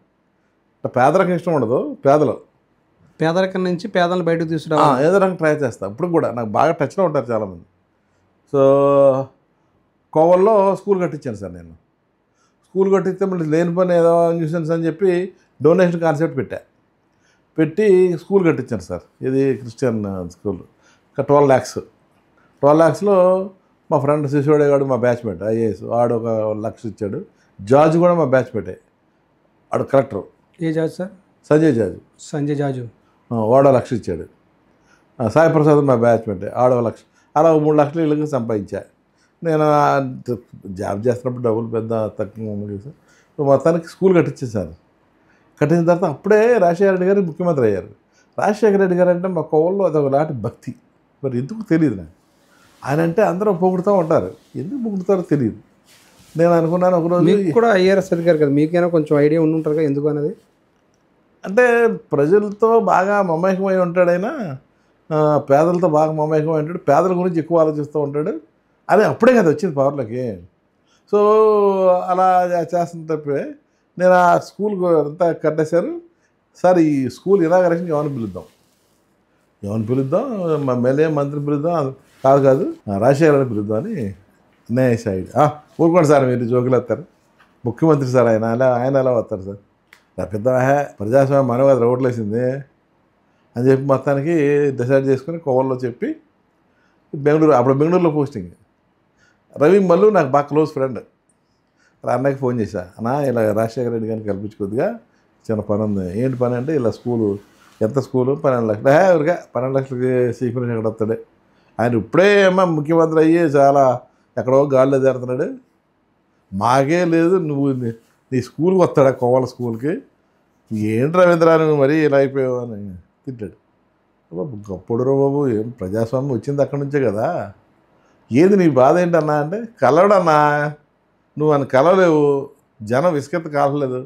పేదలకు ఇష్టం ఉండదు. పేదరికం నుంచి పేదలను బయటకు తీసుకురావాలి ఏదో రకంగా ట్రై చేస్తాను. ఇప్పుడు కూడా నాకు బాగా టచ్లో ఉంటారు చాలామంది. సో కోవల్లో స్కూల్ కట్టించాను సార్ నేను. స్కూల్ కట్టిస్తే మళ్ళీ లేని పని ఏదో న్యూసెన్స్ అని చెప్పి డొనేషన్ కాన్సెప్ట్ పెట్టి స్కూల్ కట్టించాను సార్. ఇది క్రిస్టియన్ స్కూల్. 12 lakhs. 12 lakhsలో మా ఫ్రెండ్ శిశుడే గాడు మా బ్యాచ్మేట్ ఐఏఎస్, వాడు 1 lakh ఇచ్చాడు. జార్జ్ కూడా మా బ్యాచ్మేటే, వాడు కలెక్టర్. ఏ జార్జ్ సార్? సంజయ్ జార్జు. వాడు 1 lakh ఇచ్చాడు. సాయి ప్రసాద్ మా బ్యాచ్మేటే, వాడు 1 lakh. అలా 3 lakhs వీళ్ళకి సంపాదించా. నేను జాబ్ చేస్తున్నప్పుడు డబ్బులు పెద్ద తక్కువ సార్. మొత్తానికి స్కూల్ కట్టించేసాను. కట్టిన తర్వాత అప్పుడే రాజశేఖర రెడ్డి గారు ముఖ్యమంత్రి అయ్యారు. రాజశేఖర రెడ్డి గారు అంటే మా కోవల్లో అదొక లాంటి భక్తి. మరి ఎందుకు తెలియదు నాకు. ఆయన అంటే అందరూ పొగుడుతూ ఉంటారు, ఎందుకు పొగుడుతారో తెలియదు. నేను అనుకున్నాను ఒకరోజు మీకు కూడా ఐఆర్ఎస్ అధికారి కదా, మీకైనా కొంచెం ఐడియా ఉండి ఉంటారు కదా ఎందుకు అనేది. అంటే ప్రజలతో బాగా మమేకమై ఉంటాడైనా, పేదలతో బాగా మమేకమై ఉంటాడు, పేదల గురించి ఎక్కువ ఆలోచిస్తూ ఉంటాడు. అదే అప్పుడే కదా వచ్చింది పవర్లోకి. సో అలా చేస్తున్న తప్పే నేను ఆ స్కూల్కి అంతా కట్టేశారు సార్. ఈ స్కూల్ ఇనాగరేషన్ ఎవరిని పిలుద్దాం, మా ఎమ్మెల్యే మంత్రిని పిలుద్దాం, కాదు రాజశేఖరాన్ని పిలుద్దాం అని న్యాయశాయుడు. ఊరుకోండి సార్, మీరు జోకులు వస్తారు, ముఖ్యమంత్రి సార్ ఆయన ఎలా వస్తారు సార్, నా పెద్ద ప్రజాస్వామ్యం మనవ రోడ్లు వేసింది అని చెప్పి మొత్తానికి డిసైడ్ చేసుకుని కోవల్లో చెప్పి అప్పుడు బెంగళూరులో పోస్టింగ్. రవి మల్లు నాకు బాగా క్లోజ్ ఫ్రెండ్. అన్నకి ఫోన్ చేశా, అన్నా ఇలా రాజశేఖర రెడ్డి గారిని కల్పించుకోద్దిగా, చిన్న పని ఉంది. ఏంటి పని అంటే ఇలా స్కూలు, ఎంత స్కూలు 12 lakhs. ఎవరిగా 12 lakhsకి సీక్రెట్ ఎక్కడ వస్తాడు ఆయన? ఇప్పుడే ఏమో ముఖ్యమంత్రి అయ్యి చాలా ఎక్కడో గాల్లో చేరుతున్నాడు. మాకే లేదు, నువ్వు నీ స్కూల్కి వస్తాడా కోవల స్కూల్కి? ఏంటి రవీంద్ర నువ్వు మరీ ఇలా అయిపోయావు అని తిట్టాడు. గొప్పడు బాబు, ఏం ప్రజాస్వామ్యం వచ్చింది అక్కడి నుంచే కదా. ఏది నీ బాధ ఏంటన్నా అంటే, కలవడన్నా నువ్వు అని కలవలేవు, జనం విసుకెత్త కాలలేదు,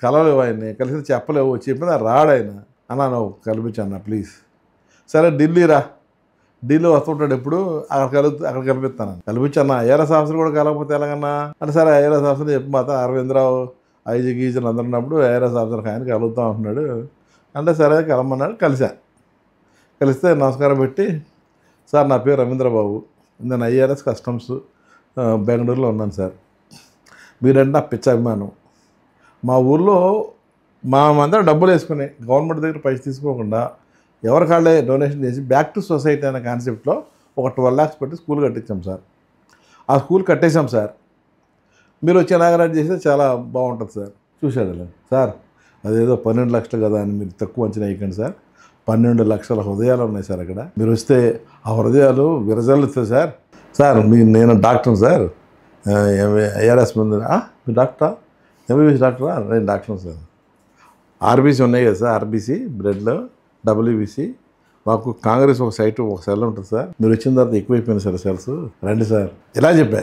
కలవలేవు, ఆయన్ని కలిసి చెప్పలేవు, చెప్పినా రాడాయన అన్నా, నువ్వు కల్పించన్నా ప్లీజ్. సరే ఢిల్లీ వస్తుంటాడు ఎప్పుడు, అక్కడ కల్పిస్తాను, కల్పించన్నా. ఐఆర్ఎస్ ఆఫీసర్ కూడా కలవకపోతే ఎలాగన్నా అంటే, సరే ఐఆర్ఎస్ ఆఫీసర్ చెప్పి మాత్రం అరవిందరావు ఐజీ గీజీలు అందరూ ఉన్నప్పుడు ఐఆర్ఎస్ ఆఫీసర్ ఆయన కలుగుతూ ఉంటున్నాడు అంటే, సరే కలమన్నాడు. కలిస్తే నమస్కారం పెట్టి, సార్ నా పేరు రవీంద్రబాబు, నేను ఐఆర్ఎస్ కస్టమ్స్ బెంగళూరులో ఉన్నాను సార్. మీరంటే నా పిచ్చ అభిమానం. మా ఊళ్ళో అందరం డబ్బులు వేసుకుని గవర్నమెంట్ దగ్గర పైసలు తీసుకోకుండా ఎవరి కాళ్ళే డొనేషన్ చేసి బ్యాక్ టు సొసైటీ అనే కాన్సెప్ట్లో ఒక 12 lakhs పెట్టి స్కూల్ కట్టించాం సార్. ఆ స్కూల్ కట్టేశాం సార్. మీరు వచ్చి ఇనాగరేట్ చేస్తే చాలా బాగుంటుంది సార్. చూశాడు సార్, అదేదో 12 lakhs కదా అని మీరు తక్కువ అంచనా వేయకండి సార్. 12 lakhs హృదయాలు ఉన్నాయి సార్ అక్కడ. మీరు వస్తే ఆ హృదయాలు విరజల్లుతాయి సార్. నేను డాక్టర్ సార్, ఐఆర్ఎస్ ముందు. మీరు డాక్టరా? ఎంబీబీఎస్ డాక్టరా? నేను డాక్టర్ సార్. ఆర్బీసీ ఉన్నాయి కదా సార్, ఆర్బీసీ బ్లడ్లో, డబ్ల్యూబీసీ. మాకు కాంగ్రెస్ ఒక సైట్ ఒక సెల్ ఉంటుంది సార్. మీరు వచ్చిన తర్వాత ఎక్కువైపోయినాయి సార్ సెల్స్. రండి సార్ ఇలా చెప్పా,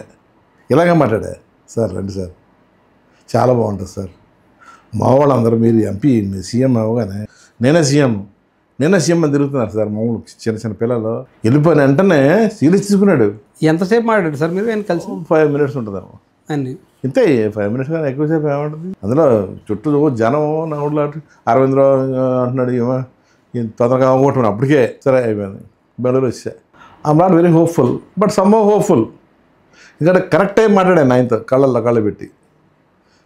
ఇలాగే మాట్లాడా సార్. రండి సార్, చాలా బాగుంటుంది సార్. మా వాళ్ళందరూ మీరు ఎంపీ, మీరు సీఎం అవ్వగానే నేనే సీఎం, నిన్న సీఎం అని తిరుగుతున్నారు సార్ మామూలు చిన్న చిన్న పిల్లలు. వెళ్ళిపోయిన వెంటనే సీరియస్ తీసుకున్నాడు. ఎంతసేపు మాట్లాడారు సార్ మీరు ఆయన కలిసి? 5 minutes ఉంటుందేమో అన్ని. ఇంతే, 5 minutes కానీ ఎక్కువసేపు ఏమంటుంది. అందులో చుట్టూ జనం నవ్వుడు అరవిందరావు అంటున్నాడు, ఏమో తొందరగా అవ్వగొట్టుకున్నాను. అప్పటికే సరే అయిపోయింది. బెంగళూరు వచ్చా. I'm not very hopeful but somehow hopeful. ఎందుకంటే కరెక్ట్ టైం మాట్లాడాను ఆయనతో కళ్ళల్లో కళ్ళు పెట్టి.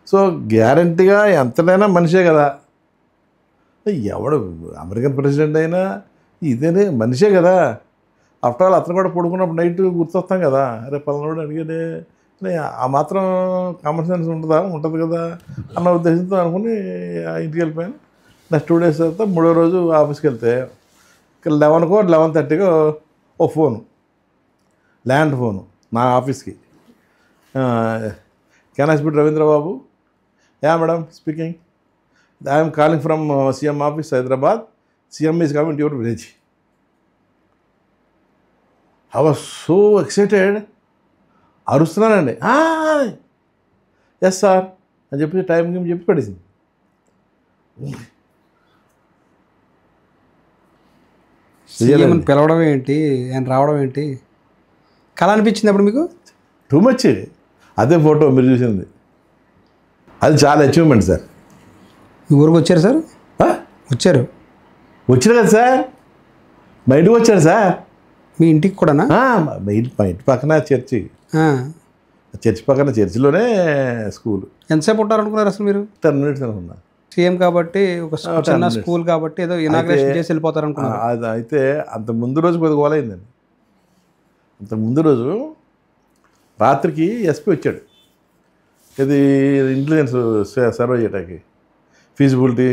సో గ్యారంటీగా ఎంతనైనా మనిషే కదా. ఎవడు అమెరికన్ ప్రెసిడెంట్ అయినా ఇదేనే మనిషే కదా. ఆఫ్టర్ ఆల్ అతను కూడా పడుకున్నప్పుడు నైట్ గుర్తొస్తాం కదా, రేపు పలానాడు అడిగాడే ఆ మాత్రం కామన్ సెన్స్ ఉంటుంది కదా అన్న ఉద్దేశంతో అనుకుని ఇంటికి వెళ్ళిపోయాను. నెక్స్ట్ 2 days తర్వాత 3వ రోజు ఆఫీస్కి వెళ్తే 11కో 11:30కో ఓ ఫోను, ల్యాండ్ ఫోను నా ఆఫీస్కి. Can I speak Ravindra Babu? Ya madam speaking. I'm calling from CM office Hyderabad. CM is coming to your village. I was so excited. అరుస్తున్నానండి. ఎస్ సార్ అని చెప్పి టైంకి చెప్పి పడేసింది. పిలవడం ఏంటి, ఆయన రావడం ఏంటి, కళ అనిపించింది అప్పుడు మీకు? Too much. అదే ఫోటో మీరు చూసింది, అది చాలా అచీవ్మెంట్ సార్. మీ ఊరికి వచ్చారు సార్? వచ్చారు కదా సార్, మా ఇంటికి వచ్చారు సార్. మీ ఇంటికి కూడానా? మా ఇంటి పక్కన చర్చి, చర్చి పక్కన చర్చిలోనే స్కూల్. ఎంతసేపు ఉంటారు అనుకున్నారు అసలు మీరు? 10 minutes అనుకున్నా. సీఎం కాబట్టి ఒక చిన్న స్కూల్ కాబట్టి ఏదో ఇనాగ్రేషన్ చేసి వెళ్ళిపోతారు అనుకున్నారు. అది అయితే అంత ముందు రోజు కొద్దిగా గోలైందండి. అంత ముందు రోజు రాత్రికి ఎస్పీ వచ్చాడు. ఇది ఇంటెలిజెన్స్ సర్వే చేయడానికి ఫీజిబిలిటీ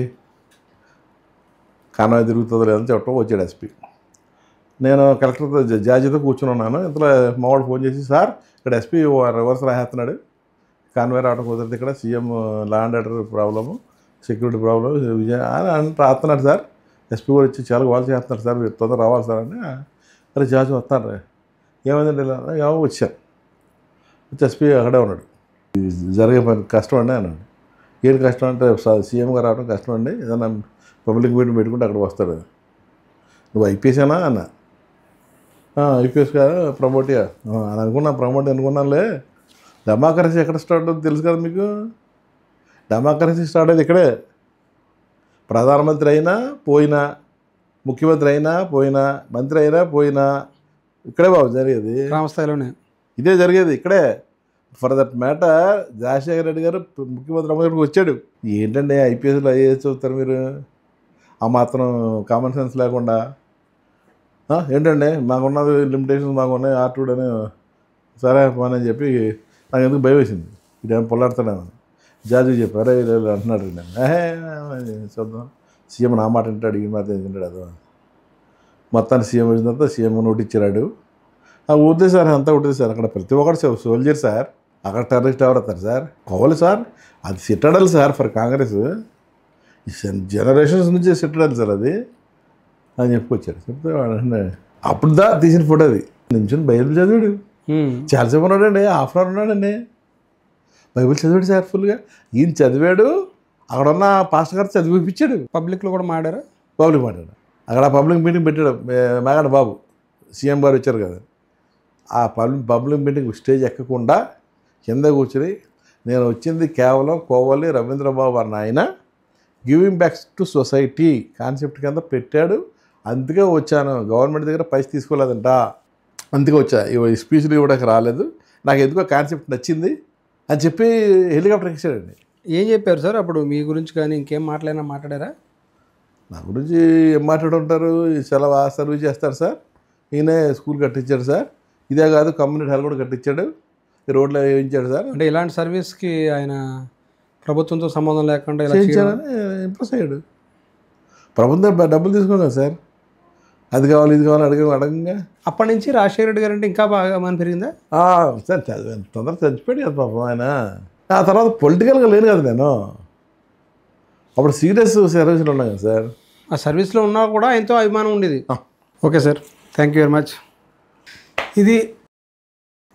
కానా తిరుగుతుందో లేదని చెప్పడం వచ్చాడు ఎస్పీ. నేను కలెక్టర్తో జాజీతో కూర్చుని ఉన్నాను. ఇంతలో మావాడు ఫోన్ చేసి, సార్ ఇక్కడ ఎస్పీ రివర్స్ రాసేస్తున్నాడు, కాన్వే రావడం కుదరదు, ఇక్కడ CM law and order problem, security problem అని రాస్తున్నాడు సార్. ఎస్పీ కూడా వచ్చి చాలా వాళ్ళు చేస్తున్నారు సార్, మీరు తొందర రావాలి సార్ అని. అరే జాజు వస్తాను, ఏమైందండి ఇలా? ఏమో వచ్చాను. వచ్చి ఎస్పీ అక్కడే ఉన్నాడు. జరిగే పని కష్టం అండి అన్నాడు. ఏంటి కష్టం అంటే, సీఎంగా రావడం కష్టం అండి, ఏదన్నా పబ్లిక్ మీటింగ్ పెట్టుకుంటే అక్కడ వస్తాడు. నువ్వు ఐపీఎస్నా అన్న? ఐపీఎస్ కాదు, ప్రమోట్గా అని అనుకున్నా. ప్రమోట్ అనుకున్నానులే. డెమోక్రసీ ఎక్కడ స్టార్ట్ అవుతుంది తెలుసు కదా మీకు. డెమోక్రసీ స్టార్ట్ అయ్యేది ఇక్కడే. ప్రధానమంత్రి అయినా పోయినా, ముఖ్యమంత్రి అయినా పోయినా, మంత్రి అయినా పోయినా ఇక్కడే బాబు జరిగేది. గ్రామస్థాయిలోనే ఇదే జరిగేది ఇక్కడే. For that matter Rajasekhara Reddy గారు ముఖ్యమంత్రి అమ్మగారికి వచ్చాడు. ఏంటండి ఐపీఎస్లో ఐఏఎస్ చదువుతారు మీరు, ఆ మాత్రం కామన్ సెన్స్ లేకుండా? ఏంటండి మాకున్నది లిమిటేషన్స్ మాకున్నాయి, ఆర్టూడ్ అని. సరే అని చెప్పి నాకు ఎందుకు భయం వేసింది, ఇదేమో పొల్లాడుతున్నామని. జాజీ చెప్పారు అంటున్నాడు. నేను చూద్దాం, సీఎం నా మాట వింటాడు, ఈ మాట వింటాడు. అది మొత్తాన్ని సీఎం వచ్చిన తర్వాత సీఎం నోట్ ఇచ్చాడు. వద్దే సార్, అంతా ఉంటుంది సార్. అక్కడ ప్రతి ఒక్కరు సోల్జర్ సార్, అక్కడ టెర్రరిస్ట్ ఎవరు వస్తారు సార్? కోవాలి సార్, అది సిట్టడల్ సార్ ఫర్ కాంగ్రెస్, జనరేషన్స్ నుంచి సిట్టడల్ సార్ అది అని చెప్పుకొచ్చాడు. చెప్తే అప్పుడు తీసిన ఫోటో అది. నించుని బైబిల్ చదివాడు. చాలాసేపు ఉన్నాడండి, హాఫ్ అన్ అవర్ ఉన్నాడండి. బైబిల్ చదివాడు సార్ ఫుల్గా. ఈయన చదివాడు, అక్కడ ఉన్న పాస్టర్ గారు చదివిపించాడు. పబ్లిక్లో కూడా మాట్లాడారు. పబ్లిక్ మాట్లాడారు. అక్కడ పబ్లిక్ మీటింగ్ పెట్టాడు మేఘాడ బాబు, సీఎం గారు వచ్చారు కదా. ఆ పబ్లిక్ మీటింగ్ స్టేజ్ ఎక్కకుండా కింద కూర్చుని, నేను వచ్చింది కేవలం కోవల్లి రవీంద్రబాబు అన్న ఆయన giving back to society concept కింద పెట్టాడు, అందుకే వచ్చాను, గవర్నమెంట్ దగ్గర పైసలు తీసుకోలేదంట, అందుకే వచ్చా, ఈ స్పీచ్లు ఇవ్వడానికి రాలేదు, నాకు ఎందుకో కాన్సెప్ట్ నచ్చింది అని చెప్పి హెలికాప్టర్ ఎక్కాడండి. ఏం చెప్పారు సార్ అప్పుడు మీ గురించి? కానీ ఇంకేం మాట్లాడారా? నా గురించి ఏం మాట్లాడుంటారు, చాలా సర్వీస్ చేస్తారు సార్, ఈయనే స్కూల్ కట్టించాడు సార్, ఇదే కాదు కమ్యూనిటీ హాల్ కూడా కట్టించాడు, ఈ రోడ్లో వేయించాడు సార్. అంటే ఇలాంటి సర్వీస్కి ఆయన ప్రభుత్వంతో సంబంధం లేకుండా ఇలా చేయించాడని ఇంప్రెస్ అయ్యాడు. ప్రభుత్వం డబ్బులు తీసుకోలేదు సార్, అది కావాలి ఇది కావాలి అడగంగా. అప్పటి నుంచి రాజశేఖర రెడ్డి గారు అంటే ఇంకా బాగా మన పెరిగిందా సార్? తొందరగా చచ్చిపోయాడు కదా పాపం ఆయన. ఆ తర్వాత పొలిటికల్గా లేను కదా నేను, అప్పుడు సీరియస్ సర్వీస్లో ఉన్నాను కదా సార్. ఆ సర్వీస్లో ఉన్నా కూడా ఎంతో అభిమానం ఉండేది. Okay sir, thank you very much. ఇది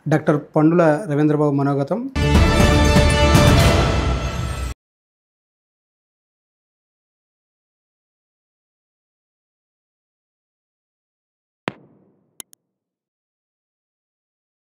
డాక్టర్ పండుల రవీంద్రబాబు మనోగతం.